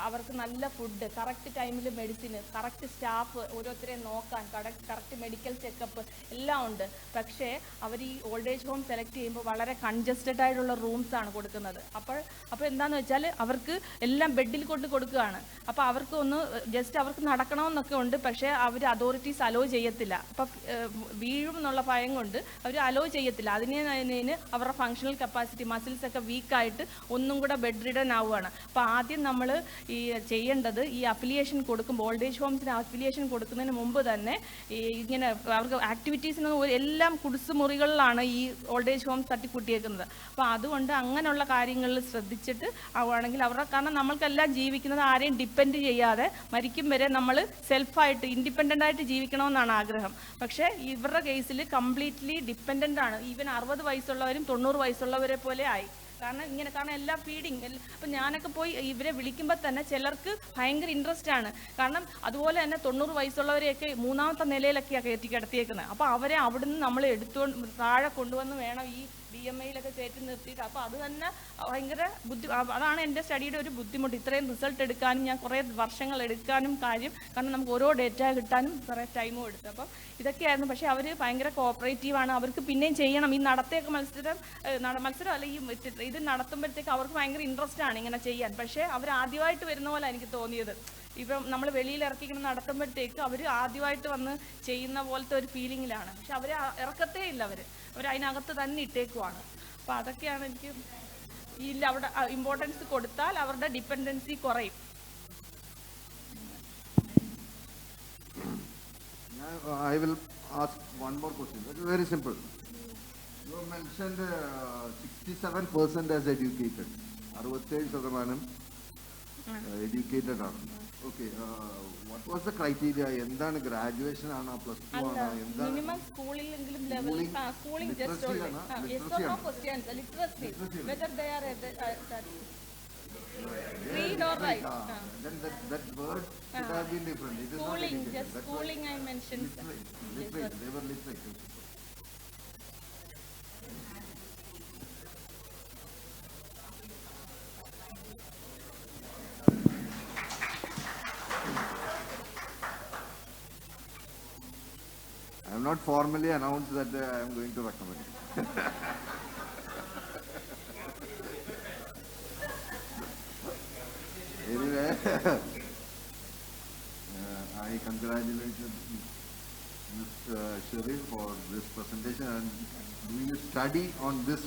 അവർക്ക് നല്ല ഫുഡ്, കറക്റ്റ് ടൈമിൽ മെഡിസിന്, കറക്റ്റ് സ്റ്റാഫ്, ഓരോരുത്തരെയും നോക്കാൻ കറക്റ്റ് മെഡിക്കൽ ചെക്കപ്പ് എല്ലാം ഉണ്ട്. പക്ഷേ അവർ ഈ ഓൾഡ് ഏജ് ഹോം സെലക്ട് ചെയ്യുമ്പോൾ വളരെ കൺജസ്റ്റഡ് ആയിട്ടുള്ള റൂംസാണ് കൊടുക്കുന്നത്. അപ്പോൾ എന്താണെന്ന് വെച്ചാൽ അവർക്ക് എല്ലാം ബെഡിൽ കൊണ്ട് കൊടുക്കുകയാണ്. അപ്പോൾ അവർക്ക് ഒന്ന് ജസ്റ്റ് അവർക്ക് നടക്കണമെന്നൊക്കെ ഉണ്ട്, പക്ഷേ അവർ അതോറിറ്റീസ് അലോ ചെയ്യത്തില്ല. അപ്പം വീഴും എന്നുള്ള ഭയം കൊണ്ട് അവർ അലോ ചെയ്യത്തില്ല. അതിന് അവരുടെ ഫങ്ഷണൽ കപ്പാസിറ്റി, മസിൽസൊക്കെ വീക്കായിട്ട് ഒന്നും കൂടെ ബെഡ് റിഡൻ ആവുകയാണ്. അപ്പോൾ ആദ്യം നമ്മൾ ഈ ചെയ്യേണ്ടത്, ഈ അഫിലിയേഷൻ കൊടുക്കുമ്പോൾ ഓൾഡ് ഏജ് ഹോംസിന് അഫിലിയേഷൻ കൊടുക്കുന്നതിന് മുമ്പ് തന്നെ ഇങ്ങനെ അവർക്ക് ആക്ടിവിറ്റീസിന് എല്ലാം കുടിസുമുറികളിലാണ് ഈ ഓൾഡ് ഏജ് ഹോംസ് തട്ടിക്കൂട്ടിയേക്കുന്നത്. അപ്പോൾ അതുകൊണ്ട് അങ്ങനെയുള്ള കാര്യങ്ങളിൽ ശ്രദ്ധിച്ചിട്ട് ആവുകയാണെങ്കിൽ അവരുടെ, കാരണം നമ്മൾക്കെല്ലാം ജീവിക്കുന്നത് ആരെയും ഡിപ്പെൻഡ് ചെയ്യാതെ മരിക്കും വരെ നമ്മൾ സെൽഫായിട്ട് ഇൻഡിപെൻഡൻ്റ് ആയിട്ട് ജീവിക്കണമെന്നാണ് ആഗ്രഹം. പക്ഷേ ഇവരുടെ കേസിൽ കംപ്ലീറ്റ്ലി ഡിപ്പെൻഡൻ്റ് ആണ്. ഈവൻ 60 വയസ്സുള്ളവരും 90 വയസ്സുള്ളവരെ പോലെ ആയി. കാരണം എല്ലാ ഫീഡിങ്. അപ്പം ഞാനൊക്കെ പോയി ഇവരെ വിളിക്കുമ്പോൾ തന്നെ ചിലർക്ക് ഭയങ്കര ഇൻട്രസ്റ്റ് ആണ്. കാരണം അതുപോലെ തന്നെ 90 വയസ്സുള്ളവരെയൊക്കെ 3ാമത്തെ നിലയിലൊക്കെയാണ് കയറ്റി കിടത്തിയേക്കുന്നത്. അപ്പോൾ അവരെ അവിടുന്ന് നമ്മൾ താഴെ കൊണ്ടുവന്ന് വേണം ഈ BMIയിലൊക്കെ കയറ്റി നിർത്തിയിട്ട്. അപ്പോൾ അത് തന്നെ ഭയങ്കര അതാണ് എൻ്റെ സ്റ്റഡിയുടെ ഒരു ബുദ്ധിമുട്ട്. ഇത്രയും റിസൾട്ട് എടുക്കാനും ഞാൻ കുറേ വർഷങ്ങൾ എടുക്കാനും കാര്യം, കാരണം നമുക്ക് ഓരോ ഡേറ്റ കിട്ടാനും കുറേ ടൈമും എടുത്തു. അപ്പം ഇതൊക്കെയായിരുന്നു. പക്ഷേ അവർ ഭയങ്കര കോപ്പറേറ്റീവാണ്. അവർക്ക് പിന്നെയും ചെയ്യണം. ഈ നടത്തിയൊക്കെ മത്സരം അല്ല, ഈ ഇത് നടത്തുമ്പോഴത്തേക്ക് അവർക്ക് ഭയങ്കര ഇൻട്രസ്റ്റ് ആണ് ഇങ്ങനെ ചെയ്യാൻ. പക്ഷേ അവർ ആദ്യമായിട്ട് വരുന്ന പോലെ എനിക്ക് തോന്നിയത്. ഇപ്പം നമ്മൾ വെളിയിൽ ഇറക്കിക്കണം നടത്തുമ്പോഴത്തേക്ക് അവർ ആദ്യമായിട്ട് വന്ന് ചെയ്യുന്ന പോലത്തെ ഒരു ഫീലിങ്ങിലാണ്. പക്ഷെ അവർ ഇറക്കത്തേ ഇല്ല, അവർ അതിനകത്ത് തന്നെ ഇട്ടേക്കുവാണ്. അപ്പോൾ അതൊക്കെയാണ് എനിക്ക് ഇല്ല, അവിടെ ഇമ്പോർട്ടൻസ് കൊടുത്താൽ അവരുടെ ഡിപ്പെൻഡൻസി കുറയും. I will ask one more question. It is very simple. You have mentioned 67% as educated. 67% educated are. Okay. What was the criteria? എന്താണ് graduation ആണോ plus 2 ആണോ എന്താണ്? മിനിമം സ്കൂളിലെങ്കിലും level schooling just only. Yes or no questions. Literacy. Whether they are read or write. Then that word should have been different. It is Schooling, not educated. just That's schooling why I mentioned. literate. They were literate. I have not formally announced that I am going to recommend it. Anyway, I congratulate Ms. Sharif for this presentation and doing a study on this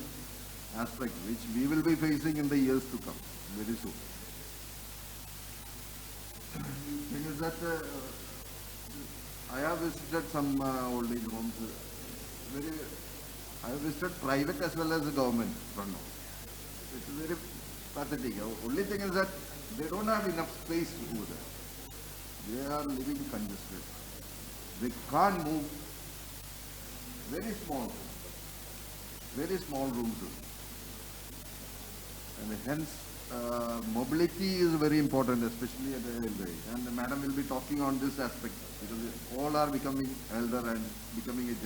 aspect, which we will be facing in the years to come, very soon. Thing is that I have visited some old age homes. I have visited private as well as the government. It's very pathetic. Only thing is that they don't have enough space to do that. They are living congested. They can't move. Very small rooms. And hence, mobility is very important, especially at the railway. And the madam will be talking on this aspect because all are becoming elder and becoming a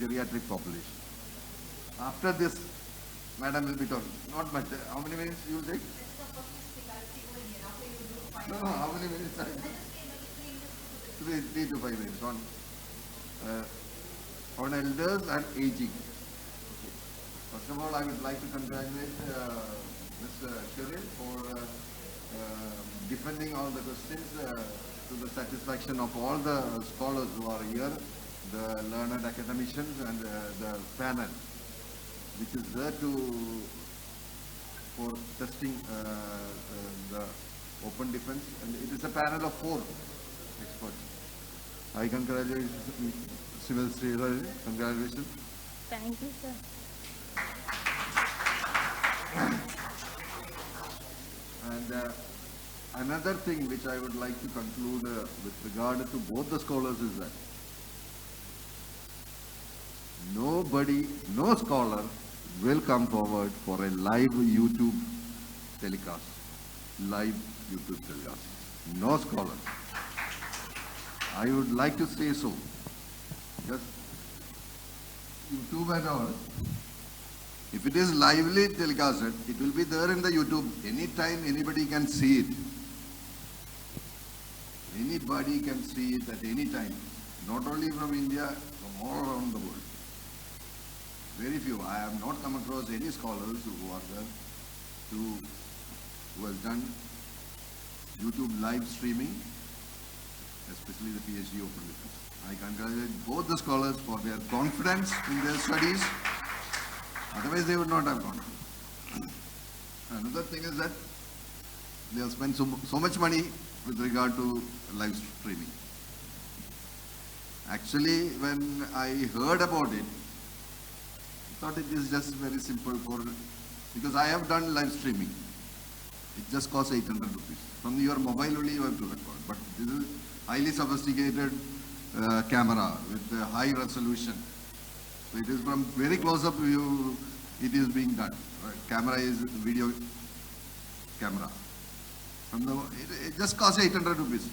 geriatric population. After this, madam will be talking. Not much. How many minutes you will take? No, how many minutes? 3 to 5 minutes on elders and aging. Okay. First of all, I would like to congratulate Ms. Sharif for defending all the questions to the satisfaction of all the scholars who are here, the learned academicians and the panel, which is there for testing the open defense, and it is a panel of 4 experts. I congratulate Civil Sri. Congratulations. Thank you, sir. And another thing which I would like to conclude with regard to both the scholars is that no scholar will come forward for a live YouTube telecast. No scholar. I would like to say so. Just YouTube and all. If it is lively telecasted, it will be there in the YouTube. Anytime anybody can see it. Anybody can see it at any time. Not only from India, from all around the world. Very few. I have not come across any scholars who are there who has done YouTube live streaming, especially the Ph.D. open defense. I congratulate both the scholars for their confidence in their studies. Otherwise, they would not have gone. Another thing is that they have spent so much money with regard to live streaming. Actually, when I heard about it, I thought it is just very simple because I have done live streaming. It just costs 800 rupees. From your mobile only you have to record. But this is highly sophisticated camera with high resolution. So it is from very close up view it is being done. Right? Camera is video camera. It just costs 800 rupees.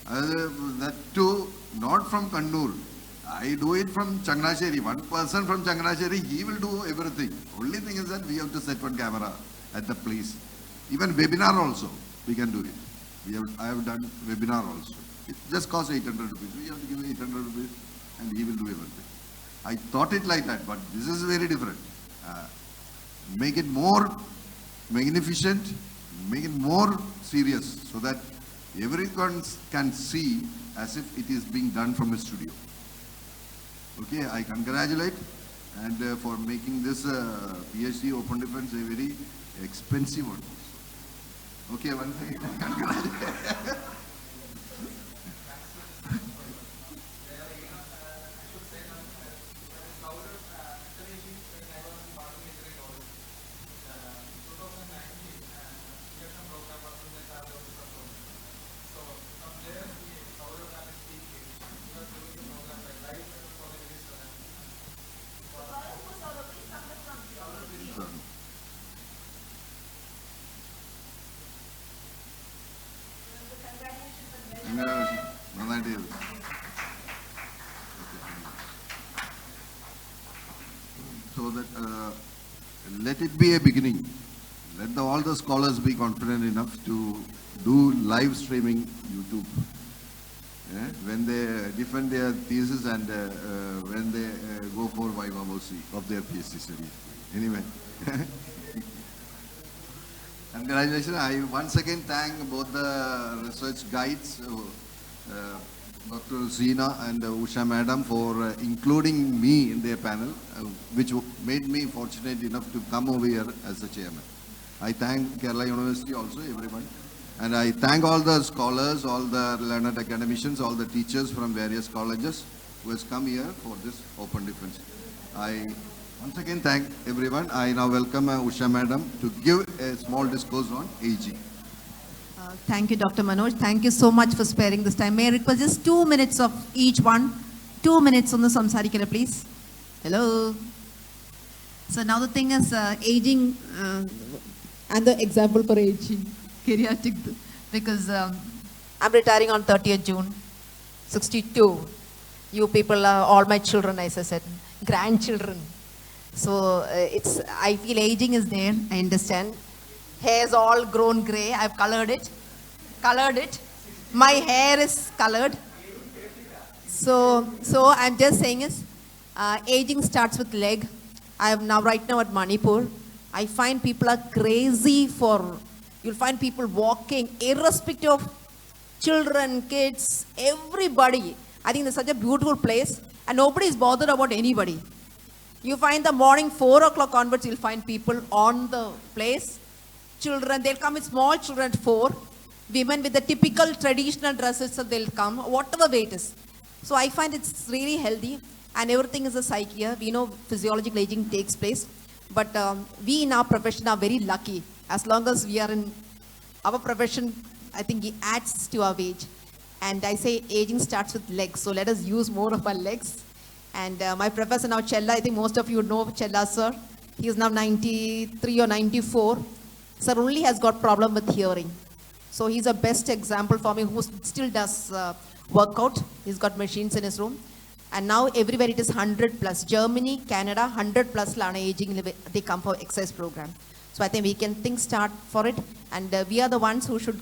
That too, not from Kannur. I do it from Changanasheri. One person from Changanasheri, he will do everything. Only thing is that we have to set one camera at the place. Even webinar also, we can do it. I have done webinar also. It just costs 800 rupees. We have to give 800 rupees and he will do everything. I thought it like that, but this is very different. Make it more magnificent, make it more serious so that everyone can see as if it is being done from a studio. Okay, I congratulate and for making this Ph.D. Open Defense a very expensive one. Okay, once again, congratulations. So that let it be a beginning. Let all the scholars be confident enough to do live streaming YouTube. When they defend their thesis and when they go for Viva Voce of their Ph.D. study. Anyway. Congratulations. I once again thank both the research guides, Dr. Zina and Usha Madam, for including me in their panel, which made me fortunate enough to come over here as the chairman. I thank Kerala University also, everyone. And I thank all the scholars, all the learned academicians, all the teachers from various colleges who has come here for this open defense. I once again thank everyone. I now welcome Usha Madam to give a small discourse on aging. Thank you, Dr. Manoj. Thank you so much for sparing this time. May I request just 2 minutes of each one? 2 minutes on the Samsarikala, please. Hello. So now the thing is aging and the example for aging, geriatric, because I'm retiring on 30th June, 62. You people are all my children, as I said, grandchildren. So I feel aging is there, I understand. Hair's all grown grey, I've colored it. My hair is colored. So I'm just saying is, aging starts with leg. I am right now at Manipur. I find people are crazy for, you'll find people walking, irrespective of children, kids, everybody. I think it's such a beautiful place and nobody is bothered about anybody. You find the morning 4 o'clock onwards, you'll find people on the place. Children, they'll come with small children at 4. Women with the typical traditional dresses, so they'll come, whatever way it is. So I find it's really healthy and everything is a psyche here. We know physiological aging takes place, but we in our profession are very lucky. As long as we are in our profession, I think it adds to our age. And I say aging starts with legs, so let us use more of our legs. And my professor now, Chella, I think most of you know Chella, sir. He is now 93 or 94. Sir only has got problem with hearing. So he's a best example for me who still does workout. He's got machines in his room. And now everywhere it is 100 plus. Germany, Canada, 100 plus lana aging, they come for exercise program. So I think we can start for it. And we are the ones who should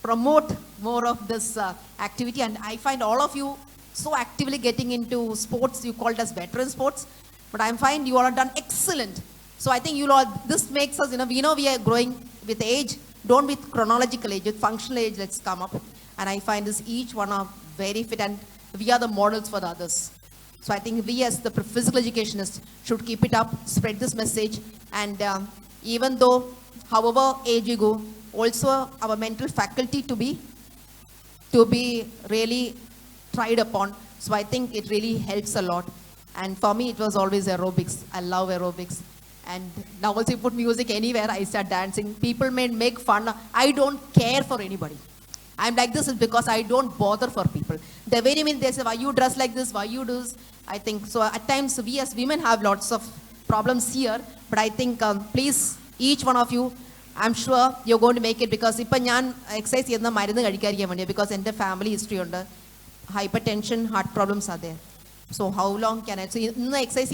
promote more of this activity. And I find all of you so actively getting into sports. You called us veteran sports. But I find you all have done excellent. So I think you all, this makes us, we know we are growing with age. Don't with chronological age, with functional age, let's come up. And I find this each one are very fit and we are the models for the others. So I think we as the physical educationists should keep it up, spread this message. And even though, however age you go, also our mental faculty to be really tried upon. So I think it really helps a lot. And for me, it was always aerobics. I love aerobics. And now also you put music anywhere, I start dancing. People may make fun. I don't care for anybody. I'm like this is because I don't bother for people. The very minute they say, why you dress like this, why you do this? I think, so at times we as women have lots of problems here. But I think, please, each one of you, I'm sure you're going to make it because if I exercise because in the family history under hypertension, heart problems are there. So how long can I? So exercise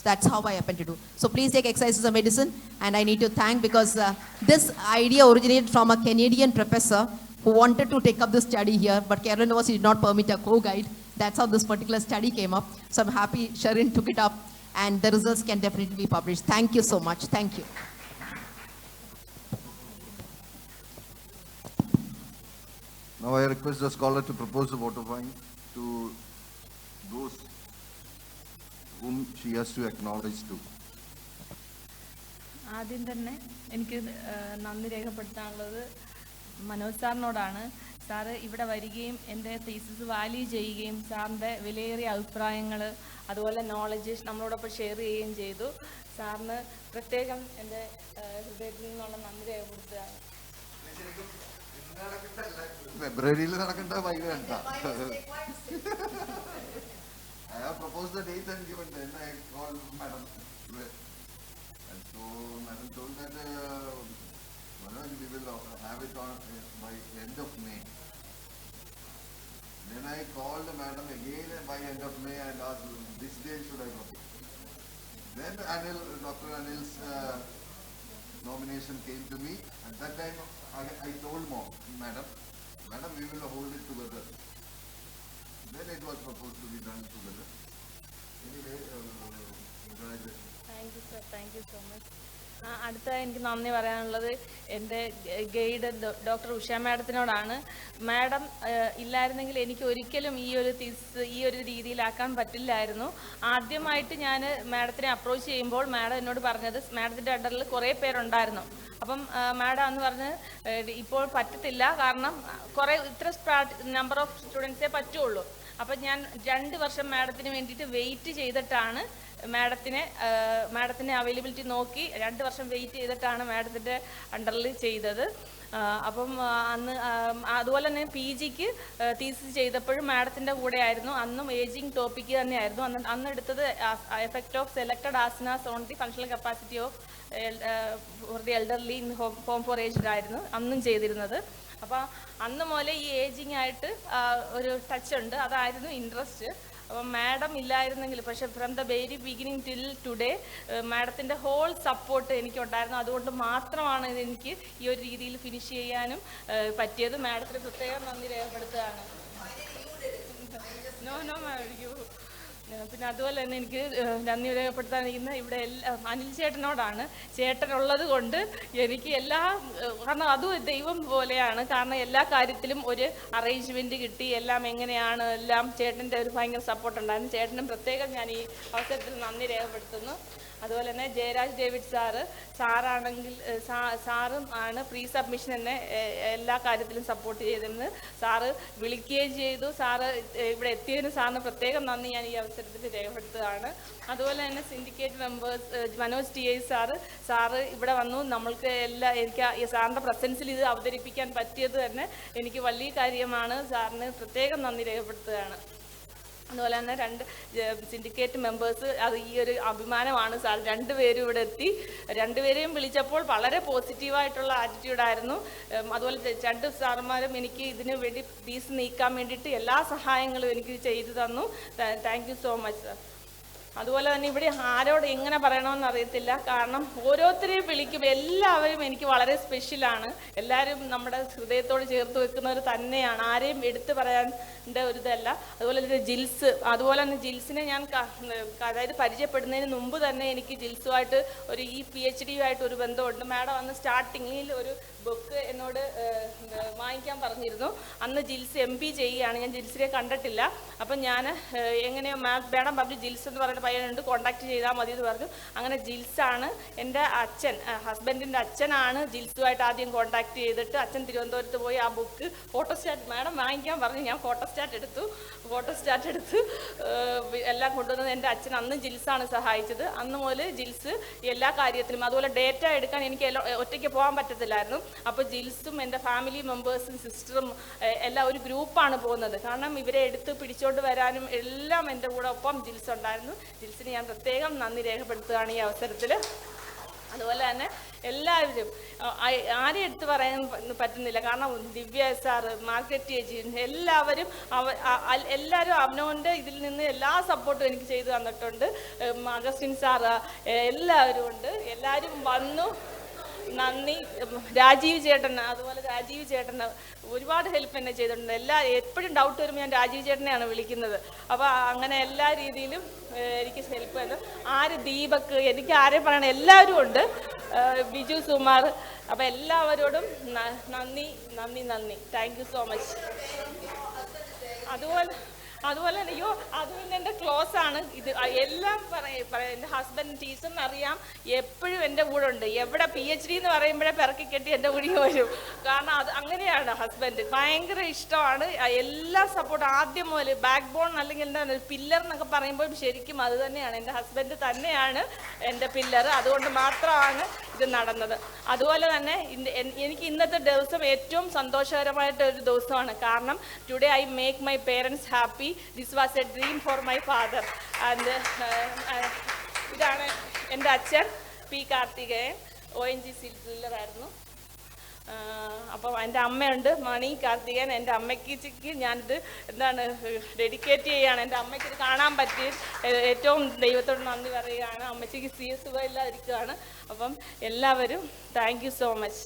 that's how I happen to do. So please take exercise as a medicine. And I need to thank because this idea originated from a Canadian professor who wanted to take up this study here, but Kerala University did not permit a co-guide. That's how this particular study came up. So I'm happy Sharon took it up and the results can definitely be published. Thank you so much. Thank you. Now I request the scholar to propose the vote of thanks to those whom she has to acknowledge to. ആദ്യം തന്നെ എനിക്ക് നന്ദി രേഖപ്പെടുത്താനുള്ളത് Manoj സാറിനോടാണ്. Sir ഇവിടെ വരികയും എൻ്റെ thesis value ചെയ്യുകയും സാറിൻ്റെ വിലയേറിയ അഭിപ്രായങ്ങൾ അതുപോലെ നോളജ് നമ്മളോടൊപ്പം ഷെയർ ചെയ്യുകയും ചെയ്തു. സാറിന് പ്രത്യേകം എൻ്റെ ഹൃദയത്തിൽ നിന്നുള്ള നന്ദി രേഖപ്പെടുത്തുകയാണ്. ഫെബ്രുവരിയിൽ നടക്കേണ്ട വൈകണ്ട. I have proposed the date and given, then I called Madam. And so Madam told that Manoj, we will have it on by end of May. Then I called Madam again by end of May and asked this day should I propose. Then Dr. Anil's nomination came to me. At that time I told Madam, we will hold it together. Then it was proposed to be done together. Anyway, thank you sir, thank you so much. അടുത്ത എനിക്ക് നന്ദി പറയാനുള്ളത് എൻ്റെ guide doctor Usha മാഡത്തിനോടാണ്. Madam ഇല്ലായിരുന്നെങ്കിൽ എനിക്ക് ഒരിക്കലും ഈ ഒരു രീതിയിലാക്കാൻ പറ്റില്ലായിരുന്നു. ആദ്യമായിട്ട് ഞാൻ മാഡത്തിനെ അപ്രോച്ച് ചെയ്യുമ്പോൾ മാഡം എന്നോട് പറഞ്ഞത് മാഡത്തിൻ്റെ അണ്ടറിൽ കുറേ പേരുണ്ടായിരുന്നു. അപ്പം മാഡം എന്ന് പറഞ്ഞ് ഇപ്പോൾ പറ്റത്തില്ല, കാരണം ഇത്ര നമ്പർ ഓഫ് സ്റ്റുഡൻസേ പറ്റുള്ളൂ. അപ്പം ഞാൻ 2 വർഷം മാഡത്തിന് വേണ്ടിയിട്ട് വെയിറ്റ് ചെയ്തിട്ടാണ് മാഡത്തിൻ്റെ അവൈലബിലിറ്റി നോക്കി 2 വർഷം വെയിറ്റ് ചെയ്തിട്ടാണ് മാഡത്തിൻ്റെ അണ്ടറിൽ ചെയ്തത്. അപ്പം അന്ന് അതുപോലെ തന്നെ PGക്ക് തീസിസ് ചെയ്തപ്പോഴും മാഡത്തിൻ്റെ കൂടെ ആയിരുന്നു. അന്നും ഏജിങ് ടോപ്പിക്ക് തന്നെയായിരുന്നു. അന്ന് എടുത്തത് effect of selected asanas on the functional capacity of for the elderly in home for aged ആയിരുന്നു അന്നും ചെയ്തിരുന്നത്. അപ്പോൾ അന്ന് മുതലേ ഈ ഏജിങ് ആയിട്ട് ഒരു ടച്ച് ഉണ്ട്, അതായിരുന്നു ഇൻട്രസ്റ്റ്. അപ്പം മാഡം ഇല്ലായിരുന്നെങ്കിൽ, പക്ഷേ from the very beginning till today മാഡത്തിൻ്റെ ഹോൾ സപ്പോർട്ട് എനിക്കുണ്ടായിരുന്നു. അതുകൊണ്ട് മാത്രമാണ് എനിക്ക് ഈ ഒരു രീതിയിൽ ഫിനിഷ് ചെയ്യാനും പറ്റിയത്. മാഡത്തിന് പ്രത്യേകം നന്ദി രേഖപ്പെടുത്തുകയാണ്. നോ മാം, പിന്നെ അതുപോലെ തന്നെ എനിക്ക് നന്ദി രേഖപ്പെടുത്താനിരിക്കുന്ന ഇവിടെ അനിൽ ചേട്ടനോടാണ്. ചേട്ടനുള്ളത് കൊണ്ട് എനിക്ക് കാരണം അതും ദൈവം പോലെയാണ്. കാരണം എല്ലാ കാര്യത്തിലും ഒരു അറേഞ്ച്മെൻറ്റ് കിട്ടി, എല്ലാം എങ്ങനെയാണ് എല്ലാം ചേട്ടൻ്റെ ഒരു ഭയങ്കര സപ്പോർട്ട് ഉണ്ടായിരുന്നു. ചേട്ടനും പ്രത്യേകം ഞാൻ ഈ അവസരത്തിൽ നന്ദി രേഖപ്പെടുത്തുന്നു. അതുപോലെ തന്നെ ജയരാജ് ഡേവിഡ് സാറാണെങ്കിൽ സാറും ആണ് പ്രീ സബ്മിഷൻ എന്നെ എല്ലാ കാര്യത്തിലും സപ്പോർട്ട് ചെയ്തിരുന്നത്. സാറ് വിളിക്കുകയും ചെയ്തു. സാറ് ഇവിടെ എത്തിയതിന് സാറിന് പ്രത്യേകം നന്ദി ഞാൻ ഈ അവസരത്തിൽ രേഖപ്പെടുത്തുകയാണ്. അതുപോലെ തന്നെ syndicate members Manoj TI sir ഇവിടെ വന്നു. നമ്മൾക്ക് എനിക്ക് സാറിൻ്റെ പ്രസൻസിൽ ഇത് അവതരിപ്പിക്കാൻ പറ്റിയത് തന്നെ എനിക്ക് വലിയ കാര്യമാണ്. സാറിന് പ്രത്യേകം നന്ദി രേഖപ്പെടുത്തുകയാണ്. അതുപോലെ തന്നെ 2 സിൻഡിക്കേറ്റ് മെമ്പേഴ്സ്, അത് ഈ ഒരു അഭിമാനമാണ് സാർ. 2 പേരും ഇവിടെ എത്തി. 2 പേരെയും വിളിച്ചപ്പോൾ വളരെ പോസിറ്റീവായിട്ടുള്ള ആറ്റിറ്റ്യൂഡായിരുന്നു. അതുപോലെ 2 സാറുമാരും എനിക്ക് ഇതിന് വേണ്ടി ഫീസ് നീക്കാൻ വേണ്ടിയിട്ട് എല്ലാ സഹായങ്ങളും എനിക്ക് ചെയ്തു തന്നു. Thank you so much sir. അതുപോലെ തന്നെ ഇവിടെ ആരോട് എങ്ങനെ പറയണമെന്ന് അറിയത്തില്ല, കാരണം ഓരോരുത്തരെയും വിളിക്കുമ്പോൾ എല്ലാവരും എനിക്ക് വളരെ സ്പെഷ്യലാണ്. എല്ലാവരും നമ്മുടെ ഹൃദയത്തോട് ചേർത്ത് വെക്കുന്നവർ തന്നെയാണ്, ആരെയും എടുത്തു പറയാൻ്റെ ഒരു ഇതല്ല. അതുപോലെ തന്നെ ജിൽസിനെ ഞാൻ അതായത് പരിചയപ്പെടുന്നതിന് മുമ്പ് തന്നെ എനിക്ക് ജിൽസുമായിട്ട് ഈ PhD ആയിട്ട് ഒരു ബന്ധമുണ്ട്. മാഡം അന്ന് സ്റ്റാർട്ടിങ്ങിൽ ഒരു ബുക്ക് എന്നോട് വാങ്ങിക്കാൻ പറഞ്ഞിരുന്നു. അന്ന് ജിൽസ് MB ചെയ്യുകയാണ്. ഞാൻ ജിൽസിനെ കണ്ടിട്ടില്ല. അപ്പം ഞാൻ എങ്ങനെയോ മാഡം പറഞ്ഞു ജിൽസ് എന്ന് പറയുന്ന പയ്യനുണ്ട്, കോൺടാക്ട് ചെയ്താൽ മതി എന്ന് പറഞ്ഞു. അങ്ങനെ ജിൽസാണ് എൻ്റെ അച്ഛൻ, ഹസ്ബൻഡിൻ്റെ അച്ഛനാണ് ജിൽസുമായിട്ട് ആദ്യം കോൺടാക്ട് ചെയ്തിട്ട് അച്ഛൻ തിരുവനന്തപുരത്ത് പോയി ആ ബുക്ക് ഫോട്ടോസ്റ്റാറ്റ് മാഡം വാങ്ങിക്കാൻ പറഞ്ഞു. ഞാൻ ഫോട്ടോസ്റ്റാറ്റ് എടുത്തു എല്ലാം കൊണ്ടുവന്നത് എൻ്റെ അച്ഛൻ. അന്ന് ജിൽസാണ് സഹായിച്ചത്. അന്ന് മുതൽ ജിൽസ് എല്ലാ കാര്യത്തിലും, അതുപോലെ ഡേറ്റ എടുക്കാൻ എനിക്ക് ഒറ്റയ്ക്ക് പോകാൻ പറ്റത്തില്ലായിരുന്നു. അപ്പോൾ ജിൽസും എൻ്റെ ഫാമിലി മെമ്പേഴ്സും സിസ്റ്ററും എല്ലാം ഒരു ഗ്രൂപ്പാണ് പോകുന്നത്. കാരണം ഇവരെ എടുത്ത് പിടിച്ചോണ്ട് വരാനും എല്ലാം എൻ്റെ കൂടെ ഒപ്പം ജിൽസ് ഉണ്ടായിരുന്നു. ജിൽസിന് ഞാൻ പ്രത്യേകം നന്ദി രേഖപ്പെടുത്തുകയാണ് ഈ അവസരത്തിൽ. അതുപോലെ തന്നെ എല്ലാവരും ആരെയും എടുത്ത് പറയാൻ പറ്റുന്നില്ല, കാരണം ദിവ്യ സാറ്, മാർക്കറ്റ് ഏജന്റ്, എല്ലാവരും അവനവൻ്റെ ഇതിൽ നിന്ന് എല്ലാ സപ്പോർട്ടും എനിക്ക് ചെയ്തു തന്നിട്ടുണ്ട്. അഗസ്റ്റിൻ സാറ് എല്ലാവരും ഉണ്ട്. എല്ലാവരും വന്നു. നന്ദി. രാജീവ് ചേട്ടൻ, അതുപോലെ രാജീവ് ചേട്ടൻ ഒരുപാട് ഹെൽപ്പ് എന്നെ ചെയ്തിട്ടുണ്ട്. എപ്പോഴും ഡൗട്ട് വരുമ്പോൾ ഞാൻ രാജീവ് ചേട്ടനെയാണ് വിളിക്കുന്നത്. അപ്പോൾ അങ്ങനെ എല്ലാ രീതിയിലും എനിക്ക് ഹെൽപ്പ് ചെയ്തു. ദീപക്, എനിക്ക് ആരെ പറയണം, എല്ലാവരും ഉണ്ട്, ബിജു സുമാർ. അപ്പോൾ എല്ലാവരോടും നന്ദി നന്ദി നന്ദി. Thank you so much. അതുപോലെ അയ്യോ, അത് പിന്നെ എൻ്റെ ക്ലോസ് ആണ് ഇത്. എല്ലാം എൻ്റെ ഹസ്ബൻഡ് ടീച്ചറിന് അറിയാം, എപ്പോഴും എൻ്റെ കൂടെ ഉണ്ട്. എവിടെ PhD എന്ന് പറയുമ്പോഴേ പിറക്കി കെട്ടി എൻ്റെ കൂടി വരും. കാരണം അത് അങ്ങനെയാണ് ഹസ്ബൻഡ്. ഭയങ്കര ഇഷ്ടമാണ്. എല്ലാ സപ്പോർട്ട് ആദ്യം മുതൽ ബാക്ക് ബോൺ അല്ലെങ്കിൽ എന്താണ് പില്ലർ എന്നൊക്കെ പറയുമ്പോൾ ശരിക്കും അത് തന്നെയാണ്. എൻ്റെ ഹസ്ബൻഡ് തന്നെയാണ് എൻ്റെ പില്ലർ. അതുകൊണ്ട് മാത്രമാണ് ഇത് നടന്നത്. അതുപോലെ തന്നെ എനിക്ക് ഇന്നത്തെ ദിവസം ഏറ്റവും സന്തോഷകരമായിട്ടൊരു ദിവസമാണ്. കാരണം today I make my parents happy. This was A dream for my father. And ഇതാണ് എൻ്റെ അച്ഛൻ P. കാർത്തികേയൻ, ONGC ഡീലറായിരുന്നു. അപ്പം എൻ്റെ അമ്മയുണ്ട് മണി കാർത്തികേയൻ. എൻ്റെ അമ്മയ്ക്ക് ഞാനിത് ഡെഡിക്കേറ്റ് ചെയ്യുകയാണ്. എൻ്റെ അമ്മയ്ക്ക് ഇത് കാണാൻ പറ്റി ഏറ്റവും ദൈവത്തോട് നന്ദി പറയുകയാണ്. അമ്മച്ചിക്ക് സുഖമില്ലാതിരിക്കുകയാണ്. അപ്പം എല്ലാവരും താങ്ക് യു സോ മച്ച്.